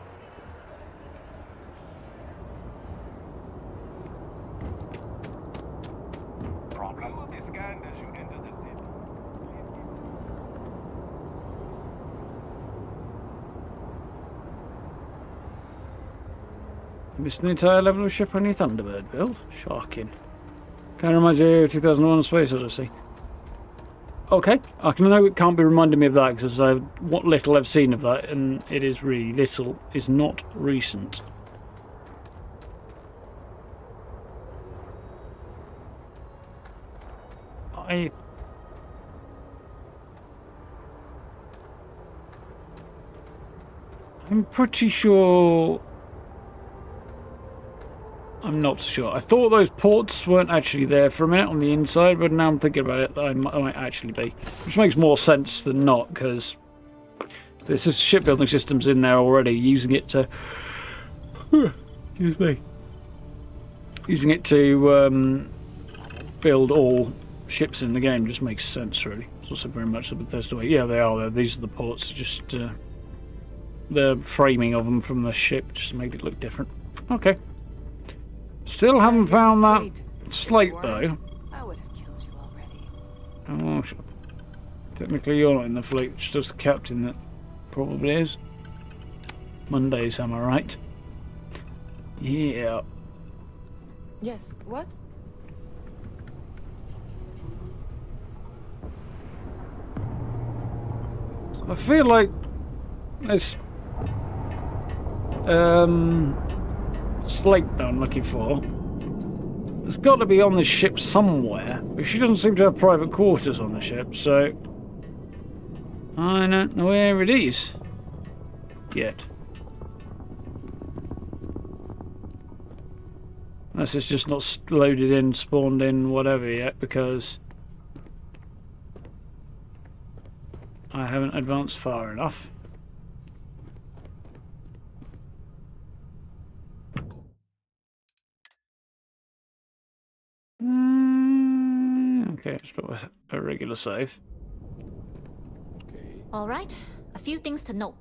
Problem will be scanned as you enter the city. Missed an entire level of ship on your Thunderbird build? Shocking. Can't remind you of 2001 Space Odyssey. Okay, I know it can't be reminding me of that because what little I've seen of that, and it is really little, is not recent. I'm pretty sure. I'm not sure. I thought those ports weren't actually there for a minute on the inside, but now I'm thinking about it, I might actually be. Which makes more sense than not, because there's just shipbuilding systems in there already, using it to... excuse me. Using it to build all ships in the game just makes sense, really. It's also very much the Bethesda way. Yeah, they are there. These are the ports, just the framing of them from the ship just made it look different. Okay. Still haven't found that slate, though. I would have killed you already. Oh, technically you're not in the fleet, it's just the captain that probably is. Mondays, am I right? Yeah. Yes, what? I feel like it's slate that I'm looking for. It's got to be on the ship somewhere, but she doesn't seem to have private quarters on the ship, so I don't know where it is yet. Unless it's just not loaded in, spawned in, whatever yet, because I haven't advanced far enough. Okay, just put a regular save. Alright, a few things to note.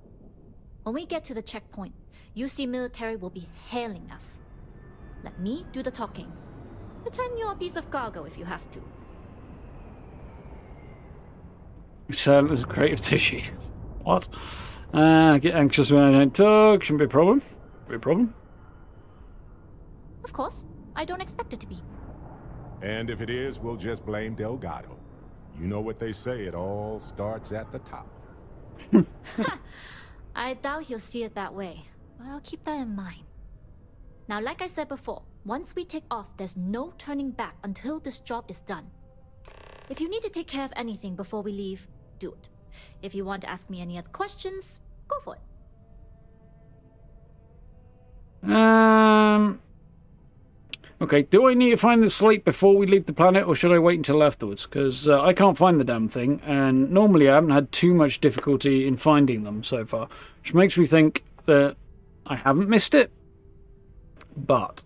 When we get to the checkpoint, UC military will be hailing us. Let me do the talking. Pretend you're a piece of cargo if you have to. Silent as creative tissue. What? I get anxious when I don't talk. Shouldn't be a problem. Be a problem. Of course, I don't expect it to be. And if it is, we'll just blame Delgado. You know what they say, it all starts at the top. I doubt he'll see it that way, but I'll keep that in mind. Now, like I said before, once we take off, there's no turning back until this job is done. If you need to take care of anything before we leave, do it. If you want to ask me any other questions, go for it. Okay, do I need to find the slate before we leave the planet, or should I wait until afterwards? Because I can't find the damn thing, and normally I haven't had too much difficulty in finding them so far, which makes me think that I haven't missed it. But,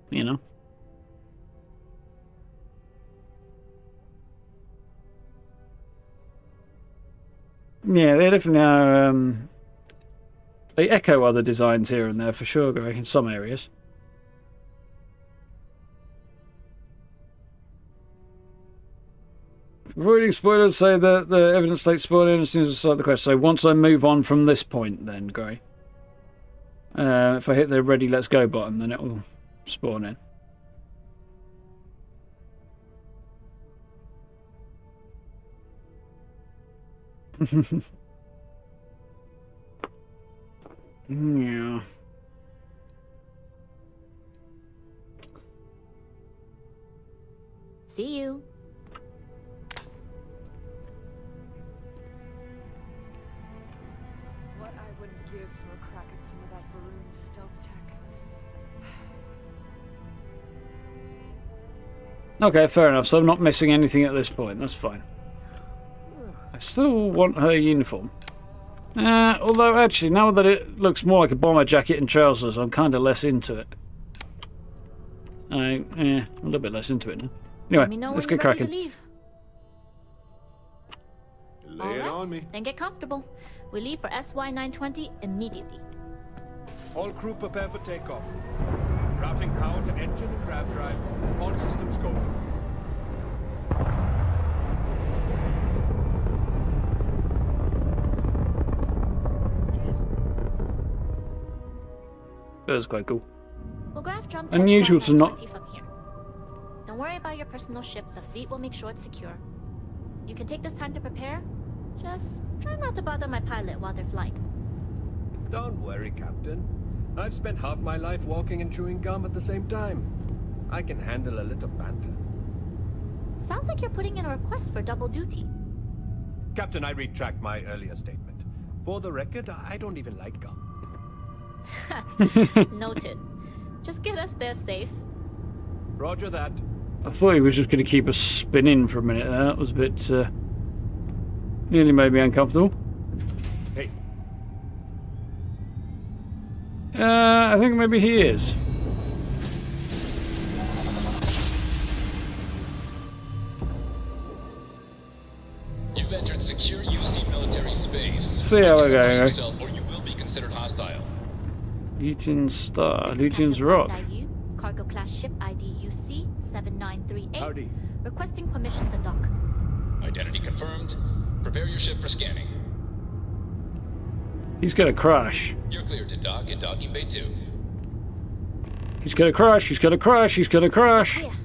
you know. Yeah, they definitely are. They echo other designs here and there for sure, Greg, in some areas. Avoiding spoilers, say that the evidence states spoiler as soon as I start the quest. So once I move on from this point, then, Grey. If I hit the ready, let's go button, then it will spawn in. Yeah. See you. what I wouldn't give for a crack at some of that Varun stealth tech. Okay, fair enough. So I'm not missing anything at this point. That's fine. I still want her uniform. Although, actually, now that it looks more like a bomber jacket and trousers, I'm kind of less into it. A little bit less into it now. Anyway, let's get cracking. Lay it on me. Then get comfortable. We leave for SY-920 immediately. All crew prepare for takeoff. Routing power to engine and grab drive. All systems go. That was quite cool. We'll graph jump Unusual to not. from here. Don't worry about your personal ship. The fleet will make sure it's secure. You can take this time to prepare. Just try not to bother my pilot while they're flying. Don't worry, Captain. I've spent half my life walking and chewing gum at the same time. I can handle a little banter. Sounds like you're putting in a request for double duty. Captain, I retract my earlier statement. For the record, I don't even like gum. Noted. Just get us there safe. Roger that. I thought he was just going to keep us spinning for a minute there. That was a bit... nearly made me uncomfortable. Hey. I think maybe he is. You've entered secure UC military space. See how we're going, or you will be considered hostile. Luton's Star. Luton's Rock. Cargo class ship ID UC 7938. Howdy. Requesting permission to dock. Identity confirmed. Prepare your ship for scanning. He's gonna crash. You're cleared to dock in docking bay 2. He's gonna crash. He's gonna crash. He's gonna crash. Oh, yeah.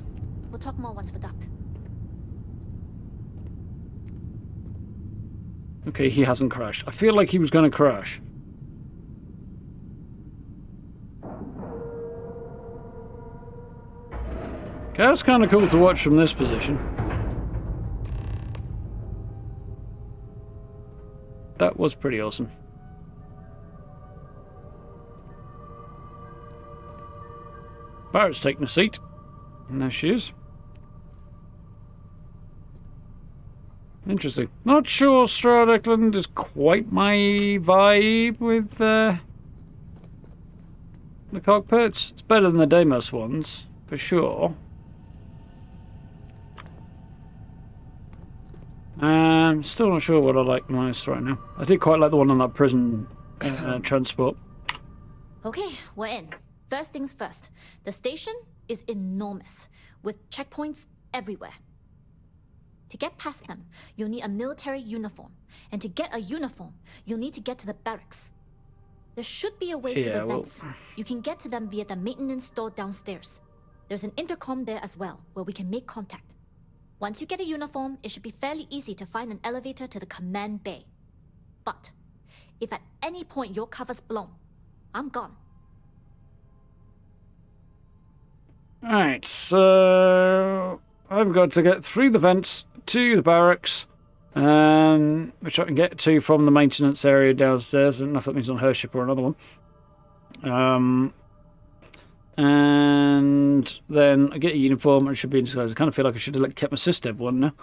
We'll talk more once we're docked. Okay, he hasn't crashed. I feel like he was gonna crash. Okay, that's kind of cool to watch from this position. That was pretty awesome. Barrett's taking a seat. And there she is. Interesting. Not sure Stroud is quite my vibe with the cockpits. It's better than the Deimos ones, for sure. Still not sure what I like most right now. I did quite like the one on that prison transport. Okay, we're in. First things first. The station is enormous, with checkpoints everywhere. To get past them, you'll need a military uniform. And to get a uniform, you'll need to get to the barracks. There should be a way through the vents. You can get to them via the maintenance store downstairs. There's an intercom there as well, where we can make contact. Once you get a uniform, it should be fairly easy to find an elevator to the command bay. But if at any point your cover's blown, I'm gone. Alright, so I've got to get through the vents to the barracks, which I can get to from the maintenance area downstairs. I don't know if that means on her ship or another one. And then I get a uniform and it should be in disguise. I kind of feel like I should have kept my sister one now.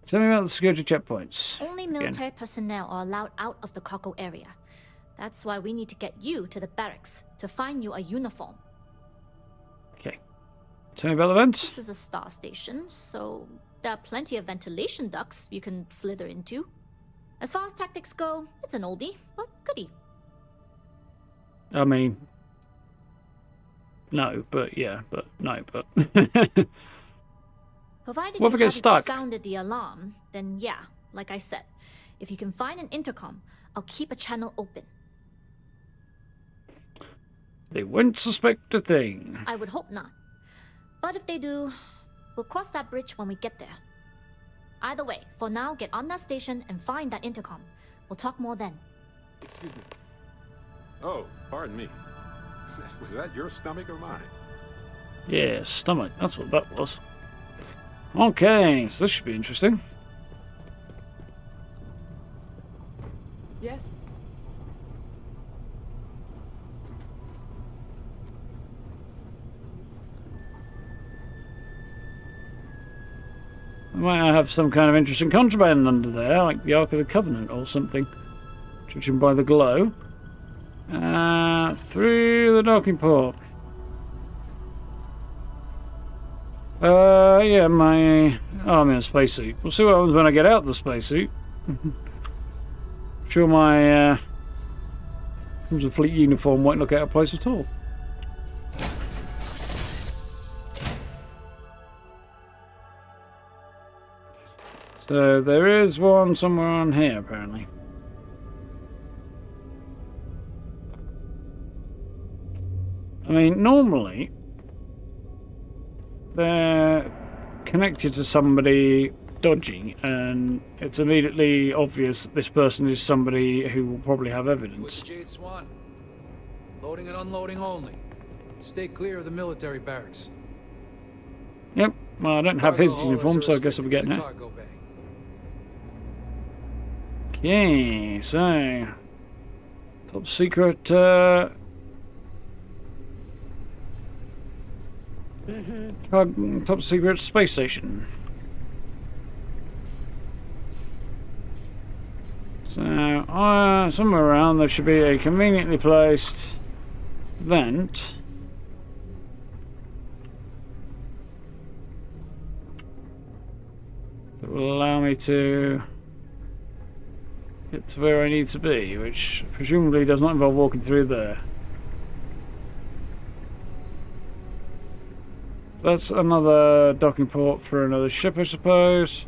Tell me about the security checkpoints. Only military personnel are allowed out of the cargo area. That's why we need to get you to the barracks to find you a uniform. Okay. Tell me about the vents. This is a star station, so there are plenty of ventilation ducts you can slither into. As far as tactics go, it's an oldie, but goodie. I mean, no, but yeah, but no, but. Provided what if I get stuck? Sounded the alarm, then yeah, like I said, if you can find an intercom, I'll keep a channel open. They won't suspect a thing. I would hope not. But if they do, we'll cross that bridge when we get there. Either way, for now, get on that station and find that intercom. We'll talk more then. Excuse me. Oh, pardon me. Was that your stomach or mine? Yeah, stomach. That's what that was. Okay, so this should be interesting. Yes? I might have some kind of interesting contraband under there, like the Ark of the Covenant or something. Judging by the glow. Through the docking port. Yeah, I'm in a spacesuit. We'll see what happens when I get out of the spacesuit. I'm sure my Crimson Fleet uniform won't look out of place at all. So there is one somewhere on here, apparently. I mean, normally they're connected to somebody dodgy, and it's immediately obvious that this person is somebody who will probably have evidence. Jade Swan. Loading and unloading only. Stay clear of the military barracks. Yep. Well, I don't have his uniform, so I guess I'll be getting it. Okay, so top secret. Top secret space station. So, somewhere around there should be a conveniently placed vent. That will allow me to get to where I need to be, which presumably does not involve walking through there. That's another docking port for another ship, I suppose.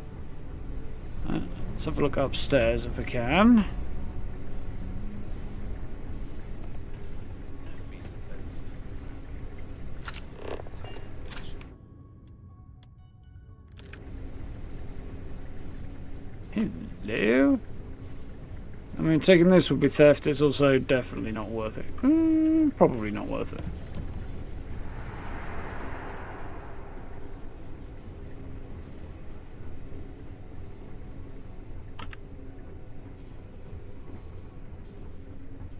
Let's have a look upstairs if I can. Hello? I mean, taking this would be theft. It's also definitely not worth it. Probably not worth it.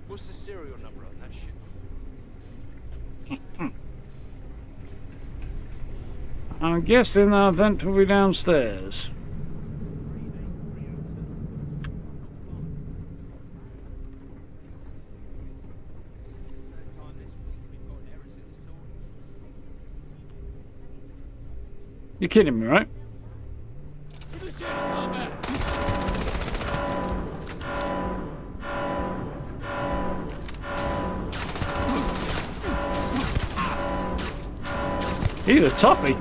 What's the serial number on that ship? I'm guessing the vent will be downstairs. You're kidding me, right? He's a toughie.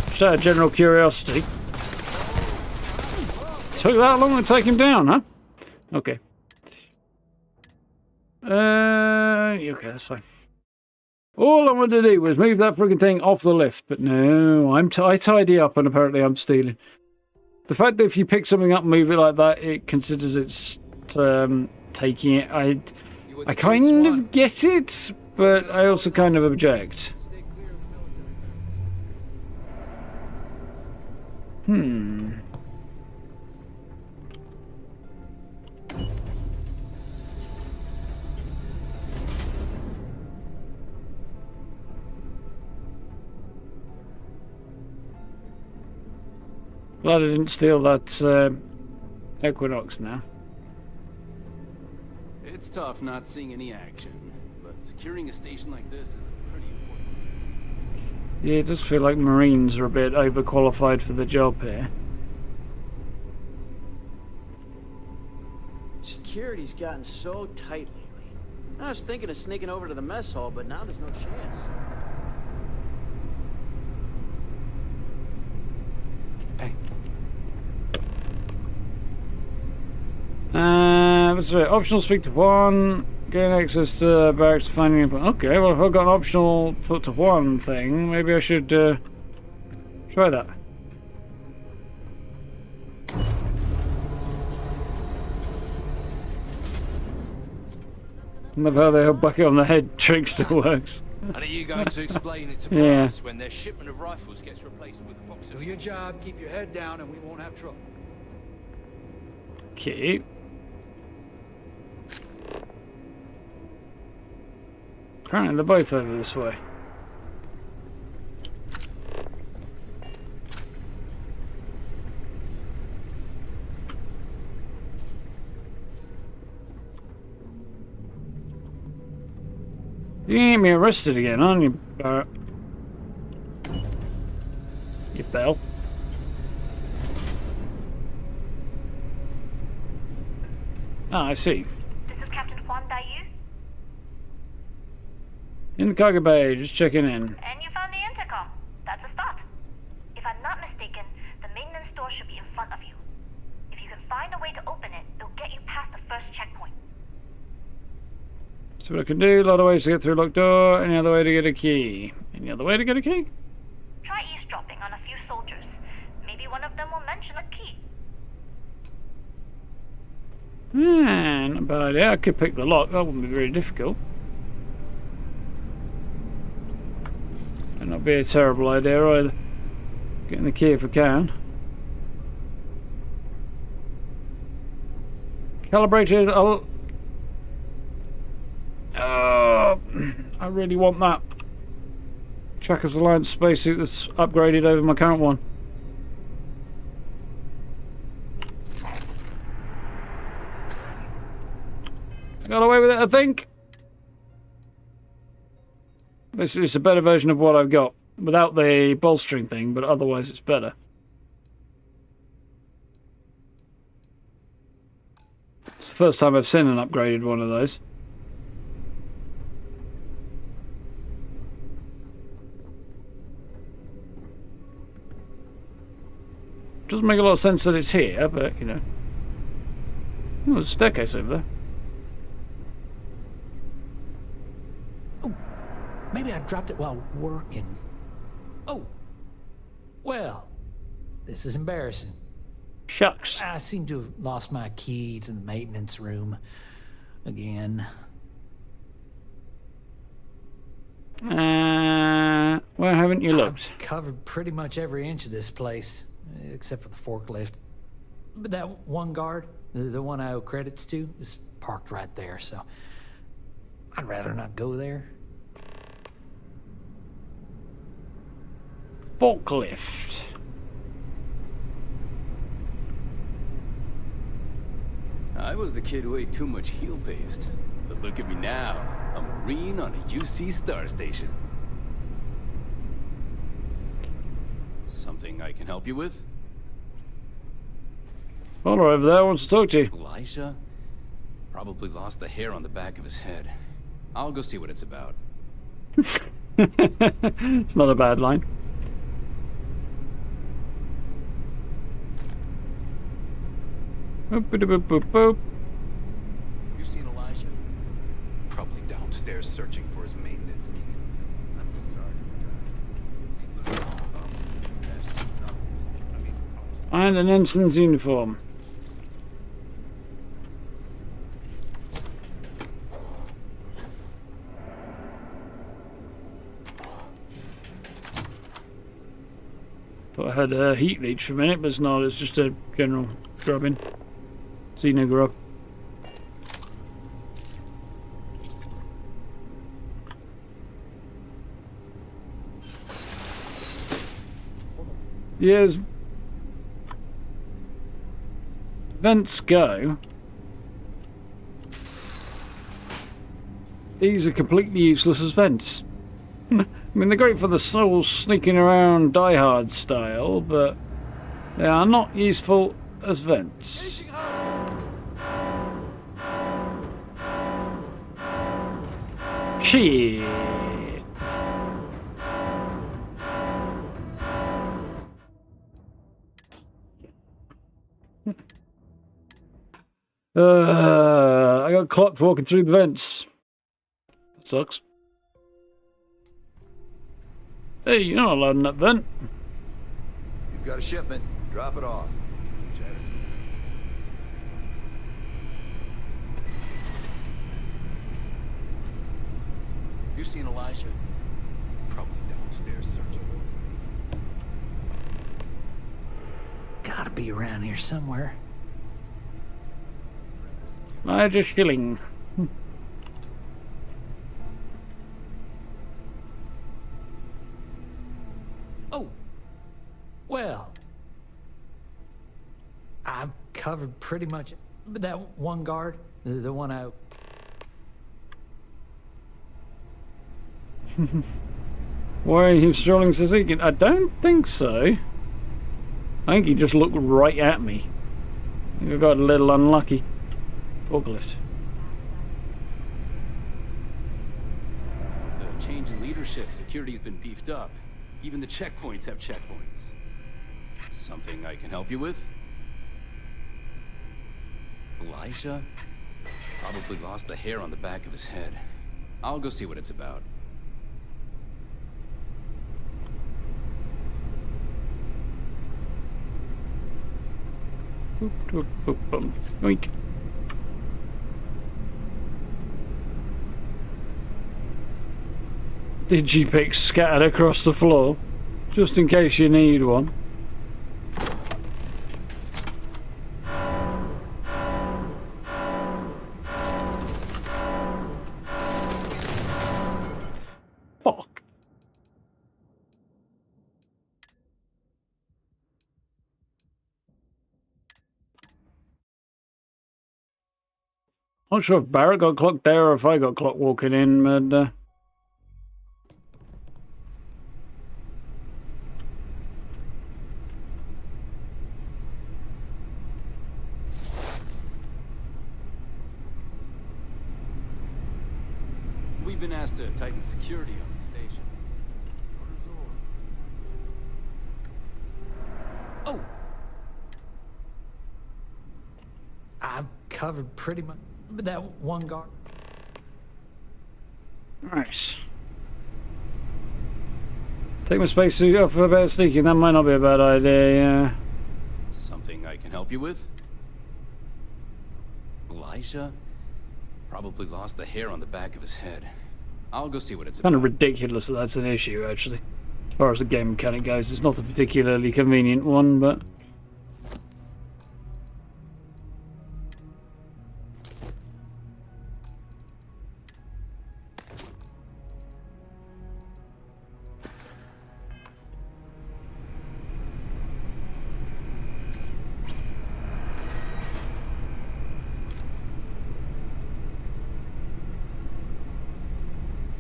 Just out of general curiosity. Took that long to take him down, huh? Okay. Okay, that's fine. All I wanted to do was move that friggin' thing off the lift, but no, I tidy up and apparently I'm stealing. The fact that if you pick something up and move it like that, it considers it's taking it, I kind of get it, but I also kind of object. Glad I didn't steal that Equinox now. It's tough not seeing any action, but securing a station like this is pretty important. Yeah, it does feel like Marines are a bit overqualified for the job here. Security's gotten so tight lately. I was thinking of sneaking over to the mess hall, but now there's no chance. Hey. Let's see. Optional speak to one. Gain access to barracks to finding info. Okay, well, if I've got an optional talk to one thing, maybe I should try that. Love how the bucket on the head trick still works. And are you going to explain it to Yeah. Bryce when their shipment of rifles gets replaced with a box of... Do your job, keep your head down, and we won't have trouble. Okay. Apparently they're both over this way. You can get me arrested again, aren't you, Barrett? You bell. Ah, I see. This is Captain Juan Dayu. In the cargo bay, just checking in. And you found the intercom. That's a start. If I'm not mistaken, the maintenance door should be in front of you. If you can find a way to open it, it'll get you past the first checkpoint. See what I can do. A lot of ways to get through a locked door. Any other way to get a key? Any other way to get a key? Try eavesdropping on a few soldiers. Maybe one of them will mention a key. Not a bad idea. I could pick the lock. That wouldn't be very difficult. And not be a terrible idea either. Getting the key if I can. Calibrated. I really want that Trackers Alliance spacesuit that's upgraded over my current one. Got away with it, I think. Basically, it's a better version of what I've got without the bolstering thing, but otherwise it's better. It's the first time I've seen an upgraded one of those. Doesn't make a lot of sense that it's here, but you know. Oh, there's a staircase over there. Maybe I dropped it while working. Oh, well, this is embarrassing. Shucks. I seem to have lost my key to the maintenance room again. Where haven't you looked? I've covered pretty much every inch of this place, except for the forklift. But that one guard, the one I owe credits to, is parked right there, so I'd rather not go there. Forklift. I was the kid who ate too much heel paste. But look at me now. A Marine on a UC star station. Something I can help you with? Caller over there wants to talk to you. Elijah? Probably lost the hair on the back of his head. I'll go see what it's about. It's not a bad line. Boop, boop, boop, boop. You seen Elijah? Probably downstairs searching for his maintenance key. I feel sorry. And an ensign's uniform. Thought I had a heat leech for a minute, but it's not. It's just a general grubbing. Xeno grub. Yes. Vents go. These are completely useless as vents. I mean, they're great for the souls sneaking around Die Hard style, but they are not useful as vents. Shit. I got clocked walking through the vents. That sucks. Hey, you're not allowed in that vent. You've got a shipment. Drop it off. You seen Elijah? Probably downstairs searching for him. Gotta be around here somewhere. Elijah Schilling. Oh, well, I've covered pretty much. But that one guard, the one I. Why are you strolling so thinking? I don't think so. I think he just looked right at me. I think I got a little unlucky. Forklift. The change in leadership, security's been beefed up. Even the checkpoints have checkpoints. Something I can help you with? Elijah? Probably lost the hair on the back of his head. I'll go see what it's about. Boop, boop, boop, boop. Oink. Digipicks scattered across the floor, just in case you need one. Fuck. Not sure if Barrett got clocked there or if I got clocked walking in, but We've been asked to tighten security on the station. Oh, I've covered pretty much. But that one guard. nice. Take my spacesuit off for a bit of sneaking. That might not be a bad idea. Yeah. Something I can help you with? Elijah? Probably lost the hair on the back of his head. I'll go see what it's Kind about. of ridiculous that that's an issue, actually. As far as the game mechanic goes, it's not a particularly convenient one, but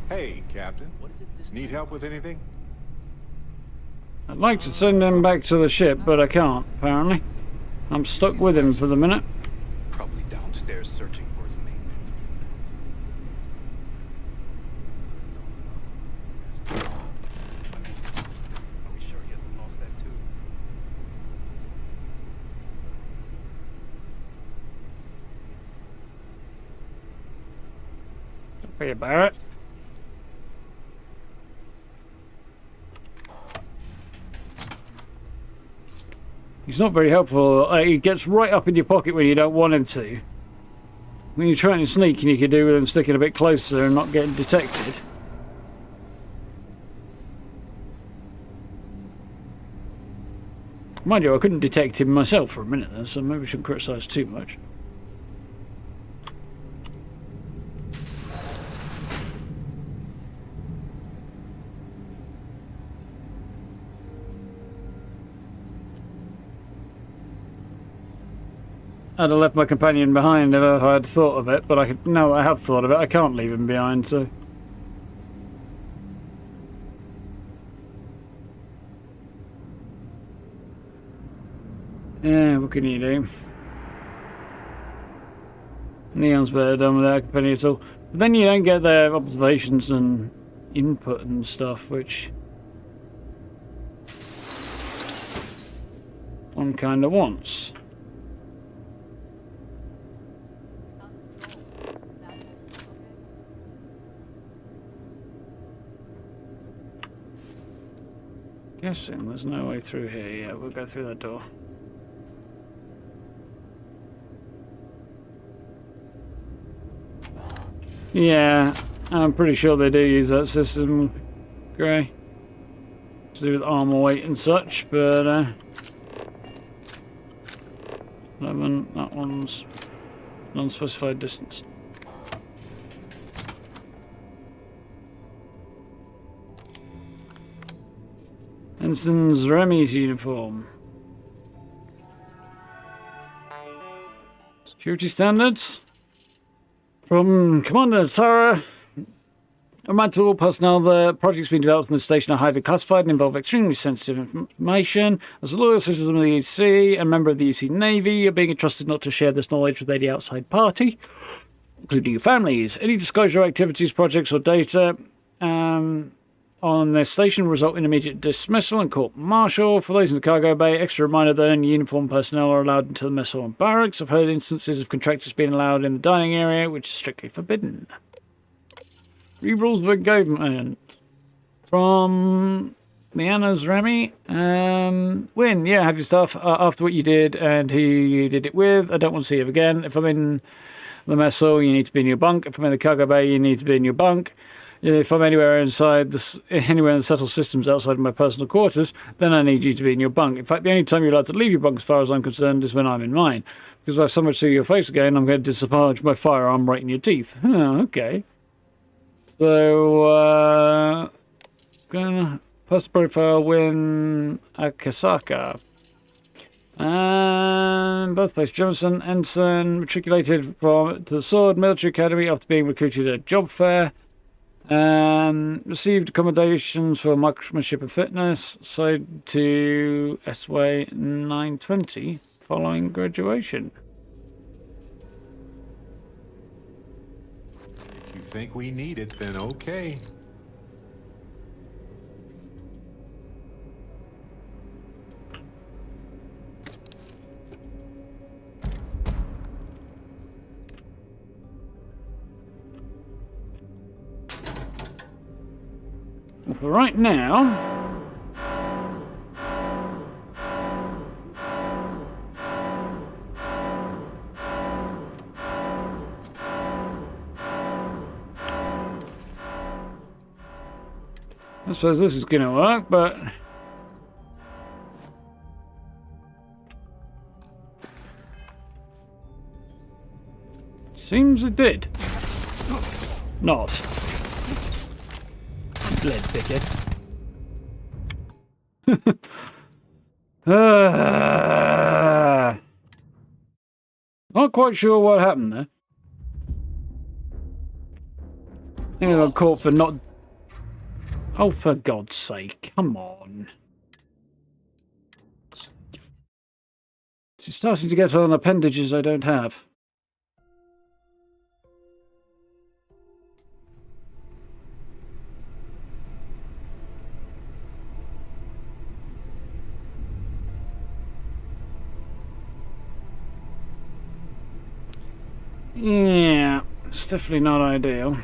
Hey, Captain. Need help with anything? I'd like to send him back to the ship, but I can't, apparently. I'm stuck with him for the minute. Probably downstairs searching for his maintenance. Are we sure he hasn't lost that too? Don't be a Barrett. He's not very helpful. He gets right up in your pocket when you don't want him to. When you're trying to sneak, and you could do with him sticking a bit closer and not getting detected. Mind you, I couldn't detect him myself for a minute there, so maybe I shouldn't criticise too much. I'd have left my companion behind if I had thought of it, but now I have thought of it, I can't leave him behind, so... Yeah, what can you do? Neon's better done without a companion at all. But then you don't get their observations and input and stuff, which... one kind of wants. Guessing there's no way through here. Yeah, we'll go through that door. Yeah, I'm pretty sure they do use that system, Grey. To do with armor weight and such, but 11, that one's non-specified distance. Ensign's Remy's uniform. Security standards. From Commander Tara. Remind to all personnel, the projects being developed in the station are highly classified and involve extremely sensitive information. As a loyal citizen of the EC and member of the EC Navy, you're being entrusted not to share this knowledge with any outside party, including your families. Any disclosure of activities, projects, or data on this station will result in immediate dismissal and court-martial. For those in the cargo bay, extra reminder that only uniformed personnel are allowed into the mess hall and barracks. I've heard instances of contractors being allowed in the dining area, which is strictly forbidden. Rules of engagement from Leanna's Remy. Win, yeah, have your stuff after what you did and who you did it with. I don't want to see you again. If I'm in the mess hall, you need to be in your bunk. If I'm in the cargo bay, you need to be in your bunk. If I'm anywhere inside anywhere in the settled systems outside of my personal quarters, then I need you to be in your bunk. In fact, the only time you're allowed to leave your bunk, as far as I'm concerned, is when I'm in mine. Because if I have so much to your face again, I'm going to dislodge my firearm right in your teeth. Oh, okay. So, gonna post profile Win Akasaka. And birthplace Jemison, ensign, matriculated to the Sword Military Academy after being recruited at job fair. Received accommodations for marksmanship and fitness, signed to SY 920 following graduation. If you think we need it, then okay. For right now, I suppose this is going to work, but seems it did. Not. Lead picket. Not quite sure what happened there. I think I got caught for not... Oh, for God's sake, come on. It's starting to get on appendages I don't have. Yeah, it's definitely not ideal.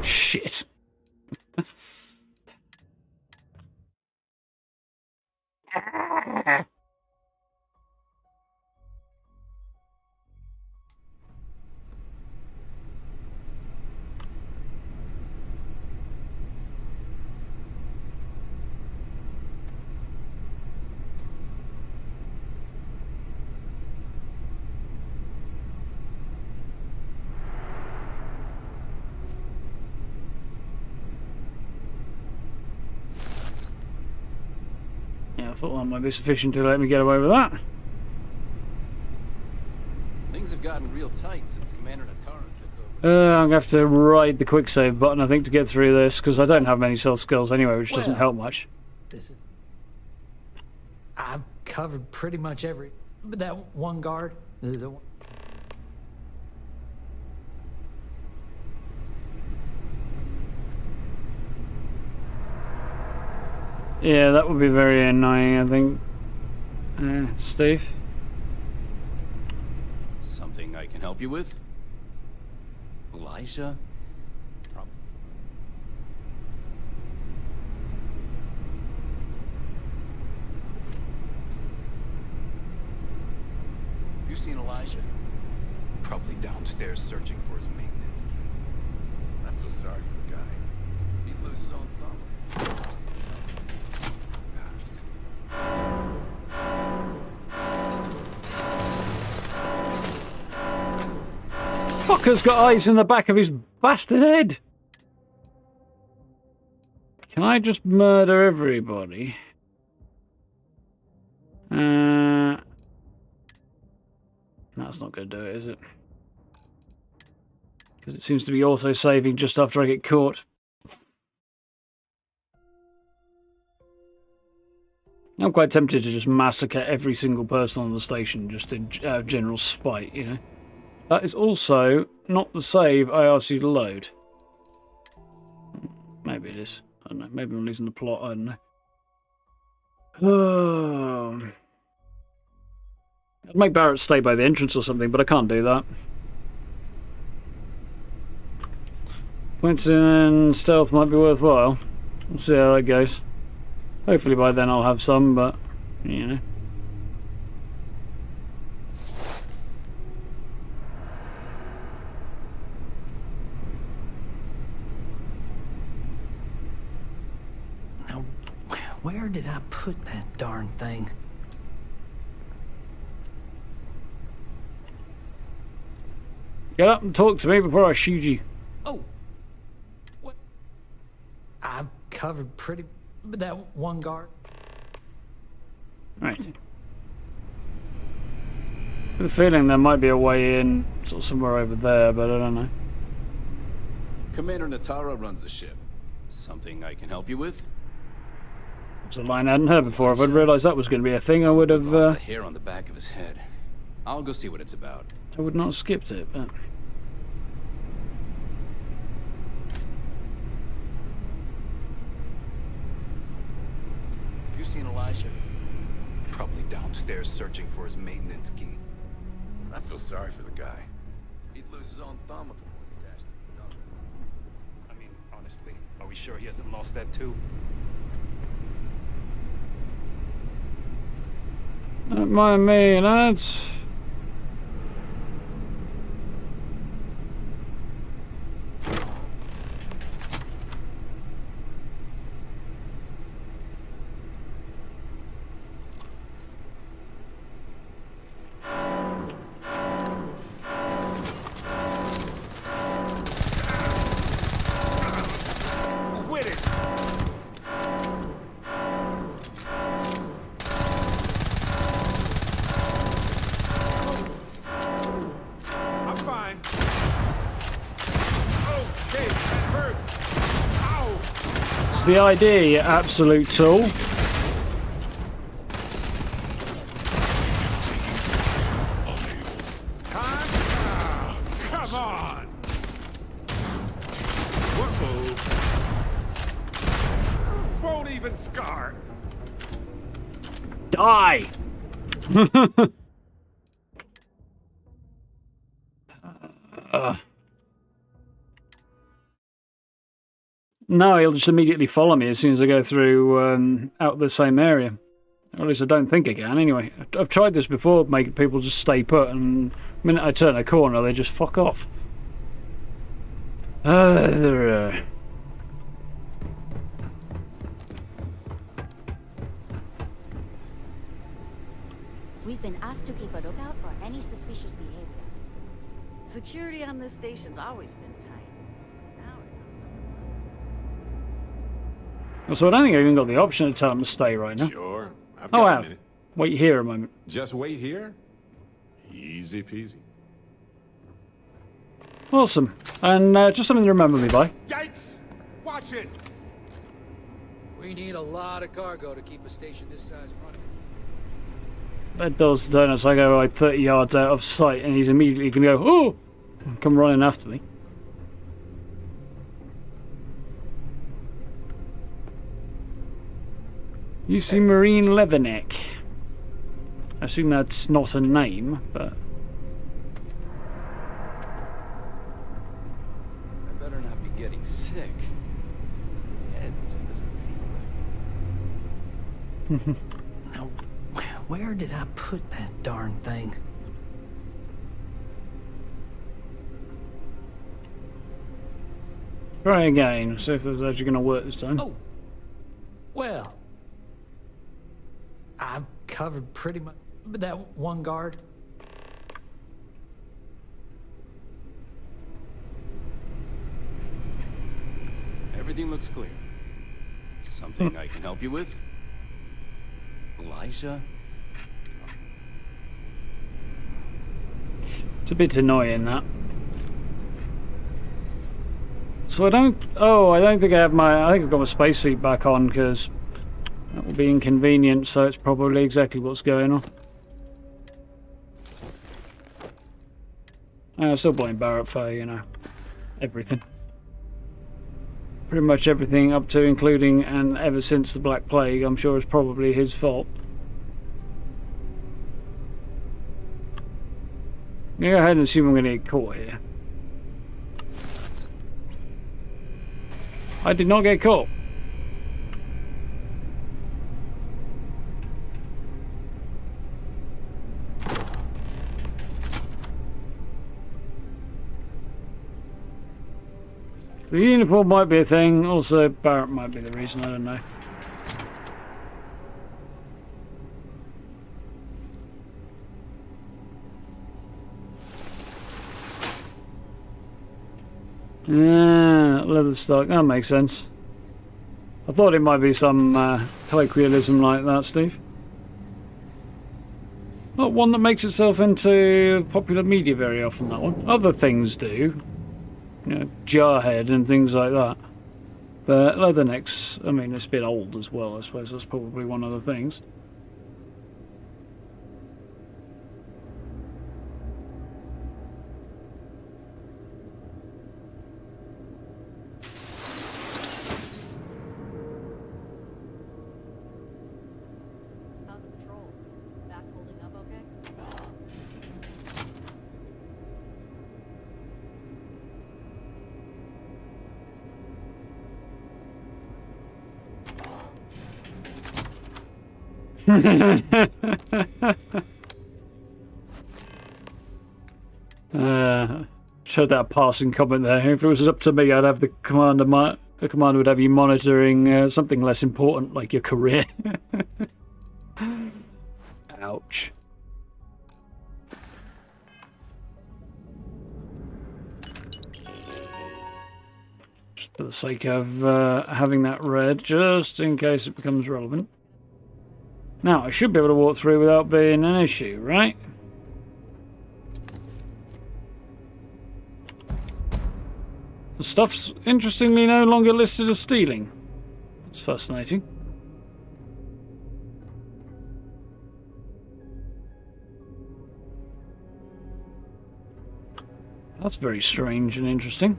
Shit. I thought that might be sufficient to let me get away with that. Things have gotten real tight since Commander Natara took over. I'm going to have to ride the quick save button, I think, to get through this, because I don't have many stealth skills anyway, which doesn't help much. I've covered pretty much every... But that one guard, Yeah, that would be very annoying, I think. Steve? Something I can help you with? Elijah? seen Elijah? Probably downstairs searching for his maintenance key. I feel sorry for the guy. He'd lose his own thumb. Fucker's got eyes in the back of his bastard head. Can I just murder everybody? That's not going to do it, is it? Because it seems to be auto-saving just after I get caught. I'm quite tempted to just massacre every single person on the station just in general spite, you know. That is also not the save I asked you to load. Maybe it is. I don't know. Maybe I'm losing the plot. I don't know. Oh. I'd make Barrett stay by the entrance or something, but I can't do that. Quentin stealth might be worthwhile. We'll see how that goes. Hopefully by then I'll have some, but, you know. Now, where did I put that darn thing? Get up and talk to me before I shoot you. Oh! What? I've covered pretty... that one guard. Right. I have a feeling there might be a way in sort of somewhere over there, but I don't know. Commander Natara runs the ship. Something I can help you with? It's a line I hadn't heard before. If I'd realised that was going to be a thing, I would have... Lost the hair on the back of his head. I'll go see what it's about. I would not have skipped it, but... You seen Elijah? Probably downstairs searching for his maintenance key. I feel sorry for the guy. He'd lose his own thumb if he dashed it. I mean, honestly, are we sure he hasn't lost that too? Don't mind me, lads. The idea, you absolute tool. Come on! Whoa! Won't even scar. Die! No, he'll just immediately follow me as soon as I go through out the same area. Or at least I don't think I can. Anyway, I've tried this before, making people just stay put, and the minute I turn a corner, they just fuck off. We've been asked to keep a lookout for any suspicious behavior. Security on this station's always been tight. So I don't think I even got the option to tell them to stay right now. Sure. Oh, I have. Wait here a moment. Just wait here? Easy peasy. Awesome. And just something to remember me by. Yikes! Watch it! We need a lot of cargo to keep a station this size running. That does turn us. I go like 30 yards out of sight, and he's immediately going to go, oh! And come running after me. You see Marine Leatherneck. I assume that's not a name, but... I better not be getting sick. My head just doesn't feel right. Now, where did I put that darn thing? Try again. See if it's actually going to work this time. Oh. Well. I've covered pretty much that one guard. Everything looks clear. Something I can help you with? Elijah? It's a bit annoying, that. So I don't think I have my... I think I've got my spacesuit back on, because that will be inconvenient, so it's probably exactly what's going on. I'm still blaming Barrett for, you know, everything. Pretty much everything up to, including, and ever since the Black Plague, I'm sure is probably his fault. I'm going to go ahead and assume I'm going to get caught here. I did not get caught. The uniform might be a thing, also Barrett might be the reason, I don't know. Yeah, leather stock, that makes sense. I thought it might be some colloquialism like that, Steve. Not one that makes itself into popular media very often, that one. Other things do. You know, jarhead and things like that. But leathernecks, I mean, it's a bit old as well, I suppose that's probably one of the things. How's the patrol? Back holding up okay? Showed that passing comment there. If it was up to me, I'd have the commander. The commander would have you monitoring something less important, like your career. Ouch. Just for the sake of having that read, just in case it becomes relevant. Now, I should be able to walk through without being an issue, right? The stuff's interestingly no longer listed as stealing. That's fascinating. That's very strange and interesting.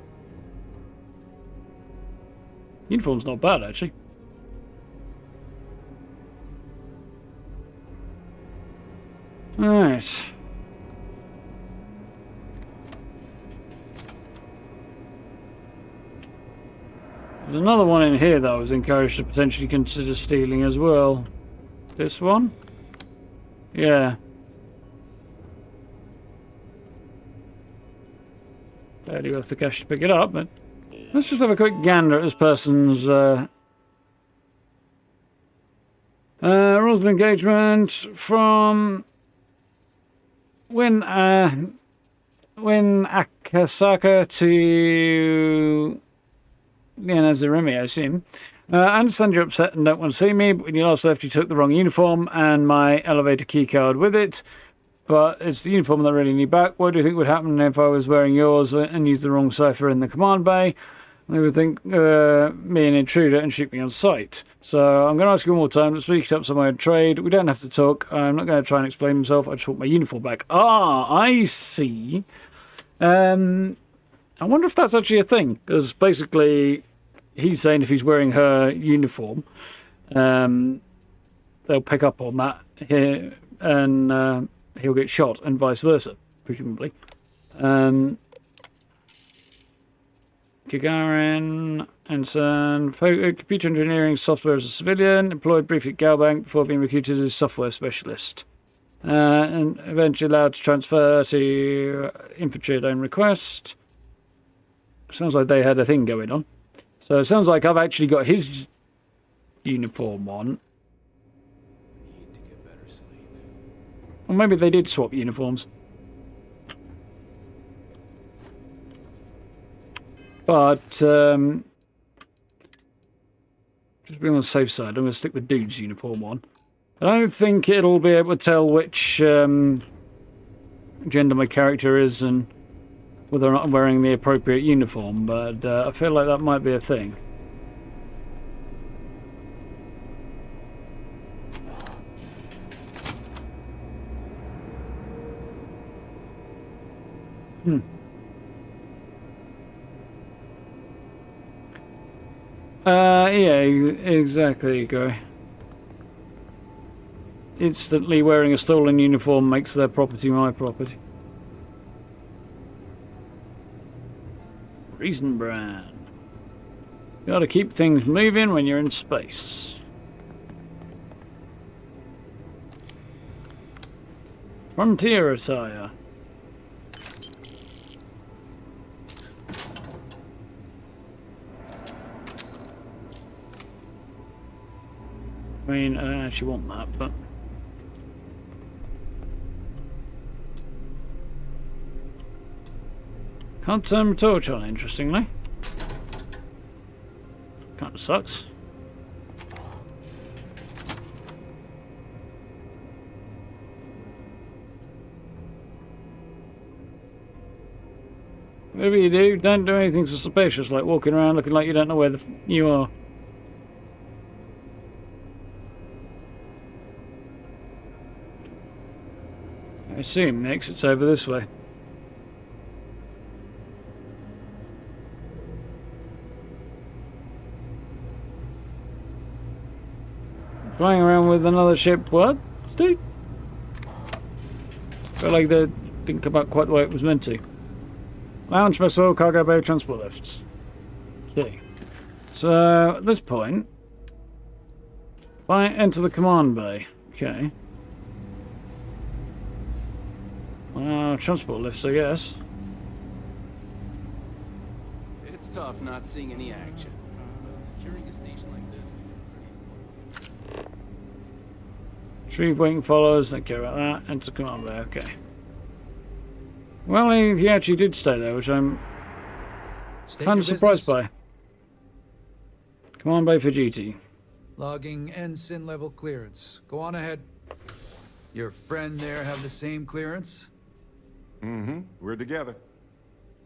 Uniform's not bad, actually. Alright. There's another one in here that I was encouraged to potentially consider stealing as well. This one? Yeah. Barely worth the cash to pick it up, but let's just have a quick gander at this person's rules of engagement from when Akasaka to Zerimi, I assume. I understand you're upset and don't want to see me, but when you last left you took the wrong uniform and my elevator keycard with it. But it's the uniform that I really need back. What do you think would happen if I was wearing yours and used the wrong cipher in the command bay? They would think me an intruder and shoot me on sight. So I'm going to ask you one more time. Let's speak it up somewhere in trade. We don't have to talk. I'm not going to try and explain myself. I just want my uniform back. Ah, I see. I wonder if that's actually a thing. Because basically, he's saying if he's wearing her uniform, they'll pick up on that here and he'll get shot and vice versa, presumably. Gagarin, Ensign, computer engineering software as a civilian, employed briefly at Galbank before being recruited as a software specialist. And eventually allowed to transfer to infantry at own request. Sounds like they had a thing going on. So it sounds like I've actually got his uniform on. Need to get better sleep. Or maybe they did swap uniforms. But, just being on the safe side, I'm going to stick the dude's uniform on. I don't think it'll be able to tell which gender my character is and whether or not I'm wearing the appropriate uniform, but I feel like that might be a thing. Yeah, exactly, Gary. Instantly wearing a stolen uniform makes their property my property. Reason brand. Gotta keep things moving when you're in space. Frontier attire. I mean, I don't actually want that, but... Can't turn my torch on, interestingly. Kinda sucks. Whatever you do, don't do anything suspicious, like walking around looking like you don't know where you are. I assume the exit's over this way. Flying around with another ship, what? Steve? Felt like they didn't come out quite the way it was meant to. Lounge, vessel, cargo bay, transport lifts. Okay. So, at this point, if I enter the command bay, okay. Transport lifts, I guess. It's tough not seeing any action, but securing a station like this is pretty important. Retrieve waiting follows, don't care about that. Enter command bay, okay. Well, he actually did stay there, which I'm kind of surprised by. Command bay for duty. Logging ensign level clearance. Go on ahead. Your friend there have the same clearance? Mm-hmm. We're together.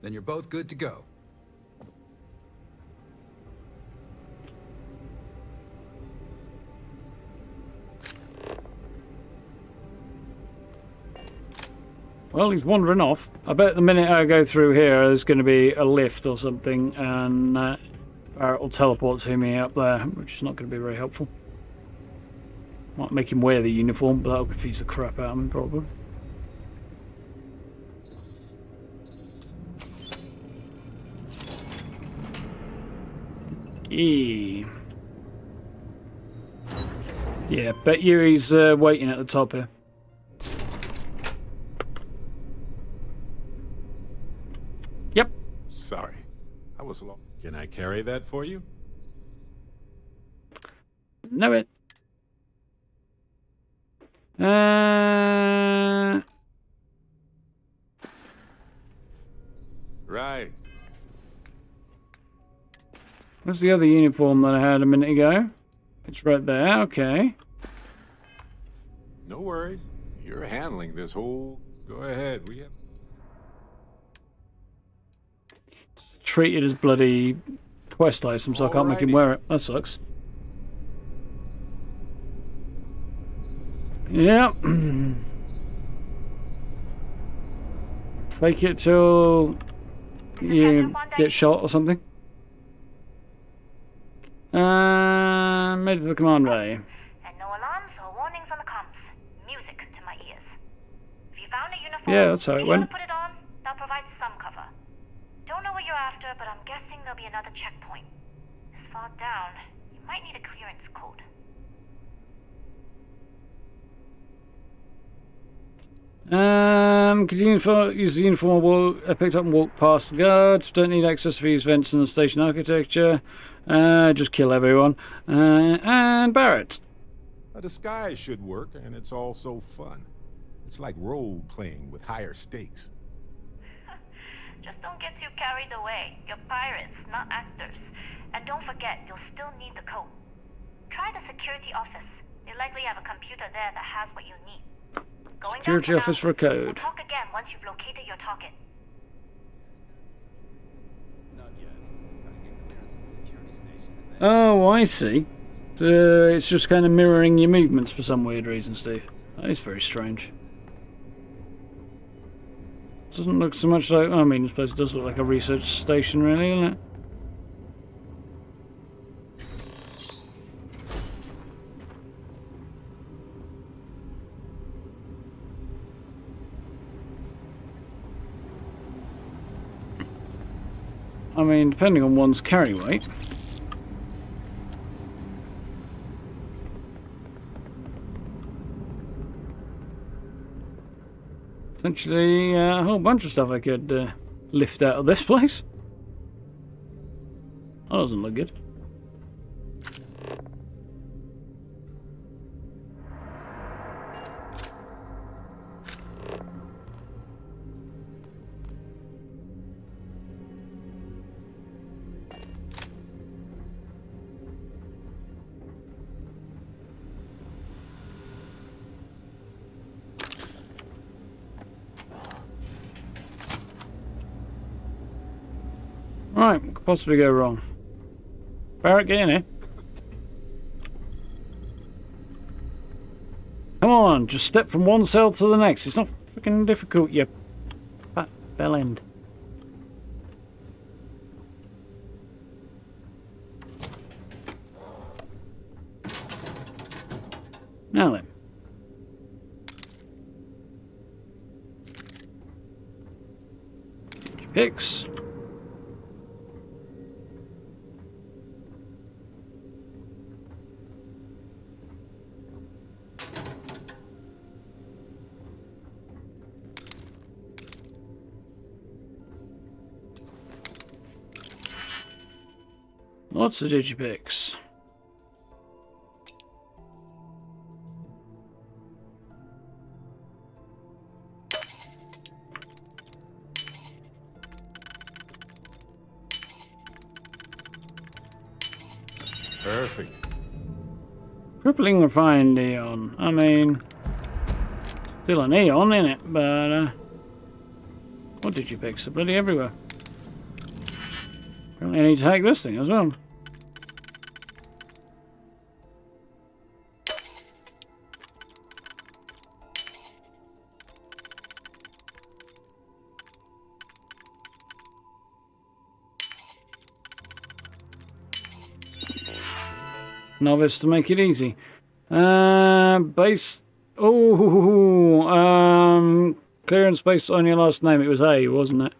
Then you're both good to go. Well, he's wandering off. I bet the minute I go through here, there's going to be a lift or something, and Barrett will teleport to me up there, which is not going to be very helpful. Might make him wear the uniform, but that'll confuse the crap out of him, probably. Yeah, bet you he's waiting at the top here. Yep. Sorry. I was lost. Can I carry that for you? Know it. Right. Where's the other uniform that I had a minute ago? It's right there, okay. No worries. You're handling this whole... Go ahead. We have... It's treated as bloody quest item, so I can't make him wear it. That sucks. Yeah. Fake it till you get shot or something. Made it to the command bay. And no alarms or warnings on the comms. Music to my ears. If you found a uniform, Yeah, that's how it be sure went. to put it on. They'll provide some cover. Don't know what you're after, but I'm guessing there'll be another checkpoint. This far down, you might need a clearance code. Could you use the uniform I picked up and walk past the guards? Don't need access to these vents in the station architecture. Just kill everyone. And Barrett. A disguise should work, and it's all so fun. It's like role-playing with higher stakes. Just don't get too carried away. You're pirates, not actors. And don't forget, you'll still need the code. Try the security office. They likely have a computer there that has what you need. Going Security down office now. for a code. We'll talk again once you've located your target. Oh, I see. It's just kind of mirroring your movements for some weird reason, Steve. That is very strange. Doesn't look so much like... I mean, I suppose it does look like a research station, really, doesn't it? I mean, depending on one's carry weight. Potentially a whole bunch of stuff I could lift out of this place. That doesn't look good. Right, what could possibly go wrong? Barrett, get in here. Come on, just step from one cell to the next. It's not freaking difficult, you fat bellend. Now then. Picks. Lots of digipicks. Perfect. Crippling refined neon. I mean, still a neon, isn't it? But what digipicks are bloody everywhere. Apparently I need to hack this thing as well. Novice to make it easy. Base. Oh, clearance based on your last name. It was A, wasn't it?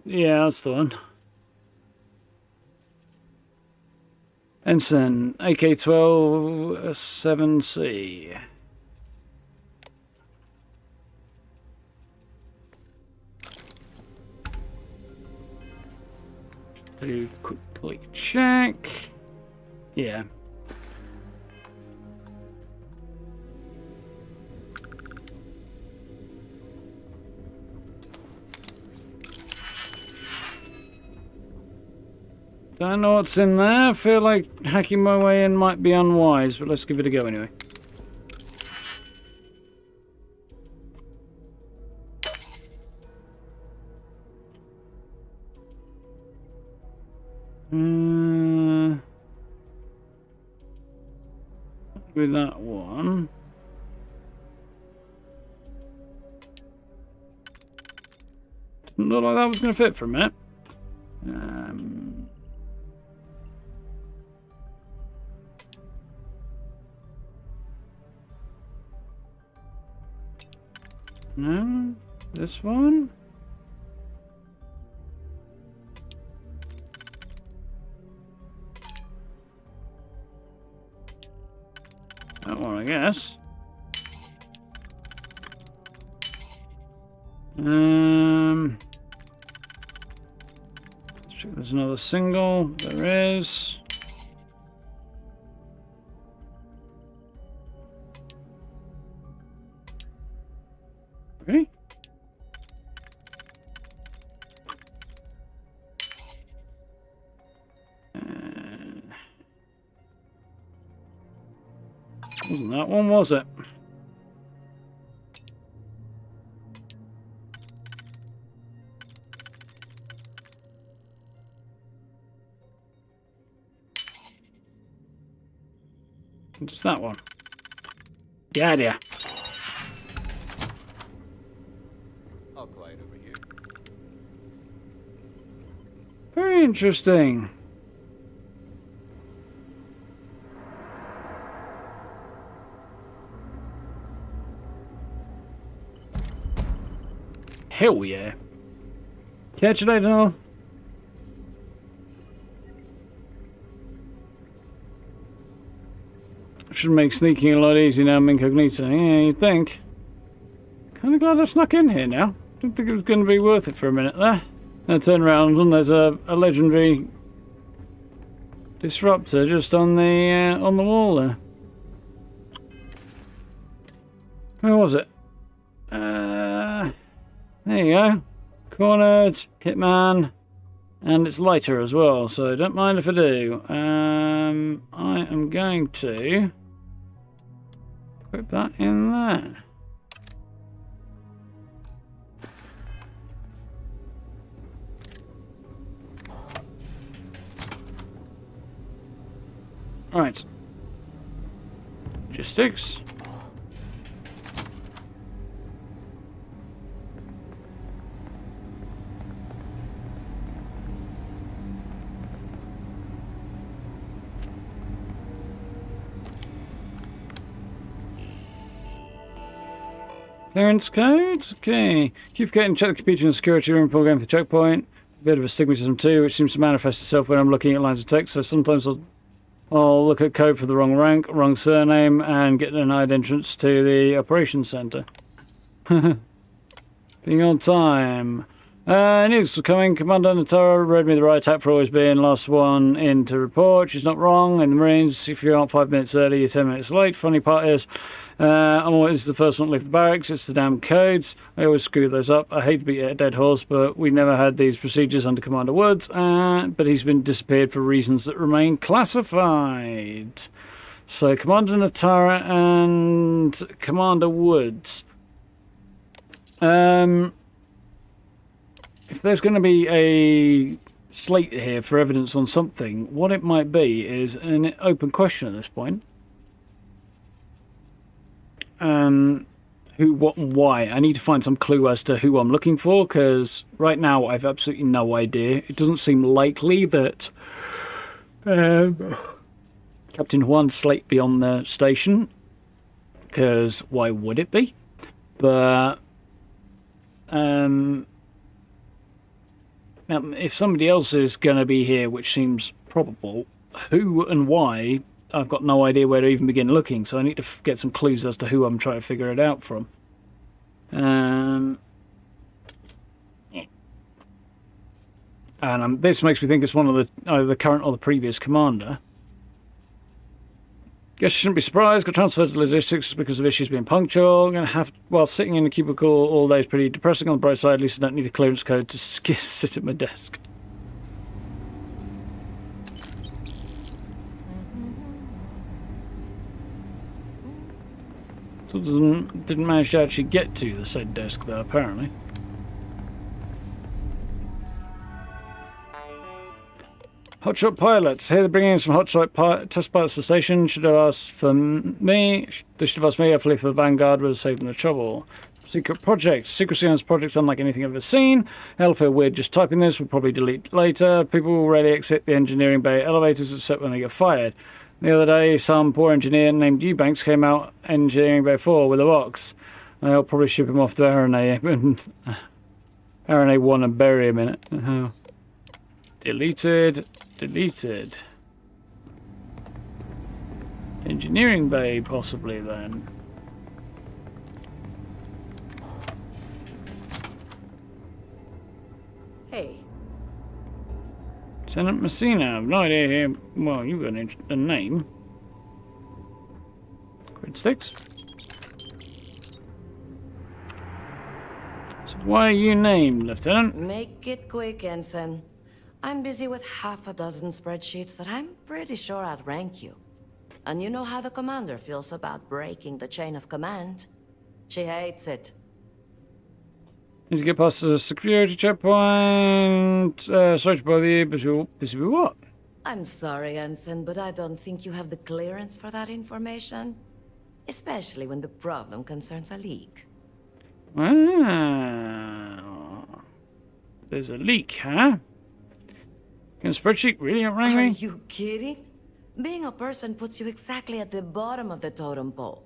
Yeah, that's the one. Ensign, AK-12 7C. To quickly check. Yeah. Don't know what's in there. I feel like hacking my way in might be unwise, but let's give it a go anyway. With that one. Didn't look like that was going to fit for a minute. No, this one. That one, I guess. Check there's another single. There is. Really? Wasn't that one, was it? Just that one. Yeah, idea. All quiet over here. Very interesting. Hell yeah. Catch you later, Noel. Should make sneaking a lot easier now I'm incognito. Yeah, you'd think. Kind of glad I snuck in here now. Didn't think it was going to be worth it for a minute there. I turn around and there's a legendary disruptor just on the wall there. Where was it? There you go. Cornered, Hitman, and it's lighter as well, so don't mind if I do. I am going to equip that in there. Right. Logistics. Clearance codes? Okay. Keep getting check the computer in the security room before going for the checkpoint. A bit of astigmatism too, which seems to manifest itself when I'm looking at lines of text, so sometimes I'll look at code for the wrong rank, wrong surname, and get denied entrance to the operations center. Being on time. News for coming. Commander Natara read me the right act for always being last one in to report. She's not wrong. In the Marines, if you aren't 5 minutes early, you're 10 minutes late. Funny part is, I'm always the first one to leave the barracks. It's the damn codes. I always screw those up. I hate to beat a dead horse, but we never had these procedures under Commander Woods. But he's been disappeared for reasons that remain classified. So Commander Natara and Commander Woods. If there's going to be a slate here for evidence on something, what it might be is an open question at this point. Who, what, and why. I need to find some clue as to who I'm looking for, because right now I've absolutely no idea. It doesn't seem likely that Captain Juan's slate be on the station, because why would it be? But if somebody else is going to be here, which seems probable, who and why, I've got no idea where to even begin looking, so I need to get some clues as to who I'm trying to figure it out from. And this makes me think it's one of either the current or the previous commander. Guess you shouldn't be surprised. Got transferred to logistics because of issues being punctual. I'm going to have, while sitting in a cubicle all day is pretty depressing. On the bright side, at least I don't need a clearance code to sit at my desk. So didn't manage to actually get to the said desk though, apparently. Hotshot pilots. Here they're bringing in some hotshot test pilots to the station. Should have asked for me. They should have asked me. Hopefully for the Vanguard would have saved them the trouble. Secret project. Secrecy on this project unlike anything I've ever seen. Hell, feel weird just typing this. We'll probably delete later. People will rarely exit the engineering bay elevators except when they get fired. The other day, some poor engineer named Eubanks came out engineering bay 4 with a box. I'll probably ship him off to RNA 1 and bury him in it. Deleted. Deleted. Engineering bay, possibly then. Lieutenant Messina. I've no idea here. Well, you've got a name. Grid sticks. So why are you named, Lieutenant? Make it quick, Ensign. I'm busy with half a dozen spreadsheets that I'm pretty sure outrank you. And you know how the commander feels about breaking the chain of command. She hates it. Need to get past the security checkpoint. Search by the busy with what? I'm sorry, Ensign, but I don't think you have the clearance for that information. Especially when the problem concerns a leak. Ah. There's a leak, huh? Can a spreadsheet really outrank me? Are you kidding? Being a person puts you exactly at the bottom of the totem pole.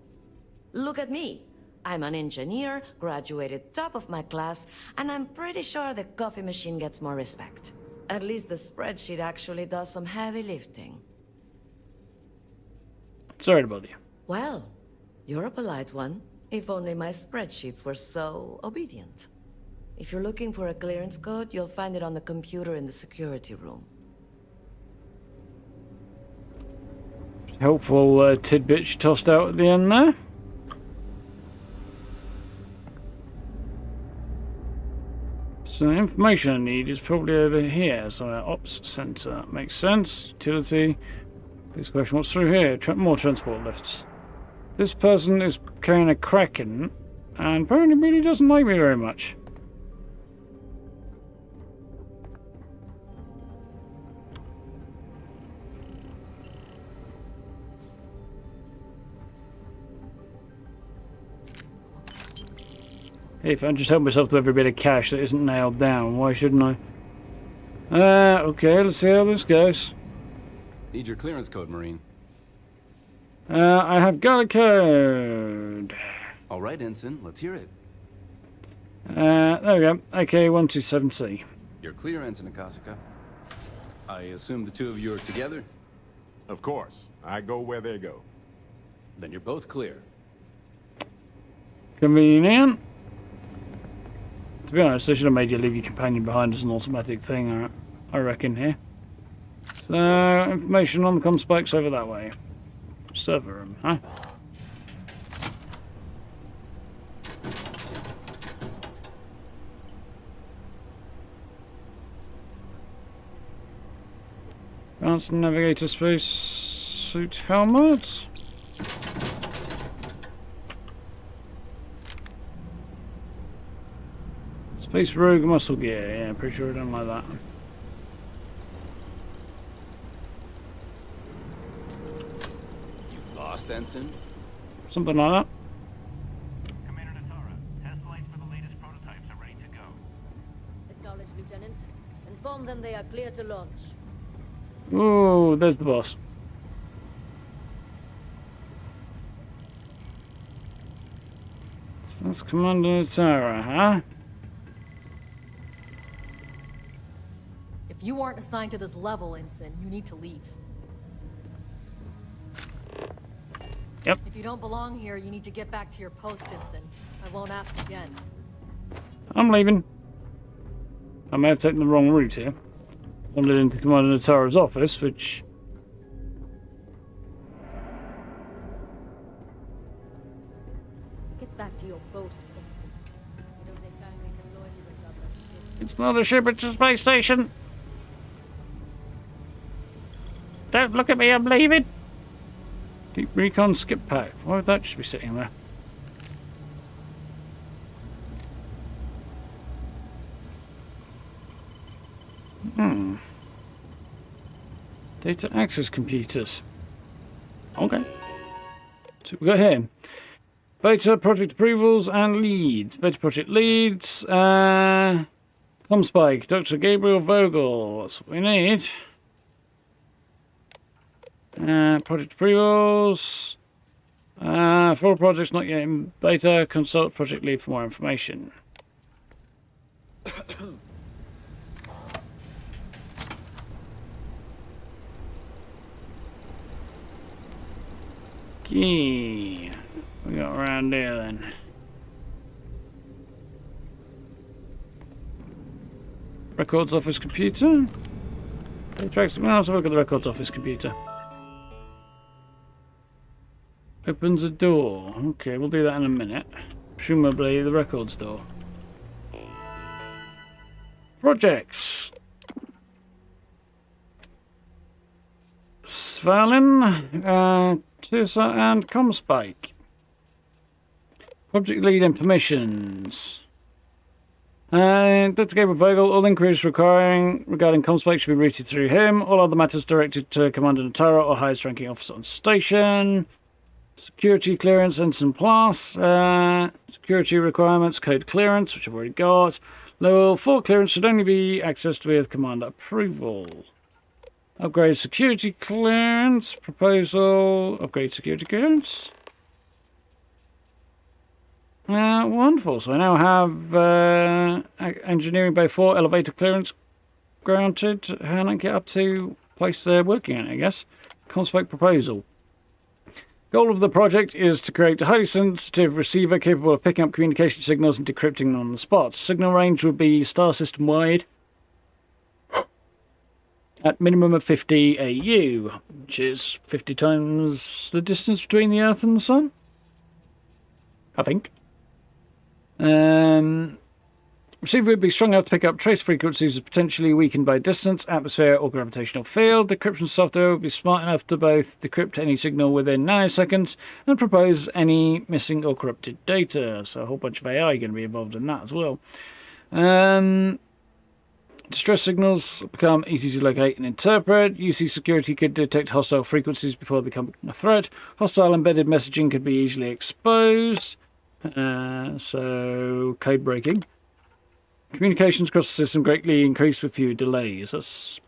Look at me. I'm an engineer, graduated top of my class, and I'm pretty sure the coffee machine gets more respect. At least the spreadsheet actually does some heavy lifting. Sorry to bother you. Well, you're a polite one. If only my spreadsheets were so obedient. If you're looking for a clearance code, you'll find it on the computer in the security room. Helpful tidbit she tossed out at the end there. So the information I need is probably over here. So our ops center makes sense. Utility. This question, what's through here? More transport lifts. This person is carrying a Kraken and apparently really doesn't like me very much. If I just help myself to every bit of cash that isn't nailed down, why shouldn't I? Okay, let's see how this goes. Need your clearance code, Marine. I have got a code. All right, Ensign, let's hear it. There we go. AK-127C. You're clear, Ensign Akasaka. I assume the two of you are together? Of course. I go where they go. Then you're both clear. Convenient. To be honest, I should have made you leave your companion behind as an automatic thing, I reckon, here. So, information on the comm spikes over that way. Server room, huh? Advanced navigator space suit helmet. Space rogue muscle gear. Yeah, pretty sure I don't like that. Lost, Ensign? Something like that. Commander Natara, test flights for the latest prototypes are ready to go. Acknowledged, Lieutenant. Inform them they are clear to launch. Ooh, there's the boss. So that's Commander Natara, huh? If you aren't assigned to this level, Ensign, you need to leave. Yep. If you don't belong here, you need to get back to your post, Ensign. I won't ask again. I'm leaving. I may have taken the wrong route here. Wandered into Commander Natara's office, which... Get back to your post, Ensign. You don't take kindly to loiterers on the ship. It's not a ship, it's a space station. Don't look at me, I'm leaving. Deep recon skip pack. Why would that just be sitting there? Data access computers. Okay. So we got here. Beta project approvals and leads. Beta project leads. Comspike. Dr. Gabriel Vogel. That's what we need. Project approvals. 4 projects not yet in beta. Consult project lead for more information. Okay. We got around there then. Records office computer. Well, let's have a look at the records office computer. Opens a door. Okay, we'll do that in a minute. Presumably the records door. Projects. Svalin, Tirsa, and Comspike. Project lead and permissions. Dr. Gabriel Bogle, all inquiries regarding Comspike should be routed through him. All other matters directed to Commander Natara or highest ranking officer on station. Security clearance, Ensign Plus. Security requirements, code clearance, which I've already got. Level 4 clearance should only be accessed with Commander approval. Upgrade security clearance. Proposal. Upgrade security clearance. Wonderful. So I now have Engineering Bay 4 elevator clearance granted. How do I get up to place they're working on, I guess? Comspike proposal. Goal of the project is to create a highly sensitive receiver capable of picking up communication signals and decrypting them on the spot. Signal range would be star system wide at minimum of 50 AU, which is 50 times the distance between the Earth and the Sun, I think. Receiver would be strong enough to pick up trace frequencies potentially weakened by distance, atmosphere, or gravitational field. Decryption software would be smart enough to both decrypt any signal within nanoseconds and propose any missing or corrupted data. So a whole bunch of AI going to be involved in that as well. Distress signals become easy to locate and interpret. UC security could detect hostile frequencies before they become a threat. Hostile embedded messaging could be easily exposed. So code breaking. Communications across the system greatly increased with few delays. That's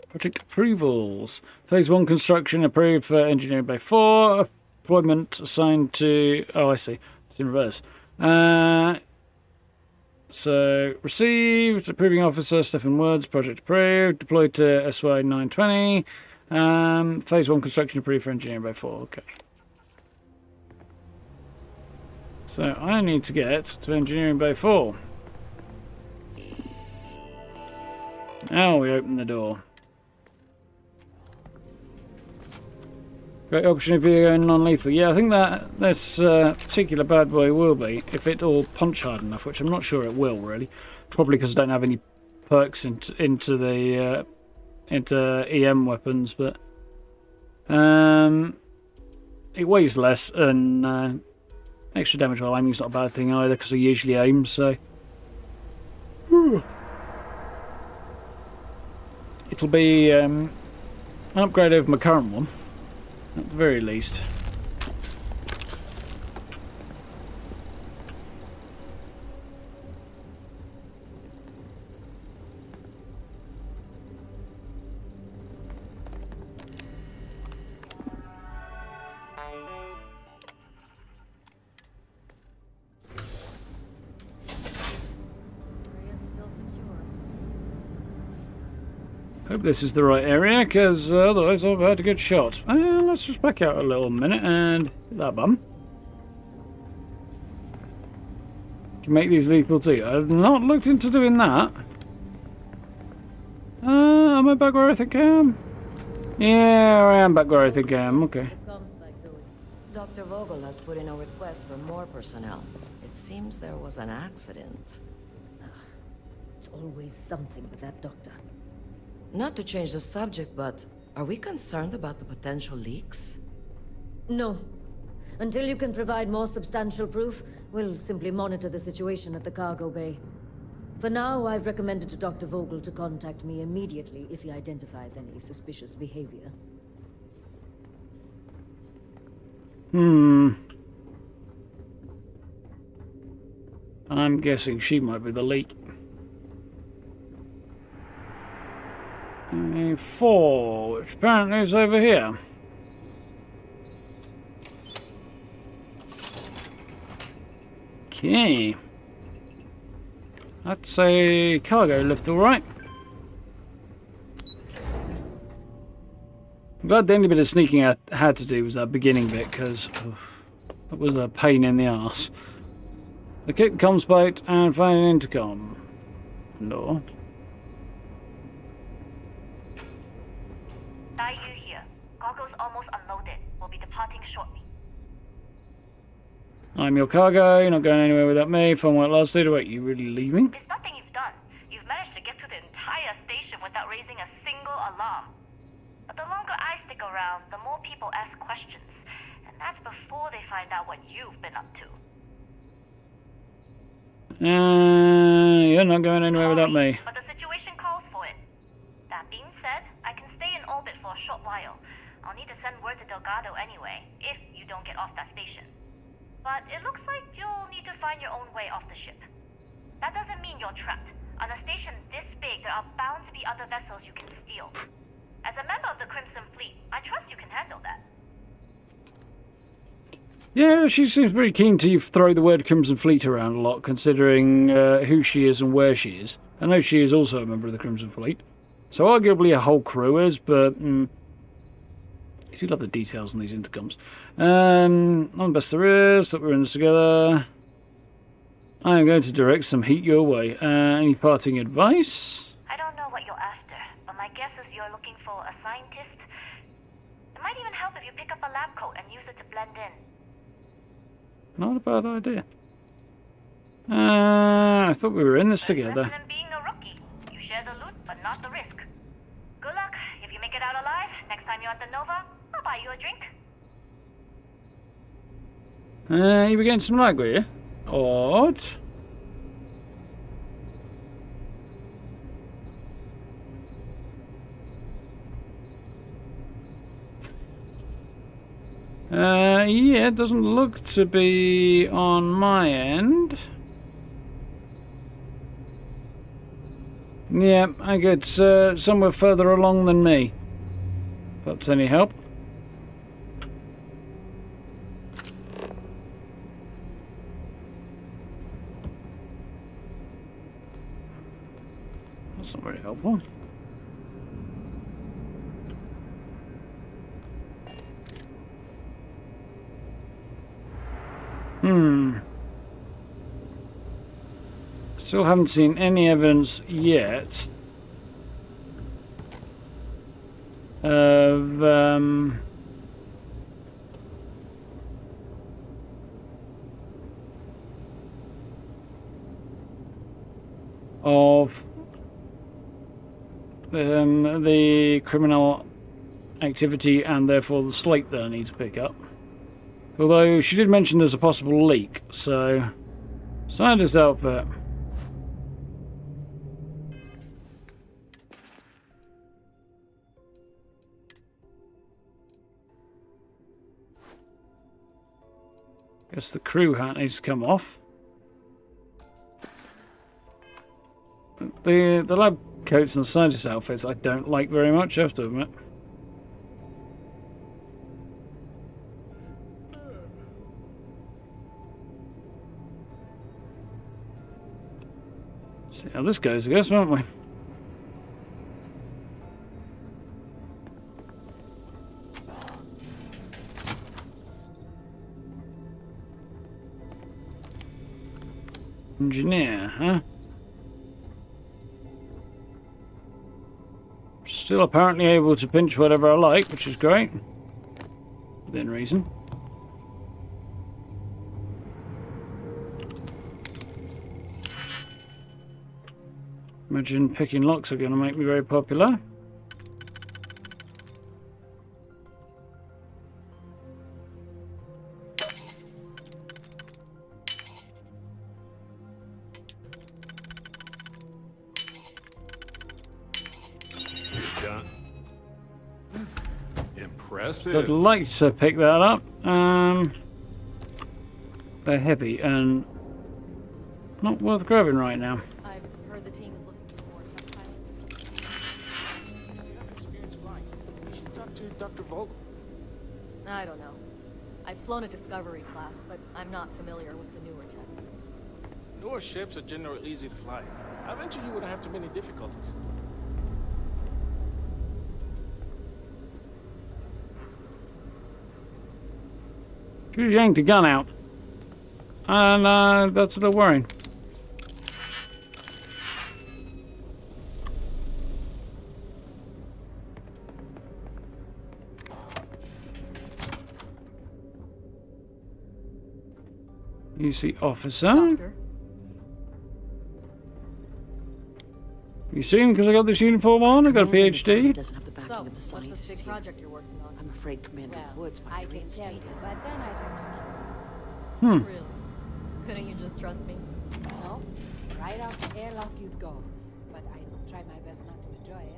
Project approvals. Phase 1 construction approved for Engineering Bay 4. Deployment assigned to... Oh, I see. It's in reverse. So, received. Approving officer, Stephen Woods. Project approved. Deployed to SY 920. Phase 1 construction approved for Engineering Bay 4. Okay. So, I need to get to Engineering Bay 4. Now we open the door. Great option if you're going non-lethal. Yeah, I think that this particular bad boy will be, if it all punch hard enough, which I'm not sure it will, really. Probably because I don't have any perks into the EM weapons, but it weighs less, and extra damage while aiming is not a bad thing either, because I usually aim, so... It'll be an upgrade over my current one, at the very least. Hope this is the right area, because otherwise I've had a good shot. Let's just back out a little minute and hit that bum. Can make these lethal too. I've not looked into doing that. Am I back where I think I am? Yeah, I am back where I think I am. Okay. Dr. Vogel has put in a request for more personnel. It seems there was an accident. It's always something with that doctor. Not to change the subject, but are we concerned about the potential leaks? No. Until you can provide more substantial proof, we'll simply monitor the situation at the cargo bay. For now, I've recommended to Dr. Vogel to contact me immediately if he identifies any suspicious behavior. I'm guessing she might be the leak. 4, which apparently is over here. Okay. That's a cargo lift, alright. I'm glad the only bit of sneaking I had to do was that beginning bit, because that was a pain in the arse. I kicked the comms plate and found an intercom. Door. cargo's almost unloaded. We'll be departing shortly. I'm your cargo. You're not going anywhere without me. Fun while it lasted. Wait, you really leaving? It's nothing you've done. You've managed to get through the entire station without raising a single alarm. But the longer I stick around, the more people ask questions. And that's before they find out what you've been up to. You're not going anywhere without me. But the situation calls for it. That being said, I can stay in orbit for a short while. I'll need to send word to Delgado anyway, if you don't get off that station. But it looks like you'll need to find your own way off the ship. That doesn't mean you're trapped. On a station this big, there are bound to be other vessels you can steal. As a member of the Crimson Fleet, I trust you can handle that. Yeah, she seems pretty keen to throw the word Crimson Fleet around a lot, considering who she is and where she is. I know she is also a member of the Crimson Fleet. So arguably a whole crew is, but... I do love the details on these intercoms. Not the best there is, that we're in this together. I am going to direct some heat your way. Any parting advice? I don't know what you're after, but my guess is you're looking for a scientist. It might even help if you pick up a lab coat and use it to blend in. Not a bad idea. I thought we were in this together. Lesson in being a rookie. You share the loot, but not the risk. Good luck. If you make it out alive, next time you're at the Nova, I'll buy you a drink. You were getting some lag, were you? Odd. Yeah, it doesn't look to be on my end. Yeah, I get somewhere further along than me. If that's any help. That's not very helpful. Still haven't seen any evidence yet of the criminal activity and therefore the slate that I need to pick up. Although she did mention there's a possible leak, so scientist outfit. Guess the crew hat needs to come off. The lab coats and scientist outfits I don't like very much, I have to admit. See how this goes, I guess, won't we? Engineer, huh? Still apparently able to pinch whatever I like, which is great. Within reason. Imagine picking locks are going to make me very popular. Impressive. I'd like to pick that up. They're heavy and not worth grabbing right now. I've heard the team is looking for more pilots. You should talk to Dr. Vogel. I don't know. I've flown a Discovery class, but I'm not familiar with the newer tech. Newer ships are generally easy to fly. I venture you wouldn't have too many difficulties. She yanked a gun out. And that's a little worrying. UC officer. Doctor. You see him because I got this uniform on? I got a PhD. Doesn't have the backing So, of the what's scientists this big here. project you're working on? I'm afraid Commander Woods might I be can tell you, reinstated. but then I'd have to Hmm. Really? Couldn't you just trust me? kill. No, right out the airlock you'd go, but I'd try my best not to enjoy it.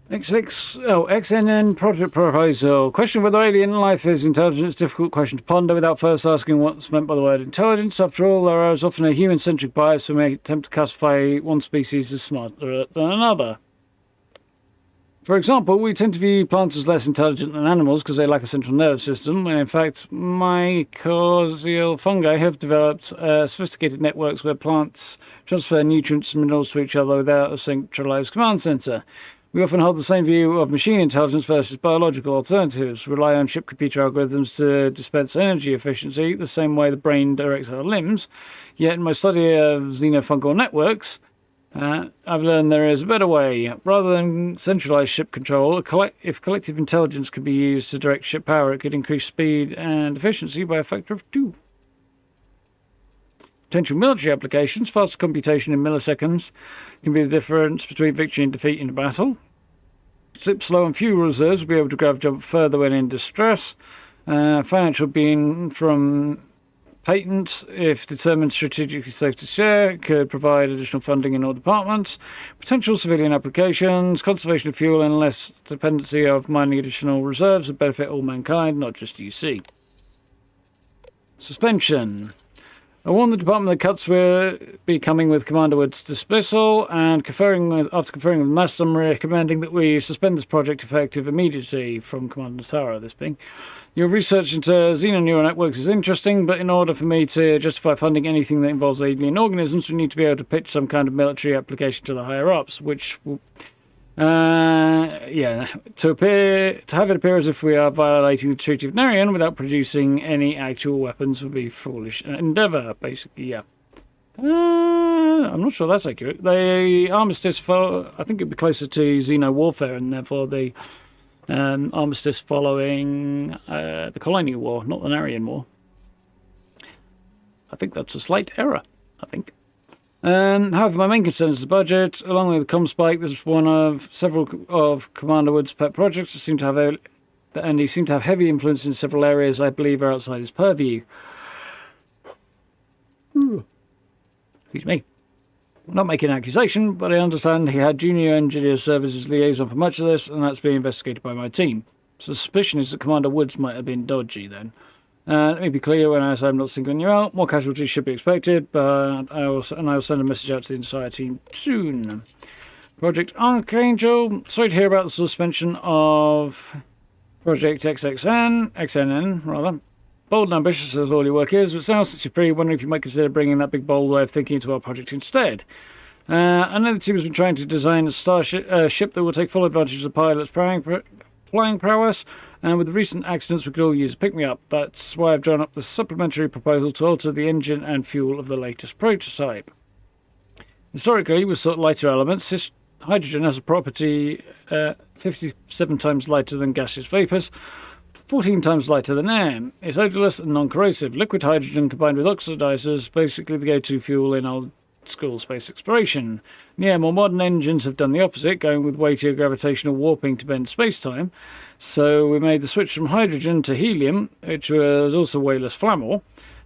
XNN project proposal. Question whether alien life is intelligence. Difficult question to ponder without first asking what's meant by the word intelligence. After all, there is often a human-centric bias who may attempt to classify one species as smarter than another. For example, we tend to view plants as less intelligent than animals because they lack a central nervous system, when in fact, mycorrhizal fungi have developed sophisticated networks where plants transfer nutrients and minerals to each other without a centralized command center. We often hold the same view of machine intelligence versus biological alternatives, rely on ship computer algorithms to dispense energy efficiency, the same way the brain directs our limbs. Yet in my study of xenofungal networks, I've learned there is a better way. Rather than centralized ship control, if collective intelligence could be used to direct ship power, it could increase speed and efficiency by a factor of 2. Potential military applications, faster computation in milliseconds can be the difference between victory and defeat in a battle. Ships low on fuel reserves will be able to grav jump further when in distress. Financial gain from patents, if determined strategically safe to share, could provide additional funding in all departments. Potential civilian applications, conservation of fuel and less dependency of mining additional reserves would benefit all mankind, not just UC. Suspension. I warned the department that cuts will be coming with Commander Wood's dismissal, and after conferring with Master, I'm recommending that we suspend this project effective immediately, from Commander Tara, this being. Your research into xenoneural networks is interesting, but in order for me to justify funding anything that involves alien organisms, we need to be able to pitch some kind of military application to the higher-ups, which will... to have it appear as if we are violating the Treaty of Narion without producing any actual weapons would be foolish endeavour, basically, yeah. I'm not sure that's accurate. The armistice, I think it'd be closer to Xeno warfare, and therefore the armistice following the Colonial War, not the Narion War. I think that's a slight error, I think. However, my main concern is the budget. Along with the ComSpike, this is one of several of Commander Wood's pet projects that seem to have he seemed to have heavy influence in several areas I believe are outside his purview. Excuse me. I'm not making an accusation, but I understand he had junior engineer serve as his liaison for much of this, and that's being investigated by my team. Suspicion is that Commander Woods might have been dodgy then. Let me be clear when I say I'm not singling you out. More casualties should be expected, but I will send a message out to the entire team soon. Project Archangel. Sorry to hear about the suspension of Project XNN rather. Bold and ambitious as all your work is, but sounds such a free. Wondering if you might consider bringing that big bold way of thinking into our project instead. I know the team has been trying to design a ship that will take full advantage of the pilot's flying prowess, and with the recent accidents we could all use a pick-me-up. That's why I've drawn up the supplementary proposal to alter the engine and fuel of the latest prototype. Historically, with sort of lighter elements, hydrogen has a property 57 times lighter than gaseous vapours, 14 times lighter than air. It's odorless and non-corrosive. Liquid hydrogen combined with oxidizers, basically the go-to fuel in old-school space exploration. Yeah, more modern engines have done the opposite, going with weightier gravitational warping to bend space-time. So we made the switch from hydrogen to helium, which was also way less flammable,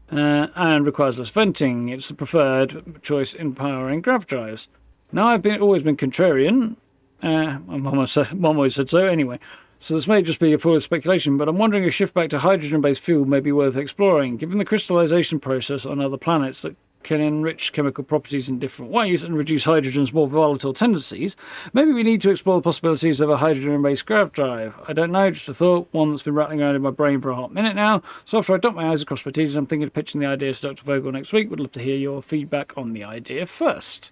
and requires less venting. It's the preferred choice in powering grav drives. Now, I've always been contrarian. My mum always said so, anyway. So this may just be a foolish speculation, but I'm wondering a shift back to hydrogen-based fuel may be worth exploring, given the crystallization process on other planets that can enrich chemical properties in different ways and reduce hydrogen's more volatile tendencies. Maybe we need to explore the possibilities of a hydrogen-based grav drive. I don't know, just a thought, one that's been rattling around in my brain for a hot minute now. So after I dot my I's across my T's, I'm thinking of pitching the idea to Dr. Vogel next week. Would love to hear your feedback on the idea first.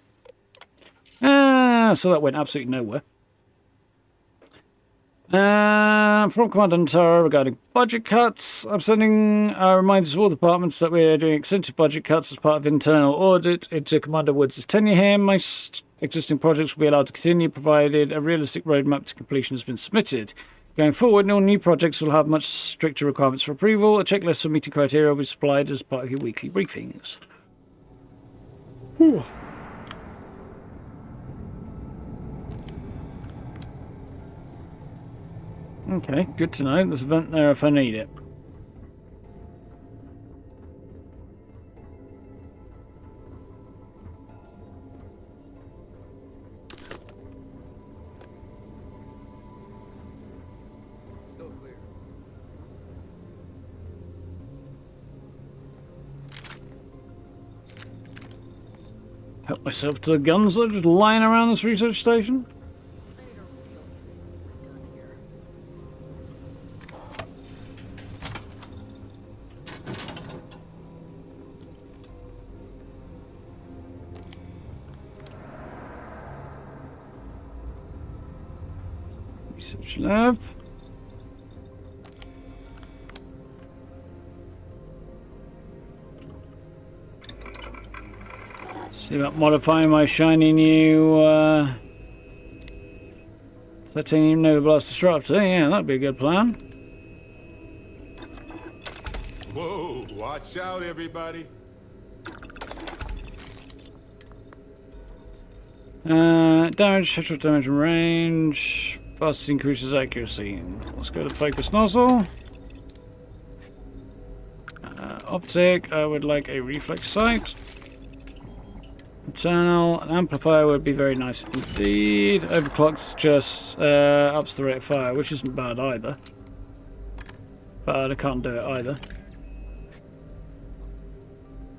So that went absolutely nowhere. From Commander Natara regarding budget cuts, I'm sending reminders to all departments that we are doing extensive budget cuts as part of internal audit into Commander Woods' tenure here. Most existing projects will be allowed to continue, provided a realistic roadmap to completion has been submitted. Going forward, all new projects will have much stricter requirements for approval. A checklist for meeting criteria will be supplied as part of your weekly briefings. Whew. Okay, good to know. There's a vent there if I need it. Still clear. Help myself to the guns that are just lying around this research station. Research lab. See about modifying my shiny new titanium Nova Blast disruptor. Yeah, that'd be a good plan. Whoa, watch out, everybody. Damage, headshot damage and range. Fast increases accuracy. Let's go to focus nozzle. Optic, I would like a reflex sight. Internal, an amplifier would be very nice indeed. Overclocks just ups the rate of fire, which isn't bad either. But I can't do it either.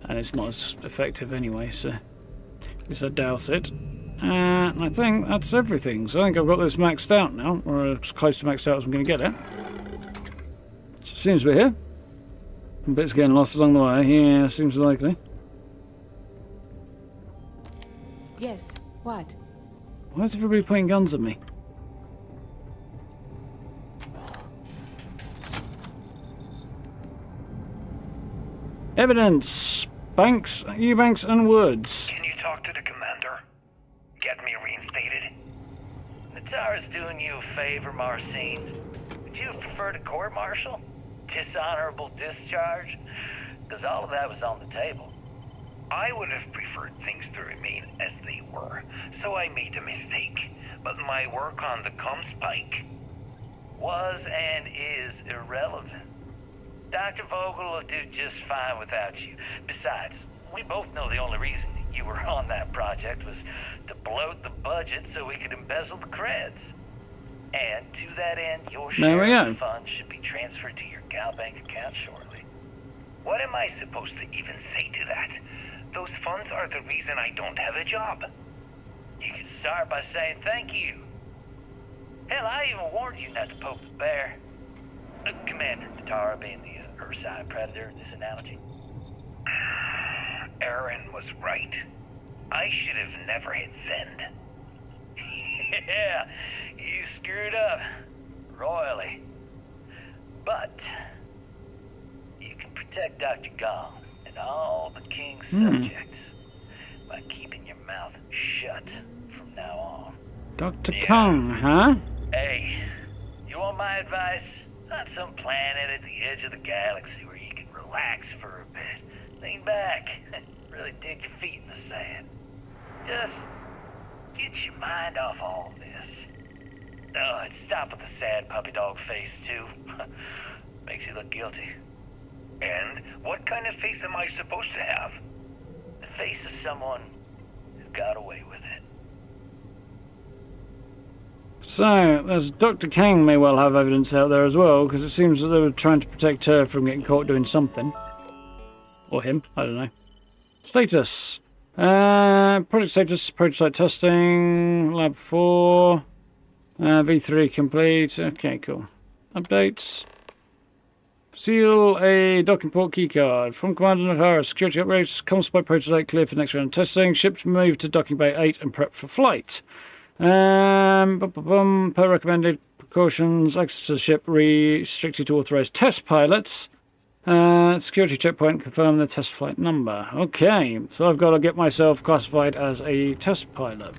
And it's not as effective anyway, so at least I doubt it. And I think that's everything. So I think I've got this maxed out now, or as close to maxed out as I'm going to get it. So seems we're here. Some bits getting lost along the way. Yeah, seems likely. Yes, what? Why is everybody pointing guns at me? Evidence! Banks, Eubanks and Woods. Can you talk to the commander? Get me reinstated? Natara's doing you a favor, Marcine. Would you prefer to court-martial? Dishonorable discharge? Because all of that was on the table. I would have preferred things to remain as they were, so I made a mistake. But my work on the Comspike was and is irrelevant. Dr. Vogel will do just fine without you. Besides, we both know the only reason you were on that project was to bloat the budget so we could embezzle the creds. And to that end, your share of the funds should be transferred to your GalBank account shortly. What am I supposed to even say to that? Those funds are the reason I don't have a job. You can start by saying thank you. Hell, I even warned you not to poke the bear. Commander Natara being the Ursine Predator in this analogy. Aaron was right. I should have never hit send. Yeah, you screwed up. Royally. But you can protect Dr. Gong and all the King's subjects by keeping your mouth shut from now on. Dr. Kong, huh? Hey, you want my advice? On some planet at the edge of the galaxy where you can relax for a bit. Lean back. Really dig your feet in the sand. Just get your mind off all this. Oh, and stop with the sad puppy dog face, too. Makes you look guilty. And what kind of face am I supposed to have? The face of someone who got away with it. So, there's Dr. Kang may well have evidence out there as well, because it seems that they were trying to protect her from getting caught doing something. Or him, I don't know. Status. Project status, prototype testing, lab 4, V3 complete. Okay, cool. Updates. Seal a docking port keycard. From Commander Natara, security upgrades, Comspike prototype clear for next round of testing. Ship to move to docking bay 8 and prep for flight. Per recommended precautions. Access to the ship restricted to authorized test pilots. Security checkpoint, confirm the test flight number. Okay, so I've got to get myself classified as a test pilot.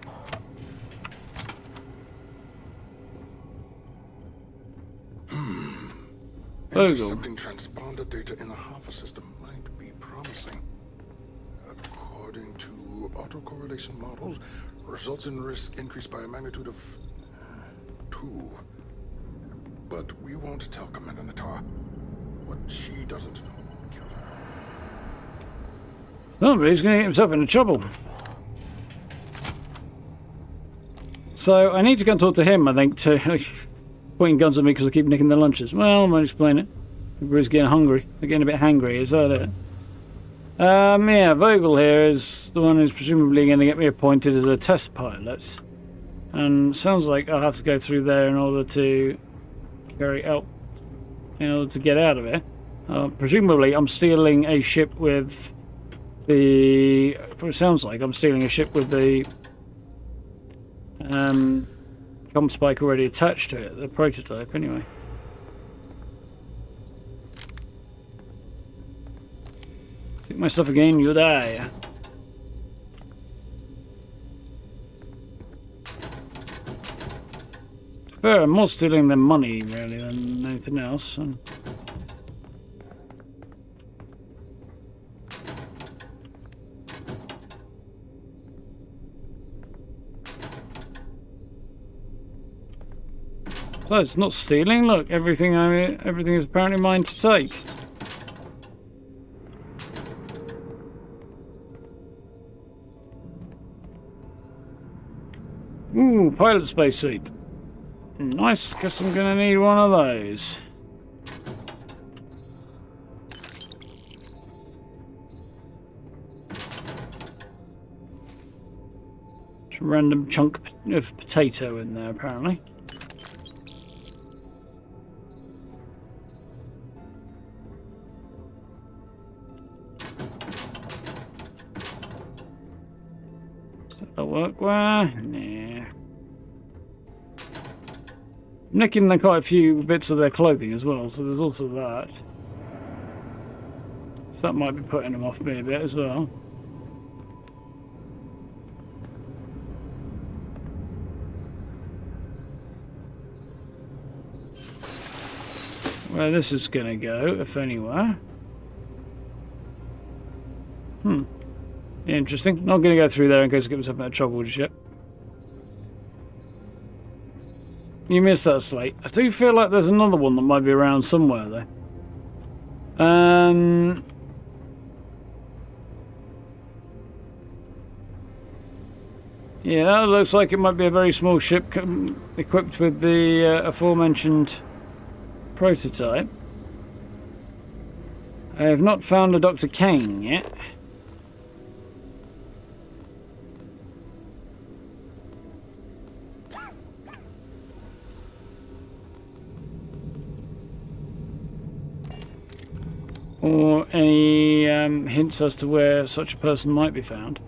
Intercepting transponder data in the Alpha system might be promising. According to autocorrelation models, results in risk increased by a magnitude of 2. But we won't tell Commander Natar. What she doesn't know won't kill her. Somebody's going to get himself into trouble. So I need to go and talk to him, I think, to pointing guns at me because I keep nicking their lunches. Well, I might explain it. Everybody's getting hungry. They're getting a bit hangry, is that it? Yeah, Vogel here is the one who's presumably going to get me appointed as a test pilot. And sounds like I'll have to go through there in order to carry out, in order to get out of it. Presumably I'm stealing a ship with the, it sounds like I'm stealing a ship with the comm spike already attached to it, the prototype anyway. Take my stuff again, you die. Fair, I'm more stealing their money really than anything else. So it's not stealing. Look, everything is apparently mine to take. Ooh, pilot spacesuit. Nice. Guess I'm gonna need one of those. Just a random chunk of potato in there, apparently. Workwear? Nah. I'm nicking quite a few bits of their clothing as well, so there's also that. So that might be putting them off me a bit as well. Where this is gonna go, if anywhere. Interesting. Not going to go through there in case I get myself into trouble just yet. You missed that slate. I do feel like there's another one that might be around somewhere though. Yeah, that looks like it might be a very small ship equipped with the aforementioned prototype. I have not found a Dr. Kang yet. Or any hints as to where such a person might be found.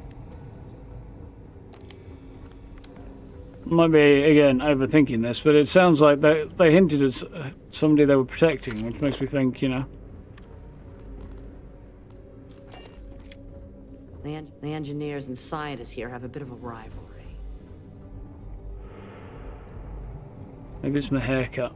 Might be, again, overthinking this, but it sounds like they hinted at somebody they were protecting, which makes me think, you know. The engineers and scientists here have a bit of a rivalry. Maybe it's my haircut.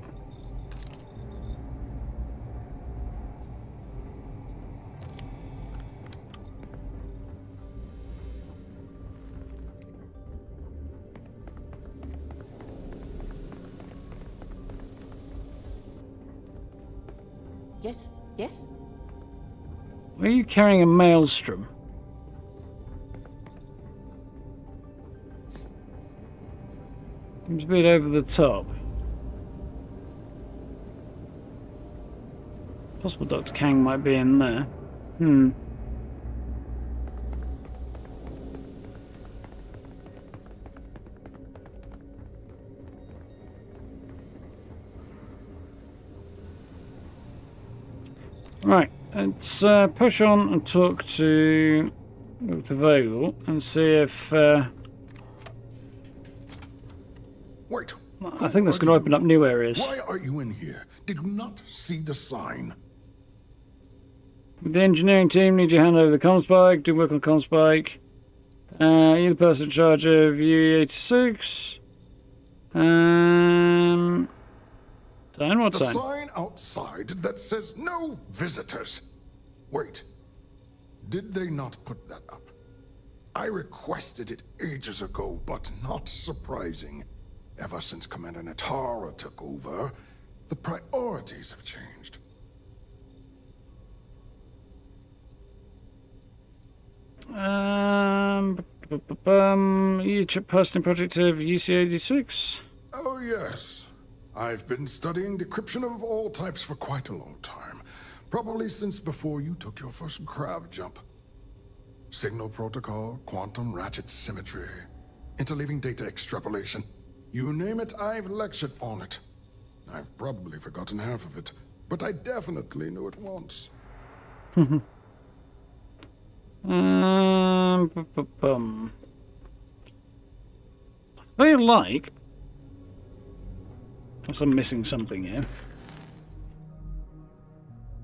Yes? Yes? Why are you carrying a maelstrom? Seems a bit over the top. Possible Dr. Kang might be in there. Right, let's push on and talk to Vogel and see if... Wait, I think that's going to open up new areas. Why are you in here? Did you not see the sign? With the engineering team, need you hand over the comms bike, do work on the comms bike. You're the person in charge of UE86. Sign? What The sign? sign outside that says no visitors. Wait, did they not put that up? I requested it ages ago, but not surprising. Ever since Commander Natara took over, the priorities have changed. You person in project of UC86? Oh yes. I've been studying decryption of all types for quite a long time. Probably since before you took your first grav jump. Signal protocol, quantum ratchet symmetry, interleaving data extrapolation. You name it, I've lectured on it. I've probably forgotten half of it, but I definitely knew it once. I feel like I'm missing something here.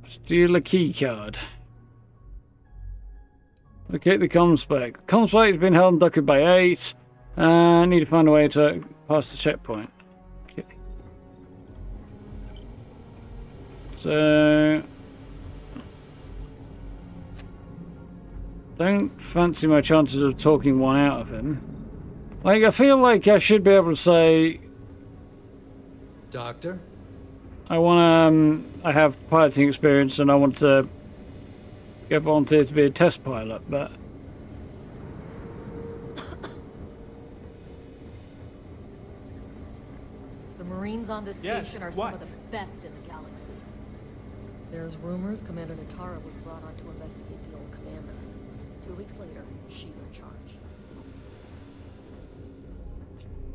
Steal a key card. Locate the comms spec. Comms spec has been held and docketed by 8. Need to find a way to pass the checkpoint. Okay. So don't fancy my chances of talking one out of him. Like, I feel like I should be able to say, Doctor? I have piloting experience and I want to get volunteered to be a test pilot, but The Marines on this station are some of the best in the galaxy. There's rumors Commander Natara was brought on to investigate the old commander. 2 weeks later, she's in charge.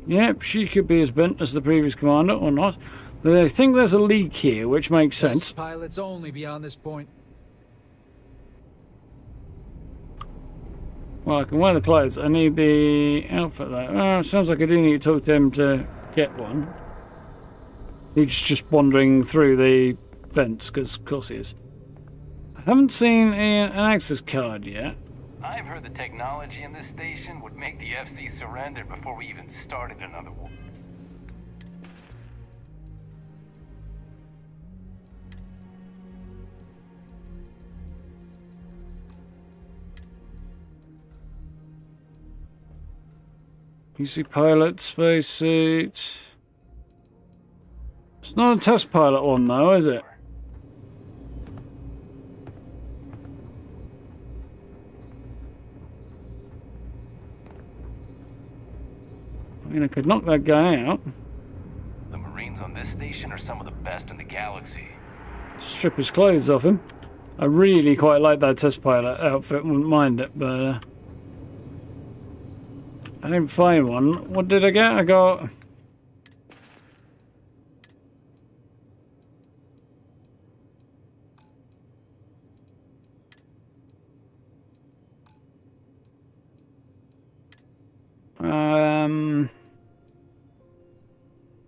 yep, she could be as bent as the previous commander or not. But I think there's a leak here, which makes sense. Pilots only beyond this point. Well, I can wear the clothes. I need the outfit though. Sounds like I do need to talk to him to get one. He's just wandering through the fence, because of course he is. I haven't seen an access card yet. I've heard the technology in this station would make the FC surrender before we even started another war. You see pilot, spacesuit. It's not a test pilot one though, is it? I mean, I could knock that guy out. The Marines on this station are some of the best in the galaxy. Strip his clothes off him. I really quite like that test pilot outfit, wouldn't mind it, but I didn't find one. What did I get? I got...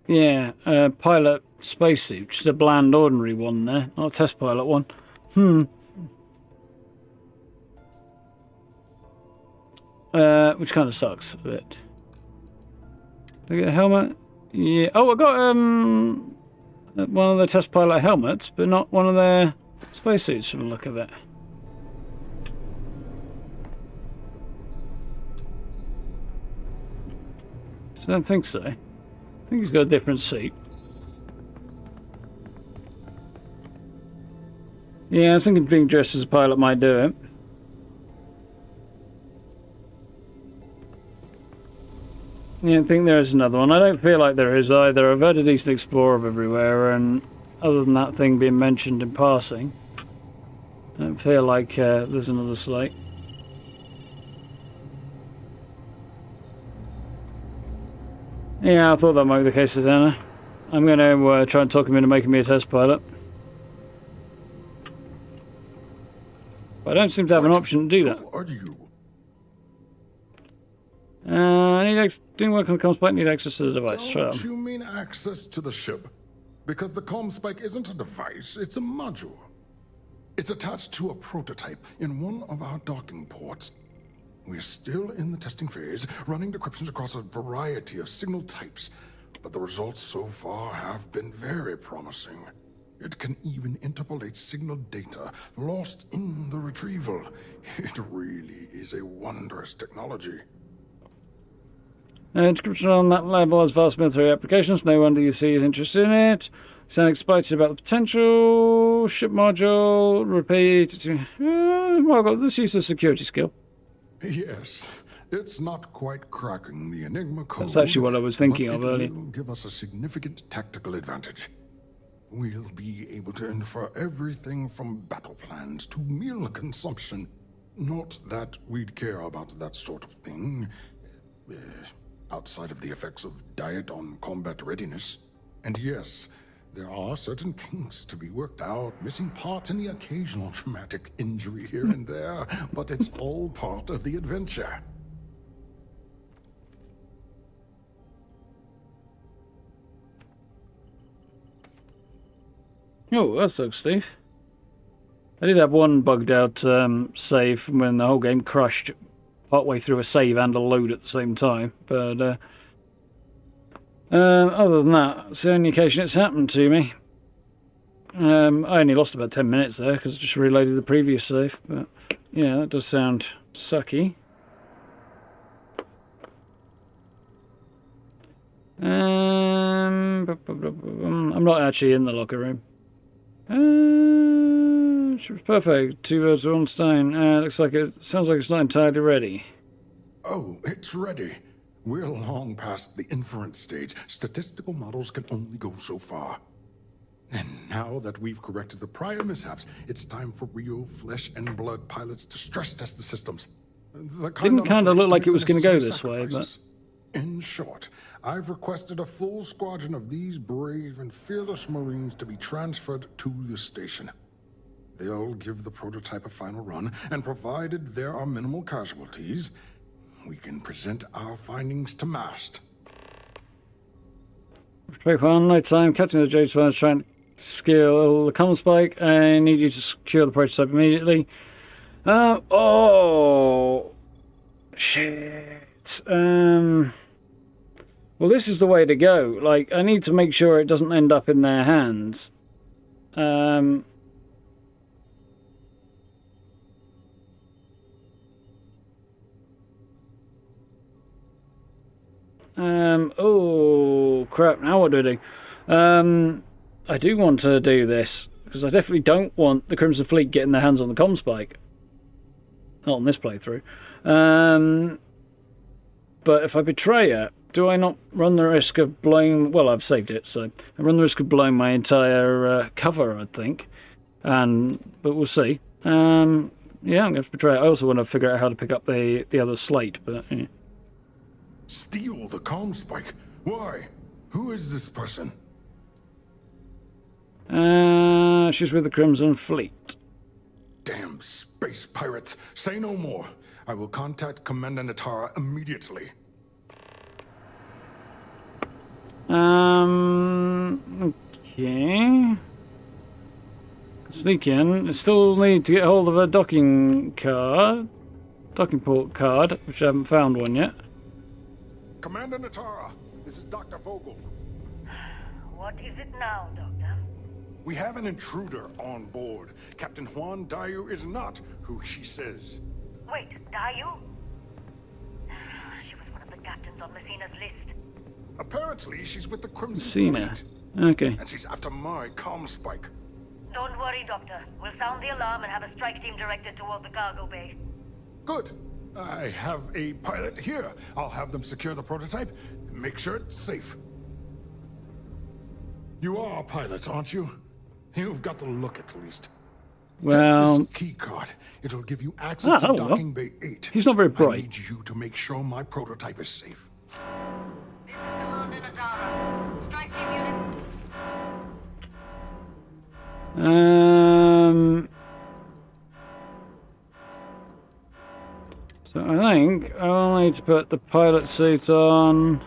yeah, pilot spacesuit, just a bland ordinary one there, not a test pilot one. Which kind of sucks a bit. Did I get a helmet? Yeah. Oh, I got one of the test pilot helmets, but not one of their spacesuits from the look of it. So I don't think so. I think he's got a different suit. Yeah, I was thinking being dressed as a pilot might do it. Yeah, I think there is another one. I don't feel like there is either. I've had a decent explore of everywhere, and other than that thing being mentioned in passing, I don't feel like there's another slate. Yeah, I thought that might be the case, Susanna. I'm going to try and talk him into making me a test pilot. But I don't seem to have an option to do that. Who are you? Doing work on the comms spike, need access to the device. Don't you mean access to the ship? Because the comm spike isn't a device, it's a module. It's attached to a prototype in one of our docking ports. We're still in the testing phase, running decryptions across a variety of signal types, but the results so far have been very promising. It can even interpolate signal data lost in the retrieval. It really is a wondrous technology. Description on that level has vast military applications. No wonder you see interested in it. Sound excited about the potential. Ship module. Repeat. Well, let's use the security skill. Yes, it's not quite cracking the Enigma code. That's actually what I was thinking of earlier. It will give us a significant tactical advantage. We'll be able to infer everything from battle plans to meal consumption. Not that we'd care about that sort of thing, outside of the effects of diet on combat readiness. And yes, there are certain kinks to be worked out, missing parts and the occasional traumatic injury here and there, but it's all part of the adventure. Oh, that sucks, Steve. I did have one bugged out save when the whole game crashed partway through a save and a load at the same time, but other than that, it's the only occasion it's happened to me. I only lost about 10 minutes there because I just reloaded the previous save, but yeah, that does sound sucky. I'm not actually in the locker room. Perfect. 2 birds with 1 stone. Sounds like it's not entirely ready. Oh, it's ready. We're long past the inference stage. Statistical models can only go so far. And now that we've corrected the prior mishaps, it's time for real flesh and blood pilots to stress test the systems. Didn't kind of look like it was going to go this way, but... In short, I've requested a full squadron of these brave and fearless Marines to be transferred to the station. They'll give the prototype a final run, and provided there are minimal casualties, we can present our findings to Mast. One night time, Captain of the Jade is trying to scale the comm spike. I need you to secure the prototype immediately. Oh shit. Well, this is the way to go. Like, I need to make sure it doesn't end up in their hands. Oh crap, now what do I do? I do want to do this because I definitely don't want the Crimson Fleet getting their hands on the comm spike. Not on this playthrough. But if I betray it, do I not run the risk of blowing... Well, I've saved it, so I run the risk of blowing my entire cover, I think. But we'll see. Yeah, I'm going to betray it. I also want to figure out how to pick up the other slate, but... Yeah. Steal the comm spike? Why? Who is this person? She's with the Crimson Fleet. Damn space pirates. Say no more. I will contact Commander Natara immediately. Okay. Sneak in. I still need to get hold of a docking port card, which I haven't found one yet. Commander Natara, this is Dr. Vogel. What is it now, Doctor? We have an intruder on board. Captain Juan Dayu is not who she says. Wait, Dayu? She was one of the captains on Messina's list. Apparently, she's with the Crimson Messina. Fleet. Okay. And she's after my comm spike. Don't worry, Doctor. We'll sound the alarm and have a strike team directed toward the cargo bay. Good. I have a pilot here. I'll have them secure the prototype. Make sure it's safe. You are a pilot, aren't you? You've got the look, at least. Well... Take this key card. It'll give you access to Docking Bay 8. He's not very bright. I need you to make sure my prototype is safe. This is Commander Natara. Strike team unit. So I think I'll need to put the pilot suit on,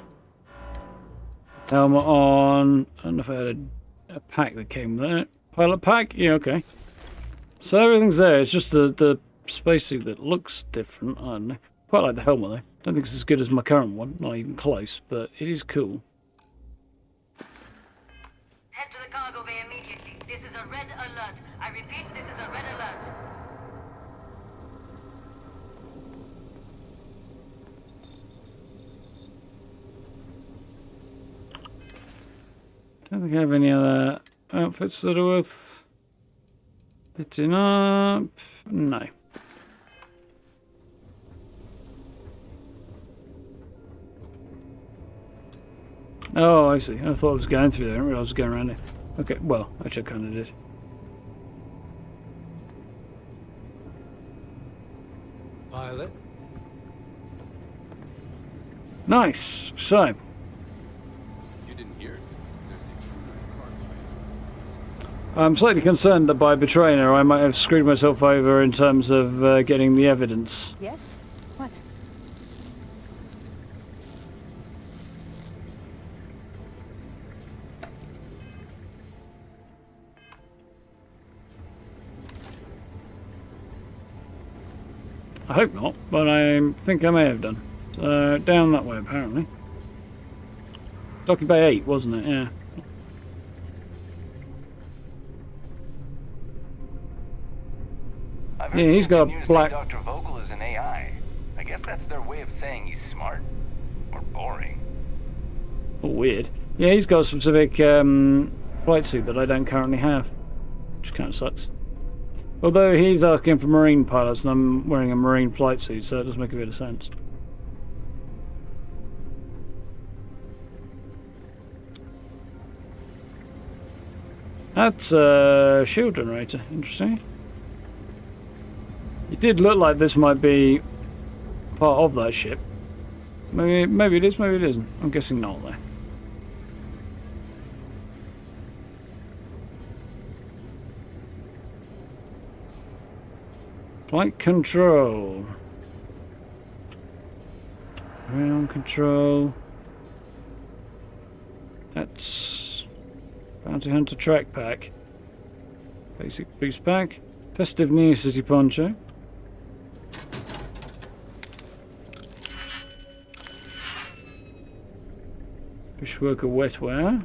helmet on. I don't know if I had a pack that came with it. Pilot pack? Yeah, okay. So everything's there. It's just the spacesuit that looks different. I don't know. Quite like the helmet though. Don't think it's as good as my current one. Not even close, but it is cool. Head to the cargo bay immediately. This is a red alert. I repeat, this is a red alert. Don't think I have any other outfits that are worth picking up. No. Oh, I see. I thought I was going through there. I didn't realize I was going around it. Okay, well, actually I kind of did. Pilot. Nice. So. You didn't hear? There's an intruder in the cargo. I'm slightly concerned that by betraying her, I might have screwed myself over in terms of getting the evidence. Yes? What? I hope not, but I think I may have done. So, down that way, apparently. Docking Bay 8, wasn't it? Yeah. Yeah, he's got a black... Dr. Vogel is an AI. I guess that's their way of saying he's smart. Or boring. Oh, weird. Yeah, he's got a specific flight suit that I don't currently have. Which kind of sucks. Although he's asking for marine pilots and I'm wearing a marine flight suit, so it does make a bit of sense. That's a shield generator. Interesting. It did look like this might be part of that ship. Maybe it is, maybe it isn't. I'm guessing not, though. Flight control. Ground control. That's Bounty Hunter track pack. Basic boost pack. Festive New City poncho. Bushworker wetwear.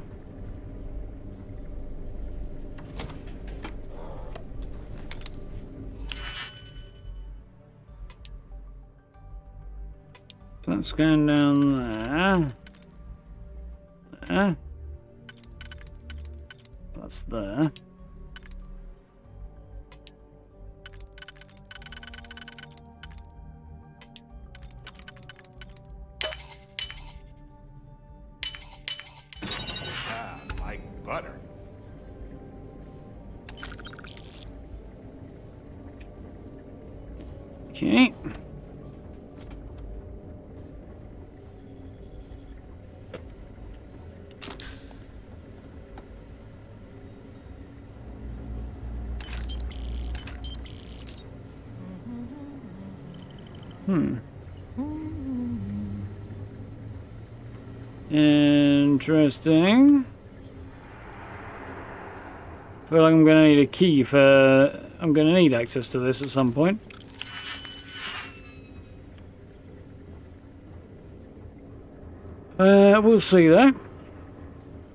That's going down there. There. That's there. Like butter. Okay. Interesting. I feel like I'm going to need a key for... I'm going to need access to this at some point. We'll see though.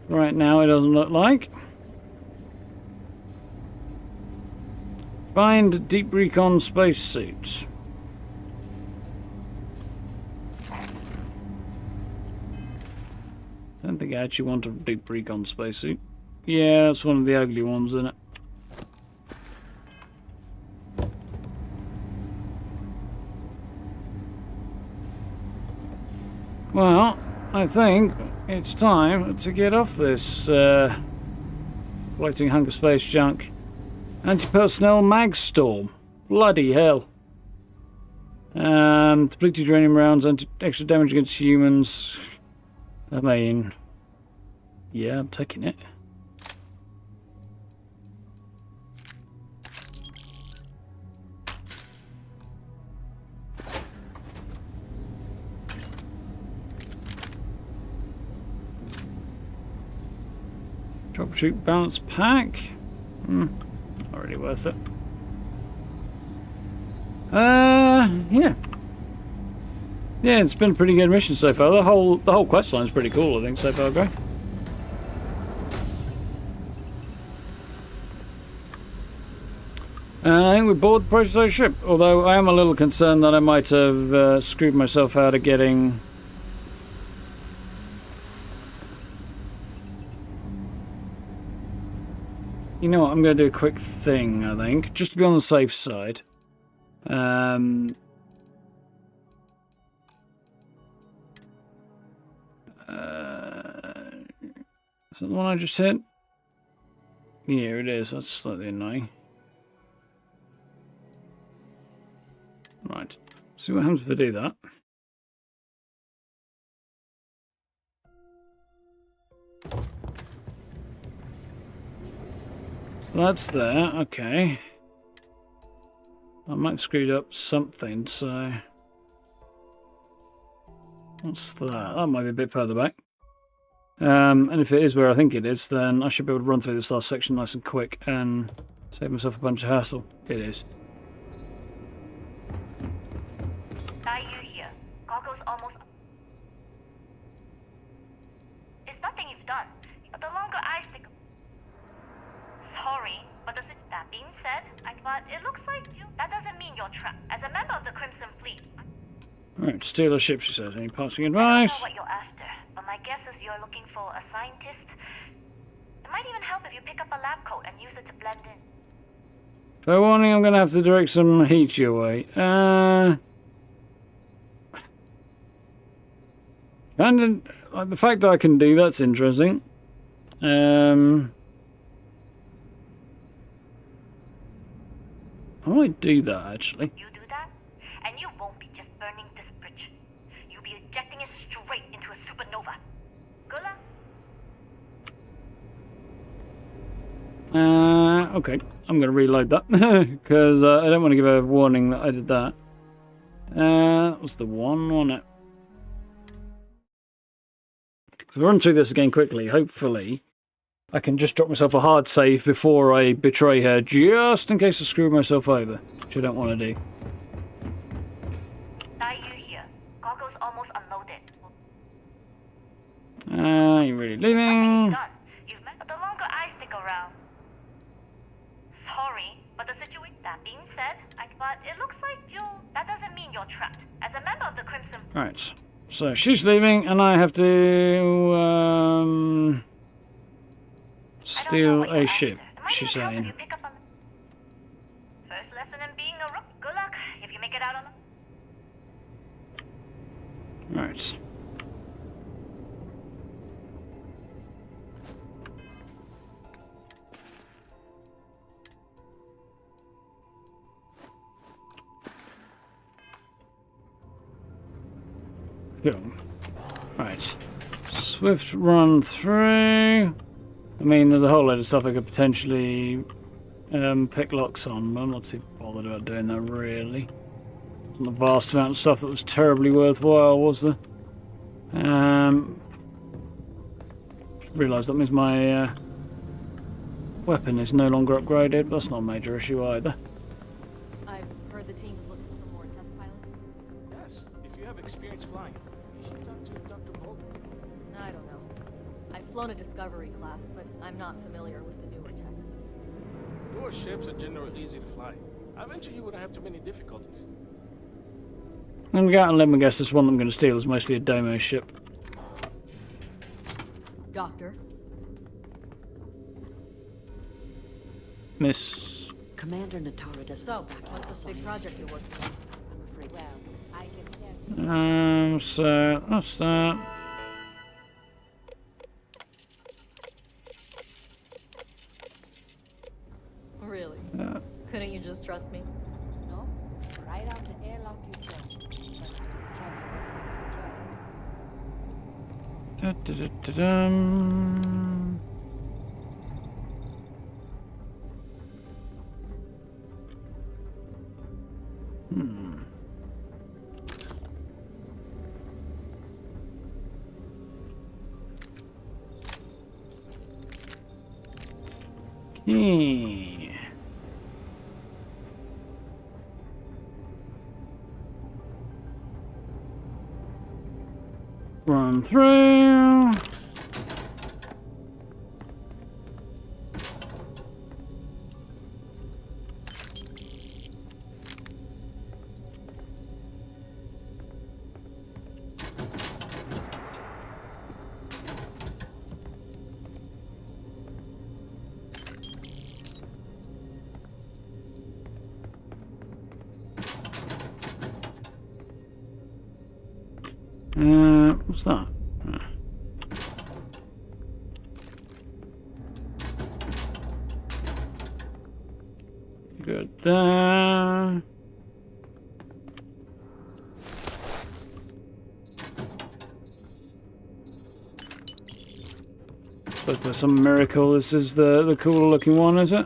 Right now it doesn't look like. Find deep recon spacesuit. I don't think I actually want a deep recon spacesuit. Yeah, that's one of the ugly ones, isn't it? Well, I think it's time to get off this floating hunk of space junk. Anti-personnel mag storm. Bloody hell. Depleted uranium rounds, extra damage against humans. I mean, yeah, I'm taking it. Troubleshoot balance pack. Not really worth it. Yeah. Yeah, it's been a pretty good mission so far. The whole quest line's pretty cool, I think, so far, bro. And I think we board the prototype ship, although I am a little concerned that I might have screwed myself out of getting... You know what, I'm going to do a quick thing, I think, just to be on the safe side. Is that the one I just hit? Yeah, it is. That's slightly annoying. Right. See what happens if I do that. So that's there. Okay. I might have screwed up something, so... What's that? That might be a bit further back. And if it is where I think it is, then I should be able to run through this last section nice and quick and save myself a bunch of hassle. It is. Are you here? Goggles almost... It's nothing you've done, but the longer I stick... Sorry, but that being said, but it looks like you... That doesn't mean you're trapped. As a member of the Crimson Fleet... Alright, steal a ship, she says. Any passing I advice? don't know what you're after, but my guess is you're looking for a scientist. It might even help if you pick up a lab coat and use it to blend in. Fair warning, I'm going to have to direct some heat your way. And the fact that I can do that's interesting. I might do that, actually. You do that, and you won't be just burning this bridge. You'll be ejecting it straight into a supernova. Good luck. Okay. I'm going to reload that, because I don't want to give a warning that I did that. That was the one, wasn't it? So we'll run through this again quickly. Hopefully, I can just drop myself a hard save before I betray her, just in case I screw myself over, which I don't want to do. Are you here? Goggles almost unloaded. You're really leaving? But the longer I stick around... Sorry, but the situation... That being said, but it looks like that doesn't mean you're trapped. As a member of the Crimson... Right. So she's leaving, and I have to steal a ship, she's saying. First lesson in being a rook. Good luck if you make it out alive. Right. Go. Right. Swift run through. I mean, there's a whole load of stuff I could potentially pick locks on, but I'm not too bothered about doing that, really. Not a vast amount of stuff that was terribly worthwhile, was there? Realised that means my weapon is no longer upgraded, but that's not a major issue either. I've heard the team's looking for more test pilots. Yes, if you have experience flying, you should talk to Dr. Vogel. I don't know. I've flown a Discovery class, but I'm not familiar with the newer tech. Newer ships are generally easy to fly. I venture you wouldn't have too many difficulties. I'm going to go out and let me guess this one I'm going to steal is mostly a demo ship. Doctor? Miss... Commander Natara doesn't So, back what's this big project you're working on? I'm afraid, well, I can tell. So, that's that. Really? Couldn't you just trust me? No, right out the airlock you go. But try my best not to enjoy it. Da-da-da-da-dum. Yeah. Run through. What's that? Good there. Suppose by some miracle this is the cooler looking one, is it?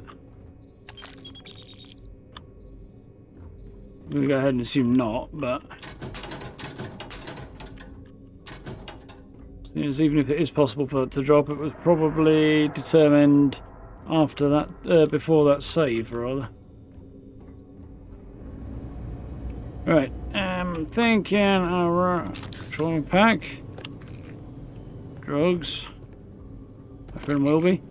We'll go ahead and assume not, but even if it is possible for it to drop, it was probably determined after that, before that save, rather. Right, I'm thinking our patrolling pack, drugs, my friend will be.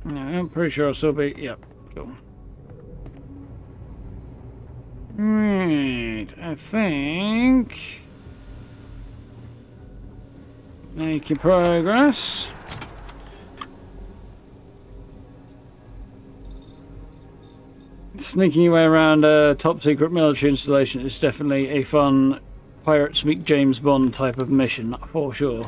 I'm pretty sure I'll still be. Yep, cool. Right, I think. Make your progress. Sneaking your way around a top secret military installation is definitely a fun Pirates meet James Bond type of mission, for sure.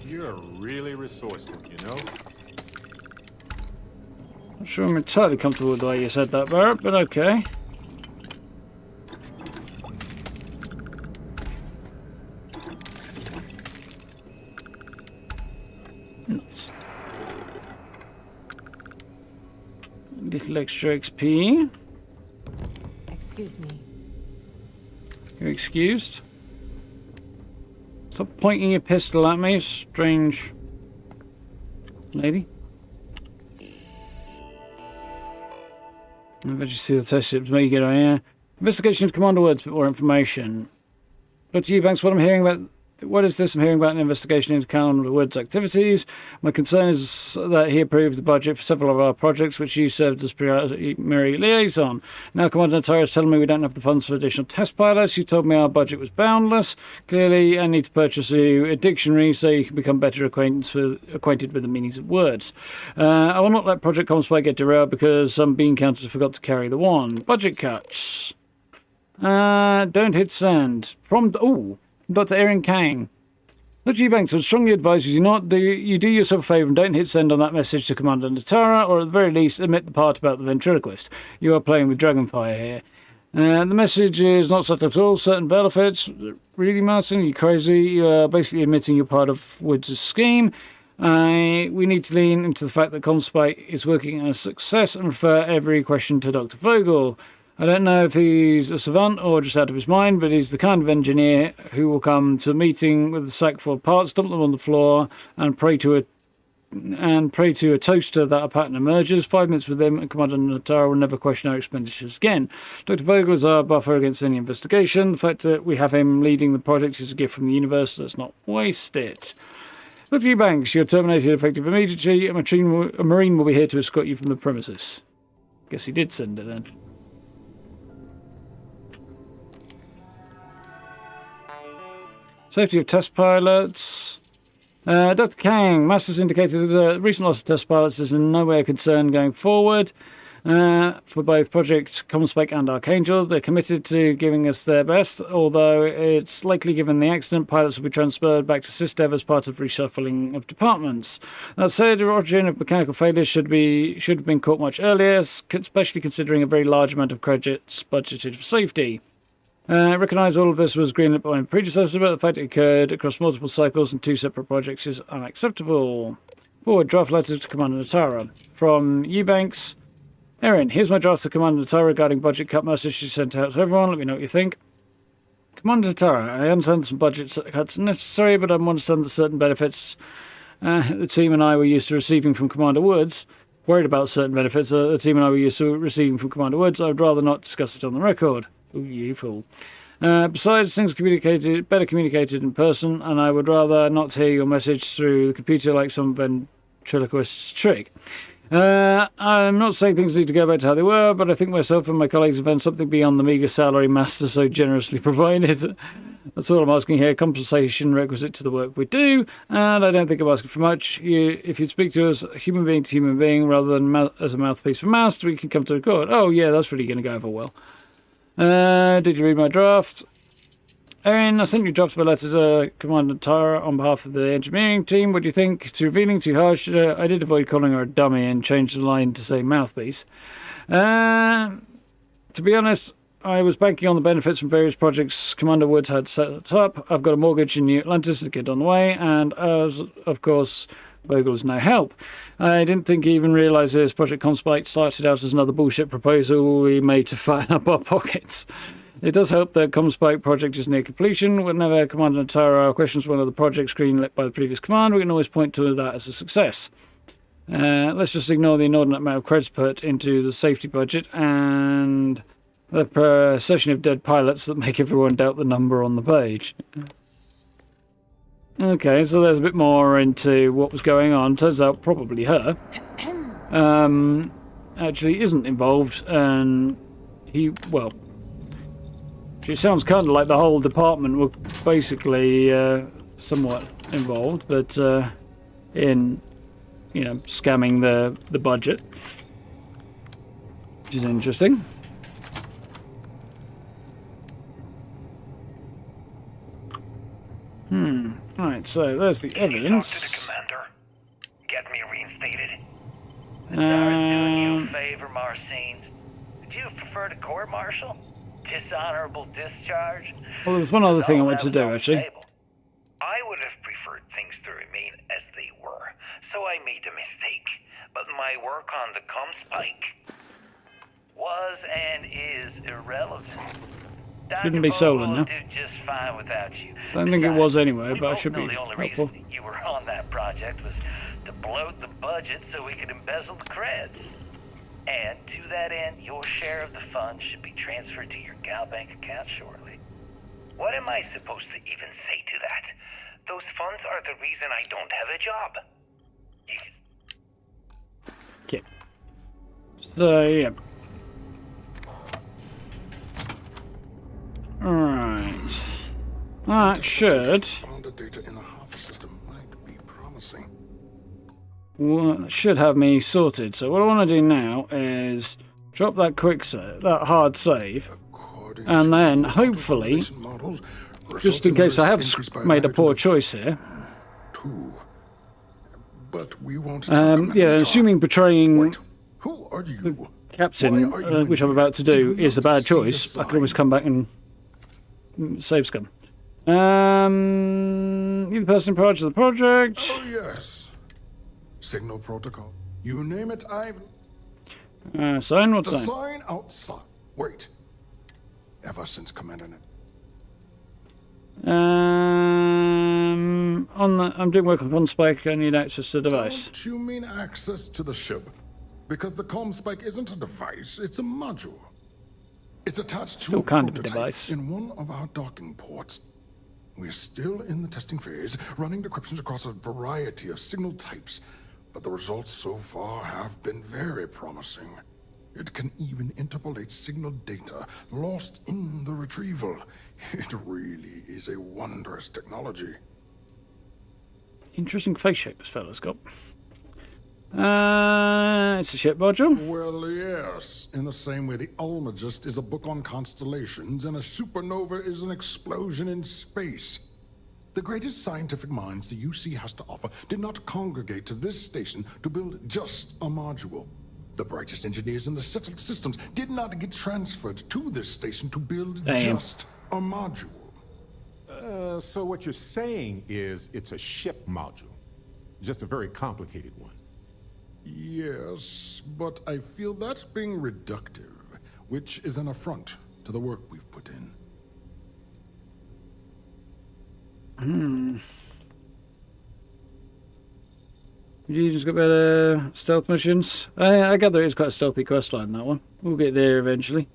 You're really resourceful, you know? Not sure I'm entirely comfortable with the way you said that, Barrett, but okay. Nice. Little extra XP. Excuse me. You're excused. Stop pointing your pistol at me, strange lady. I bet you see the test ships make it on here. Investigation of Commander Woods, bit more information. Dr. Eubanks, what I'm hearing about. What is this? I'm hearing about an investigation into Commander Woods' activities. My concern is that he approved the budget for several of our projects, which you served as primary liaison. Now Commander Natara is telling me we don't have the funds for additional test pilots. You told me our budget was boundless. Clearly, I need to purchase you a dictionary so you can become better acquainted with the meanings of words. I will not let Project Comspy get derailed because some bean counters forgot to carry the wand. Budget cuts. Don't hit send. From... Ooh. Dr. Erin Kang. Dr. Eubanks, I would strongly advise you do yourself a favour and don't hit send on that message to Commander Natara, or at the very least omit the part about the ventriloquist. You are playing with Dragonfire here. The message is not subtle at all. Certain benefits. Really, Martin? Are you crazy? You are basically admitting you're part of Woods' scheme. We need to lean into the fact that Comspy is working on a success and refer every question to Dr. Vogel. I don't know if he's a savant or just out of his mind, but he's the kind of engineer who will come to a meeting with a sack full of parts, dump them on the floor, and pray to a toaster that a pattern emerges. 5 minutes with him, and Commander Natara will never question our expenditures again. Dr. Vogel is our buffer against any investigation. The fact that we have him leading the project is a gift from the universe. Let's not waste it. Dr. Eubanks, you're terminated effective immediately. A Marine will be here to escort you from the premises. Guess he did send it then. Safety of test pilots. Dr. Kang, Masters indicated that the recent loss of test pilots is in no way a concern going forward. for both Project Comspec and Archangel. They're committed to giving us their best, although it's likely given the accident, pilots will be transferred back to SysDev as part of reshuffling of departments. That said, the origin of mechanical failures should have been caught much earlier, especially considering a very large amount of credits budgeted for safety. I recognise all of this was greenlit by my predecessor, but the fact it occurred across multiple cycles and 2 separate projects is unacceptable. Forward, draft letter to Commander Natara. From Eubanks. Erin, here's my draft to Commander Natara regarding budget cut message she sent out to everyone. Let me know what you think. Commander Natara, I understand some budget cuts are necessary, but I understand that certain benefits the team and I were used to receiving from Commander Woods. Worried about certain benefits the team and I were used to receiving from Commander Woods. I would rather not discuss it on the record. Ooh, you fool. Besides, things are better communicated in person, and I would rather not hear your message through the computer like some ventriloquist's trick. I'm not saying things need to go back to how they were, but I think myself and my colleagues have done something beyond the meagre salary Master so generously provided. That's all I'm asking here. Compensation requisite to the work we do, and I don't think I'm asking for much. If you'd speak to us human being to human being rather than as a mouthpiece for Master, we can come to a accord. Oh yeah, that's really going to go over well. Did you read my draft? Erin, I sent you drafts of a letter to Commander Tara on behalf of the engineering team. What do you think? Too revealing, too harsh? I did avoid calling her a dummy and changed the line to say mouthpiece. To be honest, I was banking on the benefits from various projects Commander Woods had set up. I've got a mortgage in New Atlantis to get on the way, and as, of course, Vogel's no help. I didn't think he even realised this Project Conspite started out as another bullshit proposal we made to fatten up our pockets. It does help the Comspite project is near completion. Whenever Commander Natara questions one of the projects greenlit by the previous command, we can always point to that as a success. Let's just ignore the inordinate amount of credits put into the safety budget and the procession of dead pilots that make everyone doubt the number on the page. Okay, so there's a bit more into what was going on. Turns out probably her actually isn't involved, and it sounds kind of like the whole department were basically somewhat involved, but in scamming the budget, which is interesting. Right, so there's the evidence. Talk to the commander. Get me reinstated. Doing you a favor, Marcine. Would you prefer to court-martial? Dishonorable discharge? Well, there was one other thing I wanted to do, actually. I would have preferred things to remain as they were, so I made a mistake. But my work on the Comspike was and is irrelevant. Shouldn't be stolen now. Do just fine without you. Don't think it was anyway, but I should be the only helpful. reason you were on that project was to bloat the budget so we could embezzle the creds. And to that end, your share of the funds should be transferred to your GalBank account shortly. What am I supposed to even say to that? Those funds are the reason I don't have a job. Okay. So, yeah. Alright. That should... should have me sorted. So what I want to do now is drop that that hard save, and then hopefully, just in case I have made a poor choice here, assuming betraying the captain, which I'm about to do, is a bad choice, I can always come back and save scum. You're the person in charge of the project. Oh yes. Signal protocol. You name it, I've... Sign? What the sign? Sign outside. Wait. Ever since Commander... I'm doing work on Comspike. I need access to the device. Don't you mean access to the ship? Because the Comspike isn't a device, it's a module. It's attached to a prototype in one of our docking ports. We're still in the testing phase, running decryptions across a variety of signal types, but the results so far have been very promising. It can even interpolate signal data lost in the retrieval. It really is a wondrous technology. Interesting face shape this fella's got. It's a ship module. Well, yes. In the same way the Almagest is a book on constellations and a supernova is an explosion in space. The greatest scientific minds the UC has to offer did not congregate to this station to build just a module. The brightest engineers in the settled systems did not get transferred to this station to build just a module. So what you're saying is it's a ship module. Just a very complicated one. Yes, but I feel that's being reductive, which is an affront to the work we've put in. You just got better stealth missions. I gather it's quite a stealthy questline, that one. We'll get there eventually.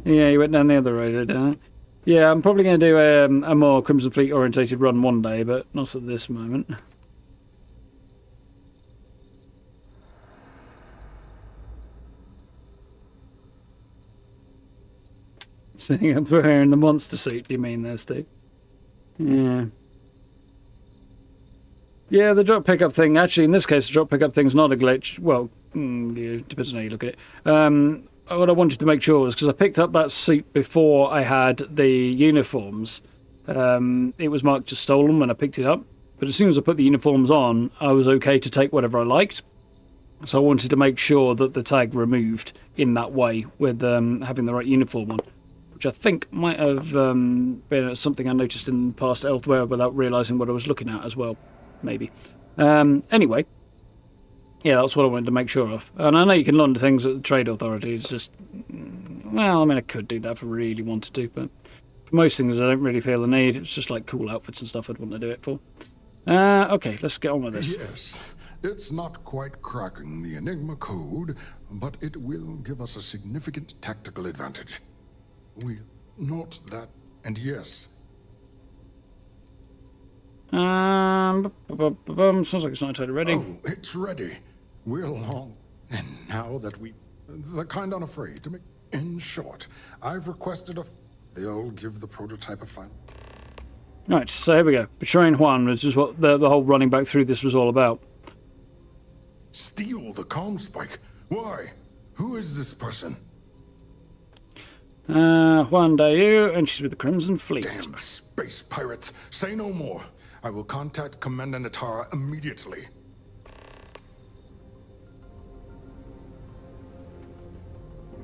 Yeah, you went down the other road, didn't it? Yeah, I'm probably going to do a more Crimson Fleet orientated run one day, but not at this moment. Sitting up there in the monster suit, you mean there, Steve? Yeah. Yeah, the drop pickup thing, actually, in this case, the drop pickup thing's not a glitch. Well, it depends on how you look at it. What I wanted to make sure was, because I picked up that suit before I had the uniforms, it was marked as stolen when I picked it up. But as soon as I put the uniforms on, I was okay to take whatever I liked. So I wanted to make sure that the tag removed in that way with having the right uniform on. Which I think might have been something I noticed in past elsewhere without realising what I was looking at as well. Maybe. Anyway. Yeah, that's what I wanted to make sure of. And I know you can launder things at the trade authority. It's just... Well, I mean, I could do that if I really wanted to, but... For most things, I don't really feel the need. It's just like cool outfits and stuff I'd want to do it for. Okay, let's get on with this. Yes. It's not quite cracking the Enigma code, but it will give us a significant tactical advantage. We note that, and yes. Sounds like it's not totally ready. Oh, it's ready. We're long. And now that the kind unafraid to make... In short, I've requested they'll give the prototype a final... Right, so here we go. Betraying Juan, which is what the whole running back through this was all about. Steal the comm spike? Why? Who is this person? Juan Dayu, and she's with the Crimson Fleet. Damn space pirates. Say no more. I will contact Commander Natara immediately.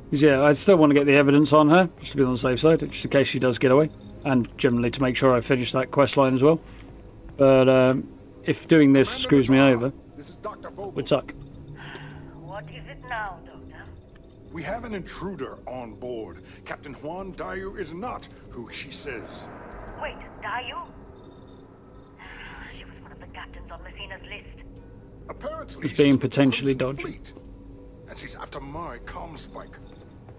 Yeah, I still want to get the evidence on her, just to be on the safe side, just in case she does get away. And generally to make sure I finish that quest line as well. But if doing this screws me over, would suck. What is it now, Doctor? We have an intruder on board. Captain Juan Dayu is not who she says. Wait, Dayu? She was one of the captains on Messina's list. Apparently, it's being potentially dodgy. And she's after my comm spike.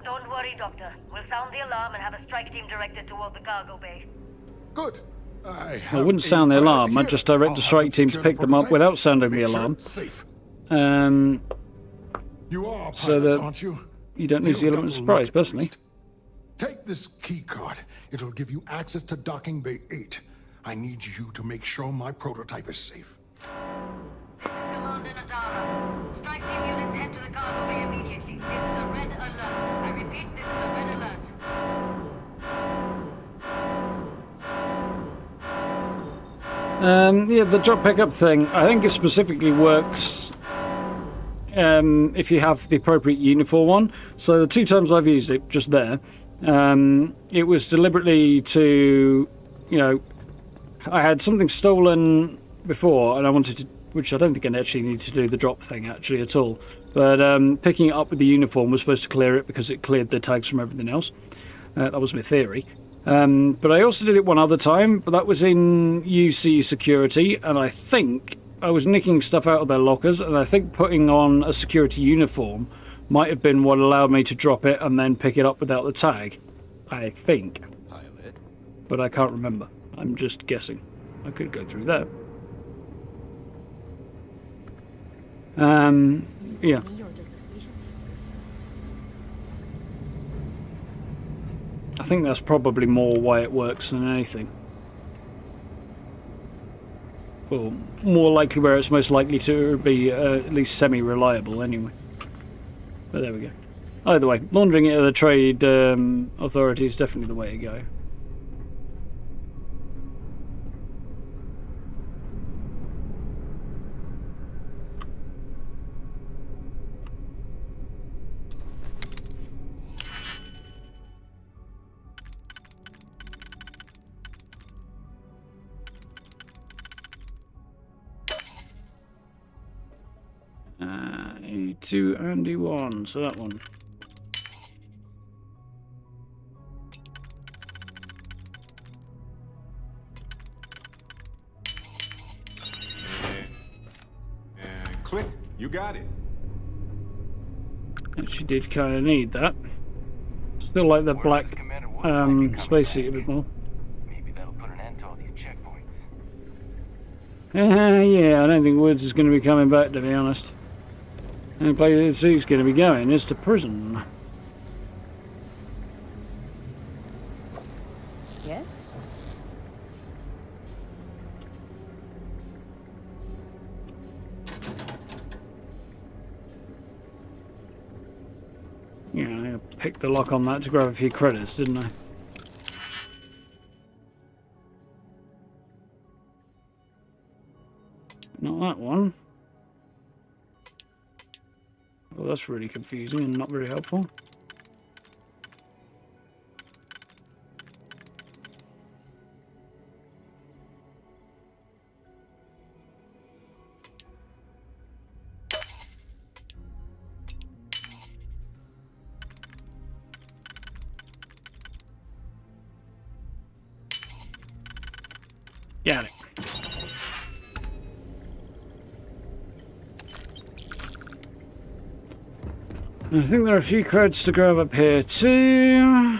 Don't worry, Doctor. We'll sound the alarm and have a strike team directed toward the cargo bay. Good. I wouldn't sound the alarm. I'd just direct a strike team to pick them up without sounding the alarm. You are so that aren't you? You don't lose the element of surprise, personally. Take this key card. It'll give you access to docking bay 8. I need you to make sure my prototype is safe. This is Commander Natara. Strike team units head to the cargo bay immediately. This is a red alert. I repeat, this is a red alert. Yeah, the drop pickup thing, I think it specifically works if you have the appropriate uniform on. So the 2 times I've used it, just there, it was deliberately to, I had something stolen before and I wanted to, which I don't think I actually need to do the drop thing actually at all, but picking it up with the uniform was supposed to clear it because it cleared the tags from everything else. That was my theory. But I also did it one other time, but that was in UC security, and I think I was nicking stuff out of their lockers, and I think putting on a security uniform might have been what allowed me to drop it and then pick it up without the tag. I think. Pilot. But I can't remember. I'm just guessing. I could go through that. Yeah. I think that's probably more why it works than anything. Well, more likely where it's most likely to be at least semi-reliable anyway. But there we go. Either way, laundering it to the trade authority is definitely the way to go. E2 and E1, so that one. And click, you got it. Actually did kind of need that. Still like the black spacesuit a bit more. Maybe that'll put an end to all these checkpoints. Yeah, I don't think Woods is going to be coming back, to be honest. The only place he's going to be going is to prison. Yes? Yeah, I picked the lock on that to grab a few credits, didn't I? Not that one. Well, that's really confusing and not very helpful. Got it. I think there are a few creds to grab up here too.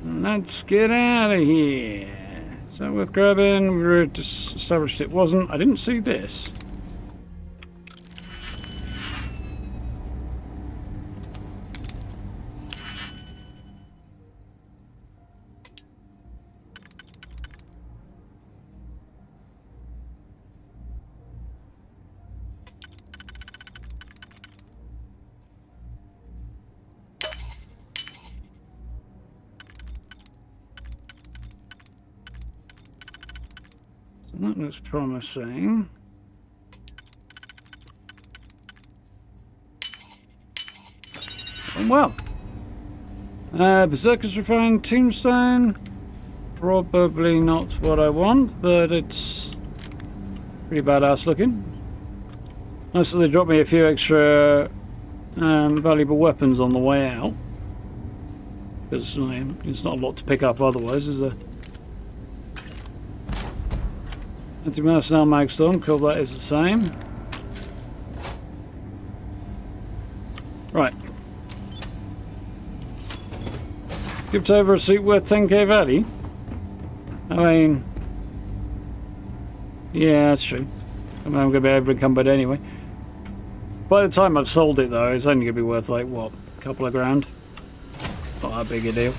Let's get out of here. Is that worth grabbing? We already established it wasn't. I didn't see this. That looks promising. Well, Berserker's Refined Tombstone. Probably not what I want, but it's pretty badass looking. Nice that they dropped me a few extra valuable weapons on the way out. Because it's not a lot to pick up otherwise, is there? Anti-mercenary magstorm, cool, that is the same. Right. Skipped over a suit worth 10k value. I mean, yeah, that's true. I'm going to be able to come back anyway. By the time I've sold it though, it's only going to be worth like, what, a couple of grand? Not that big a deal.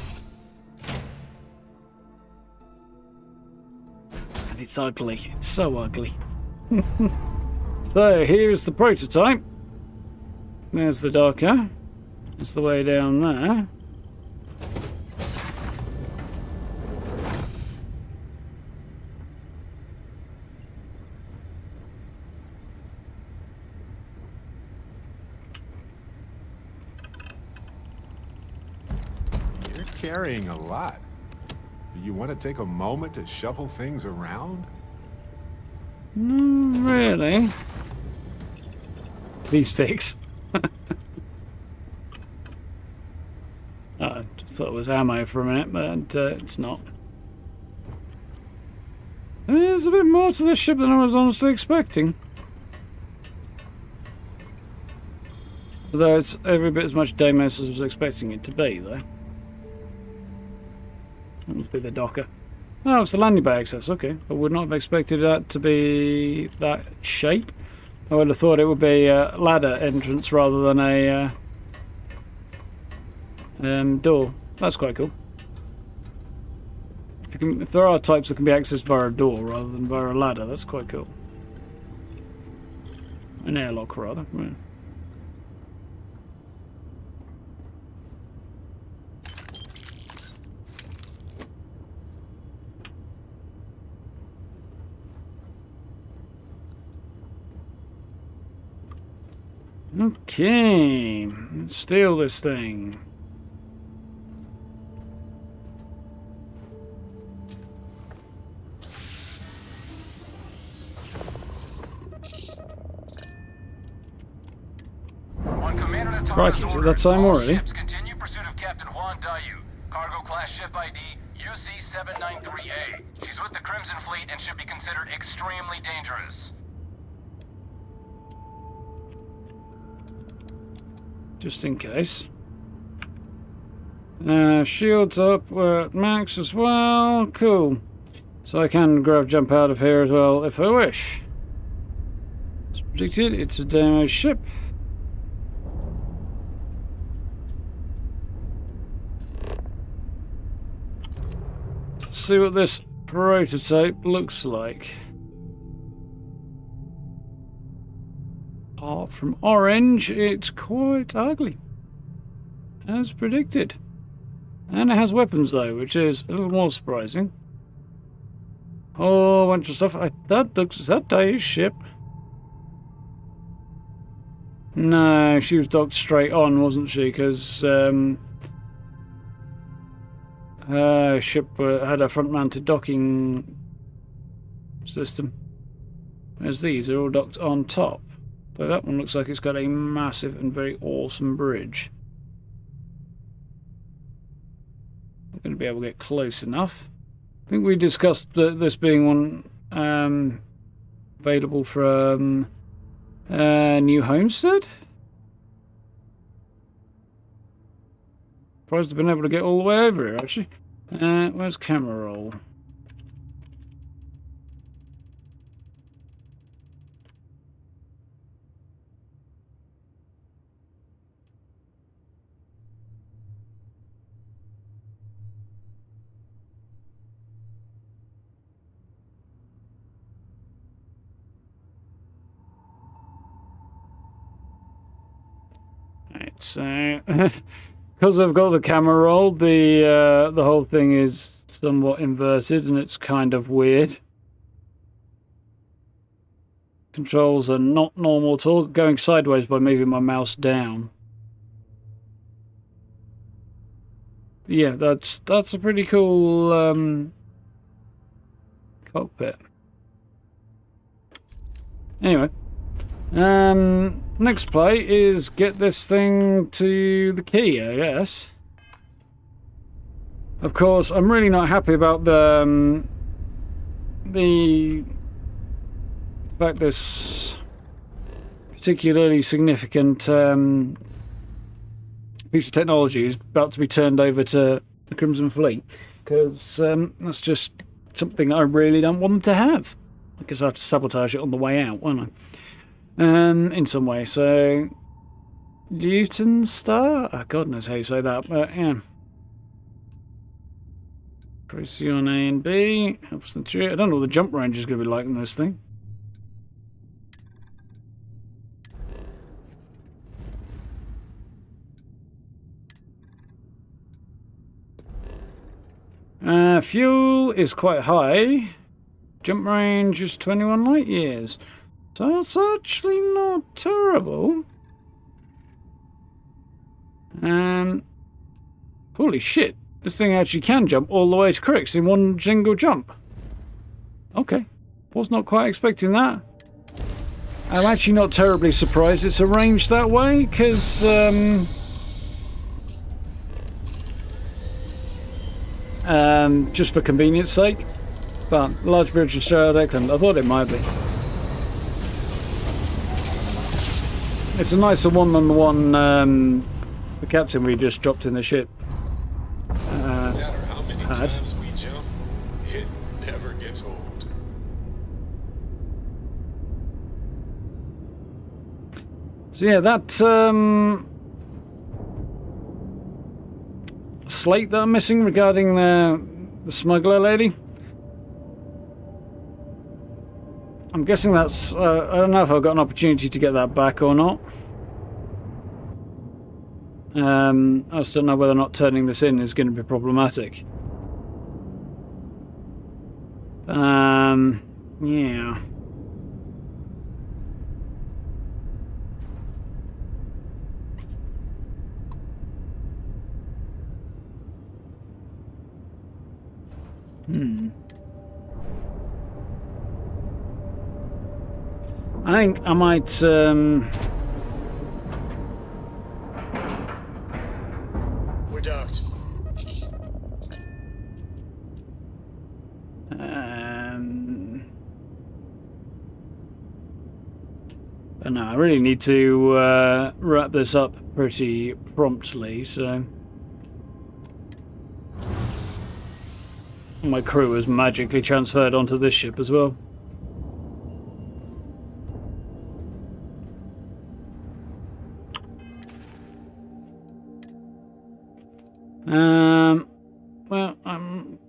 It's ugly. It's so ugly. So here's the prototype. There's the Docker. That's the way down there. You're carrying a lot. Do you want to take a moment to shuffle things around? Really? These figs. I just thought it was ammo for a minute, but it's not. There's a bit more to this ship than I was honestly expecting. Although it's every bit as much Deimos as I was expecting it to be, though. That must be the Docker. Oh, it's the landing bay access. Okay. I would not have expected that to be that shape. I would have thought it would be a ladder entrance rather than a door. That's quite cool. If there are types that can be accessed via a door rather than via a ladder, that's quite cool. An airlock, rather. Yeah. Okay, let's steal this thing. Crikey, is it that time already? Continue pursuit of Captain Juan Dayu. Cargo class ship ID UC-793A. She's with the Crimson Fleet and should be considered extremely dangerous. Just in case. Shields up, we're at max as well. Cool. So I can jump out of here as well if I wish. As predicted, it's a damaged ship. Let's see what this prototype looks like. Apart from orange, it's quite ugly, as predicted. And it has weapons though, which is a little more surprising. Oh, a bunch of stuff. Is that Dayu's ship? No, she was docked straight on, wasn't she? Because her ship had a front-mounted docking system. Whereas these are all docked on top. But that one looks like it's got a massive and very awesome bridge. I'm going to be able to get close enough. I think we discussed this being one available from New Homestead. Surprised I've been able to get all the way over here, actually. Where's camera roll? Right, so because I've got the camera roll, the whole thing is somewhat inverted and it's kind of weird. Controls are not normal at all. Going sideways by moving my mouse down. Yeah, that's a pretty cool cockpit. Anyway. Next play is get this thing to the key, I guess. Of course, I'm really not happy about the fact this particularly significant piece of technology is about to be turned over to the Crimson Fleet, because that's just something I really don't want them to have. I guess I have to sabotage it on the way out, won't I? In some way. So Luton Star? Oh, God knows how you say that, but yeah. Press on A and B. I don't know what the jump range is going to be like in this thing. Fuel is quite high. Jump range is 21 light years. So that's actually not terrible. Holy shit. This thing actually can jump all the way to Crix in one single jump. Okay. Was not quite expecting that. I'm actually not terribly surprised it's arranged that way, because just for convenience sake. But large bridge and straight Excellent. I thought it might be. It's a nicer one than the one the captain we just dropped in the ship No matter how many times we jump, hit So yeah, that slate that I'm missing regarding the smuggler lady. I'm guessing that's... I don't know if I've got an opportunity to get that back or not. I just don't know whether or not turning this in is going to be problematic. Yeah. I think I might, We're docked. But no, I really need to wrap this up pretty promptly, so... My crew is magically transferred onto this ship as well. Well, I'm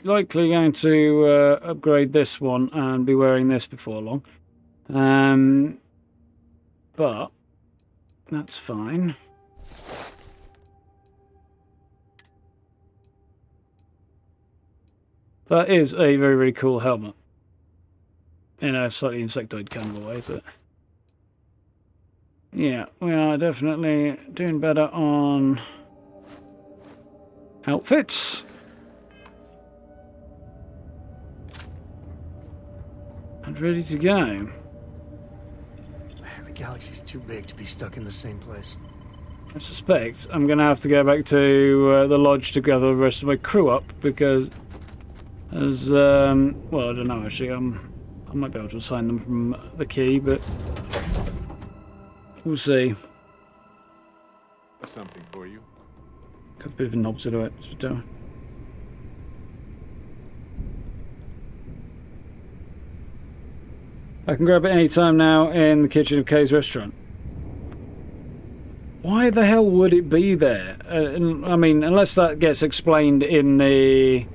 likely going to upgrade this one and be wearing this before long. But that's fine. That is a very, very cool helmet. In a slightly insectoid kind of a way, but... Yeah, we are definitely doing better on... outfits. And ready to go. Man, the galaxy's too big to be stuck in the same place. I suspect I'm going to have to go back to the lodge to gather the rest of my crew up, because as well, I don't know actually. I might be able to assign them from the key, but we'll see. Something for you. Got a bit of a knob silhouette. I can grab it any time now in the kitchen of Kay's restaurant. Why the hell would it be there? I mean, unless that gets explained in the...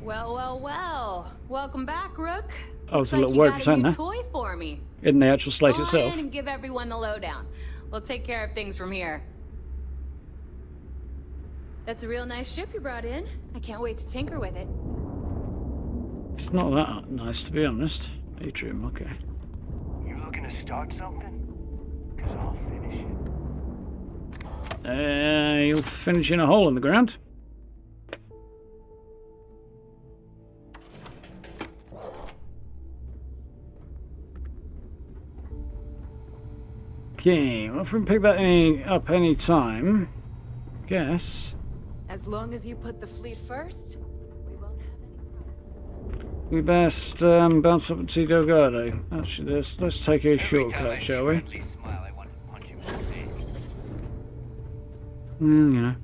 Well, well, well. Welcome back, Rook. I was Looks a like little you worried got for a saying new that. toy for me. In the actual slate Go on itself. in and give everyone the lowdown. We'll take care of things from here. That's a real nice ship you brought in. I can't wait to tinker with it. It's not that nice, to be honest. Atrium, okay. You looking to start something? Because I'll finish it. You'll finish in a hole in the ground. Okay, well, if we can pick that up any time, guess As long as you put the fleet first, we won't have any problems. we best bounce up and see Delgado. Actually, let's take a shortcut, shall we? You know.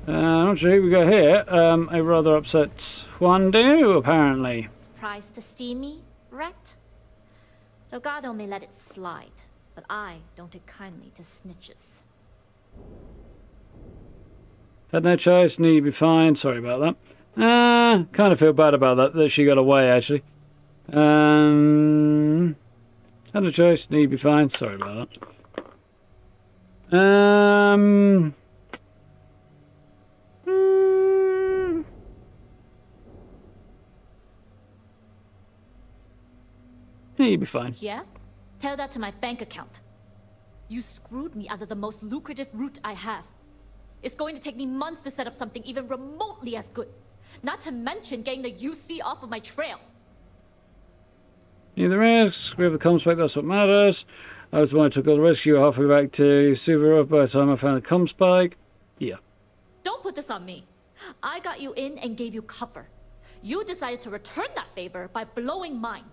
Not sure who we got here. A rather upset Huandu, apparently. Surprised to see me, Ret? Delgado may let it slide, but I don't take kindly to snitches. Had no choice, knew you'd be fine. Sorry about that. Kind of feel bad about that she got away, actually. Had no choice, knew you'd be fine. Sorry about that. Yeah, you'll be fine. Yeah? Tell that to my bank account. You screwed me out of the most lucrative route I have. It's going to take me months to set up something even remotely as good. Not to mention getting the UC off of my trail. Need the risk. We have the comms spike, that's what matters. I was the one who took all the risk. You were halfway back to Suvorov by the time I found the comms spike. Yeah. Don't put this on me. I got you in and gave you cover. You decided to return that favor by blowing mine.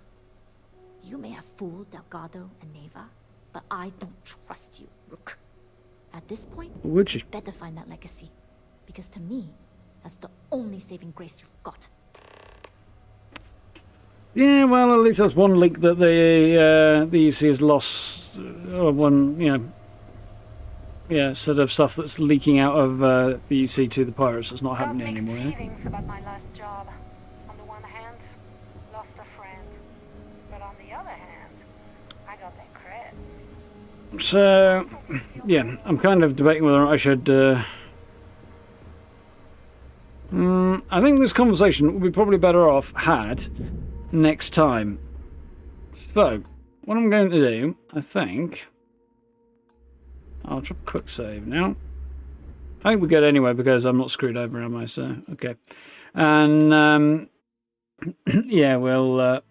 You may have fooled Delgado and Neva, but I don't trust you, Rook. At this point, Would you? better find that legacy. Because to me, that's the only saving grace you've got. Yeah, well, at least that's one link that the EC has lost. One, yeah, sort of stuff that's leaking out of the EC to the pirates. That's not happening anymore. Feelings about my last job. On the one hand, lost a friend, but on the other hand, I got the creds. So, yeah, I'm kind of debating whether I should. I think this conversation would be probably better off had next time. So, what I'm going to do, I think, I'll drop a quick save now. I think we're good anyway because I'm not screwed over, am I? So, okay. And, yeah, we'll...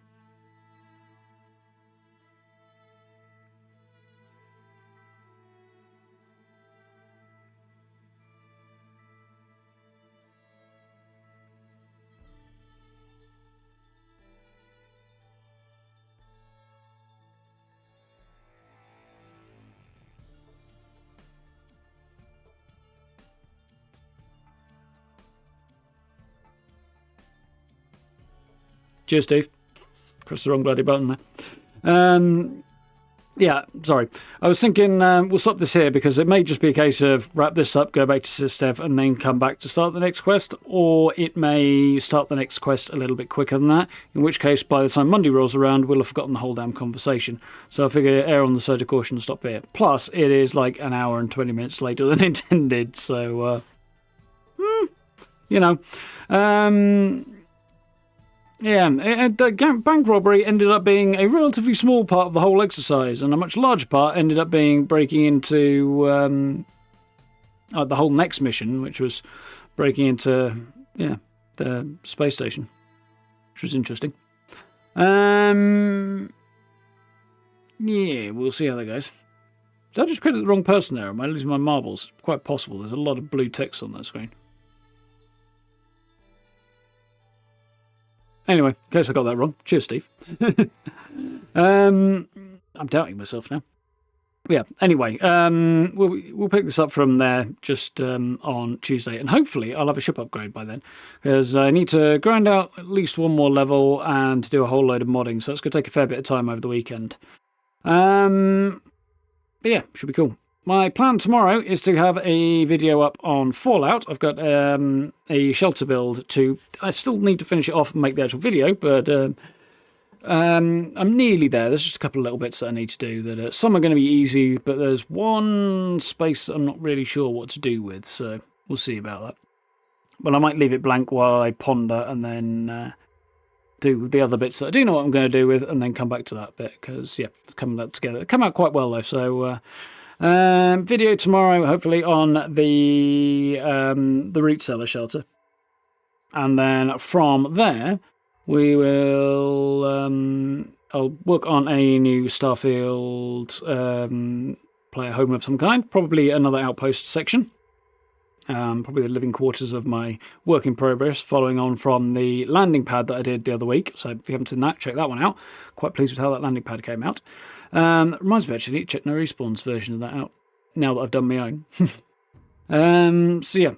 Cheers, Steve. Press the wrong bloody button there. Yeah, sorry. I was thinking we'll stop this here because it may just be a case of wrap this up, go back to Sistev, and then come back to start the next quest, or it may start the next quest a little bit quicker than that, in which case by the time Monday rolls around, we'll have forgotten the whole damn conversation. So I figure err on the side of caution and stop here. Plus, it is like an hour and 20 minutes later than intended, so, you know. Yeah, the bank robbery ended up being a relatively small part of the whole exercise, and a much larger part ended up being breaking into the whole next mission, which was breaking into the space station, which was interesting. Yeah, we'll see how that goes. Did I just credit the wrong person there? Am I losing my marbles? Quite possible. There's a lot of blue text on that screen. Anyway, in case I got that wrong. Cheers, Steve. I'm doubting myself now. Yeah, anyway, we'll pick this up from there just on Tuesday. And hopefully I'll have a ship upgrade by then. Because I need to grind out at least one more level and do a whole load of modding. So it's going to take a fair bit of time over the weekend. But yeah, should be cool. My plan tomorrow is to have a video up on Fallout. I've got a shelter build to... I still need to finish it off and make the actual video, but I'm nearly there. There's just a couple of little bits that I need to do. That some are going to be easy, but there's one space that I'm not really sure what to do with, so we'll see about that. But I might leave it blank while I ponder and then do the other bits that I do know what I'm going to do with, and then come back to that bit, because, yeah, it's coming up together. It came out quite well, though, so... video tomorrow, hopefully, on the root cellar shelter. And then from there, we will... I'll work on a new Starfield player home of some kind. Probably another outpost section. Probably the living quarters of my work in progress, following on from the landing pad that I did the other week. So if you haven't seen that, check that one out. Quite pleased with how that landing pad came out. Reminds me, actually, check No Respawn's version of that out, now that I've done my own. So yeah,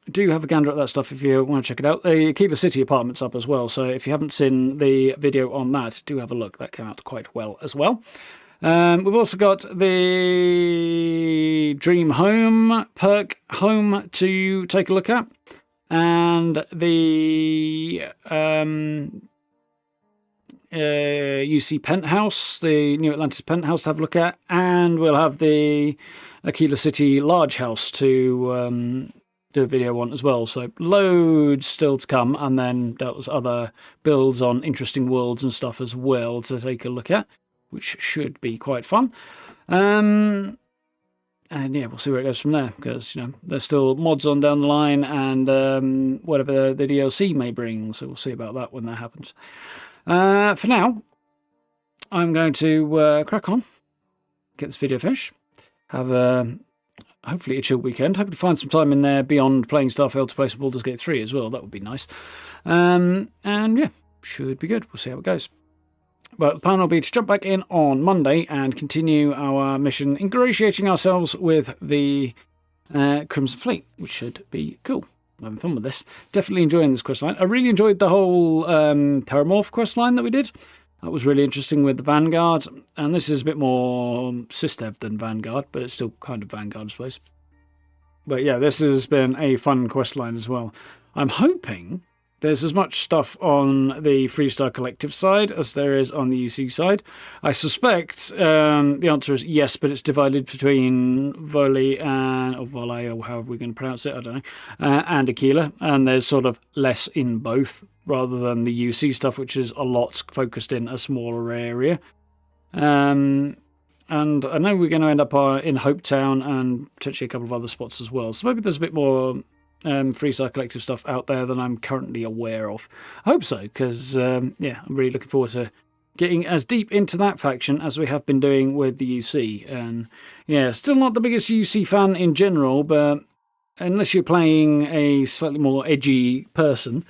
do have a gander at that stuff if you want to check it out. The Keeler City apartment's up as well, so if you haven't seen the video on that, do have a look. That came out quite well as well. We've also got the Dream Home perk home to take a look at, and the UC Penthouse, the New Atlantis Penthouse to have a look at, and we'll have the Aquila City Large House to do a video on as well. So loads still to come, and then there's other builds on interesting worlds and stuff as well to take a look at, which should be quite fun. And yeah, we'll see where it goes from there, because, you know, there's still mods on down the line, and whatever the DLC may bring, so we'll see about that when that happens. For now, I'm going to crack on, get this video finished, have hopefully a chill weekend. Hope to find some time in there beyond playing Starfield to play some Baldur's Gate 3 as well. That would be nice. And yeah, should be good. We'll see how it goes. But the plan will be to jump back in on Monday and continue our mission, ingratiating ourselves with the Crimson Fleet, which should be cool. I'm having fun with this. Definitely enjoying this questline. I really enjoyed the whole Terramorph questline that we did. That was really interesting with the Vanguard. And this is a bit more Systev than Vanguard, but it's still kind of Vanguard, I suppose. But yeah, this has been a fun questline as well. I'm hoping there's as much stuff on the Freestar Collective side as there is on the UC side. I suspect the answer is yes, but it's divided between Voli and, or Vole, or however we're going to pronounce it, I don't know, and Aquila, and there's sort of less in both, rather than the UC stuff, which is a lot focused in a smaller area. And I know we're going to end up in Hopetown and potentially a couple of other spots as well, so maybe there's a bit more Freestar Collective stuff out there than I'm currently aware of. I hope so, because yeah, I'm really looking forward to getting as deep into that faction as we have been doing with the UC. And yeah, still not the biggest UC fan in general, but unless you're playing a slightly more edgy person,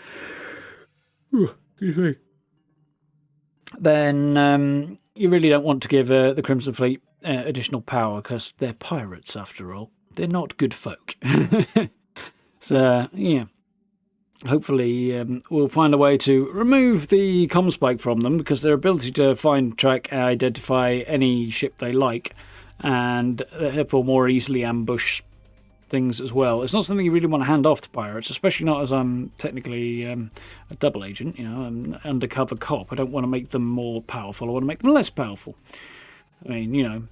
then you really don't want to give the Crimson Fleet additional power, because they're pirates after all. They're not good folk. So, yeah, hopefully we'll find a way to remove the comm spike from them, because their ability to find, track, and identify any ship they like, and therefore more easily ambush things as well. It's not something you really want to hand off to pirates, especially not as I'm technically a double agent, you know, I'm an undercover cop. I don't want to make them more powerful, I want to make them less powerful. I mean, you know,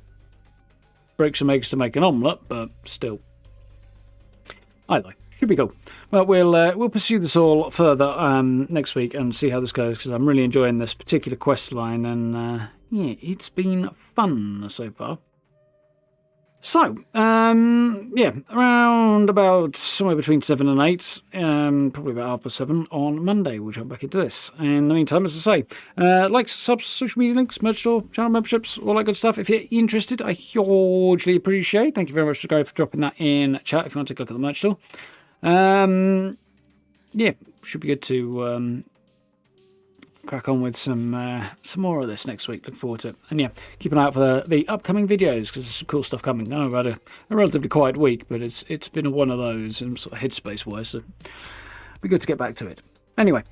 breaks some eggs to make an omelette, but still. Either should be cool. Well, we'll pursue this all further next week and see how this goes, because I'm really enjoying this particular quest line, and yeah, it's been fun so far. So, yeah, around about somewhere between 7 and 8, probably about 7:30 on Monday, we'll jump back into this. In the meantime, as I say, likes, subs, social media links, merch store, channel memberships, all that good stuff. If you're interested, I hugely appreciate. Thank you very much, guys, for dropping that in chat if you want to take a look at the merch store. Yeah, should be good to crack on with some more of this next week. Look forward to it. And yeah, keep an eye out for the upcoming videos, because there's some cool stuff coming. I know I've had a relatively quiet week, but it's been one of those, and sort of headspace wise, so it'll be good to get back to it. Anyway,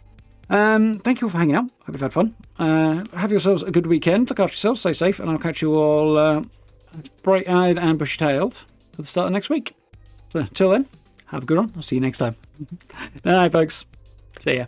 thank you all for hanging out. Hope you've had fun. Have yourselves a good weekend. Look after yourselves, stay safe, and I'll catch you all bright-eyed and bushy-tailed at the start of next week. So until then, have a good one. I'll see you next time. Bye, folks. See ya.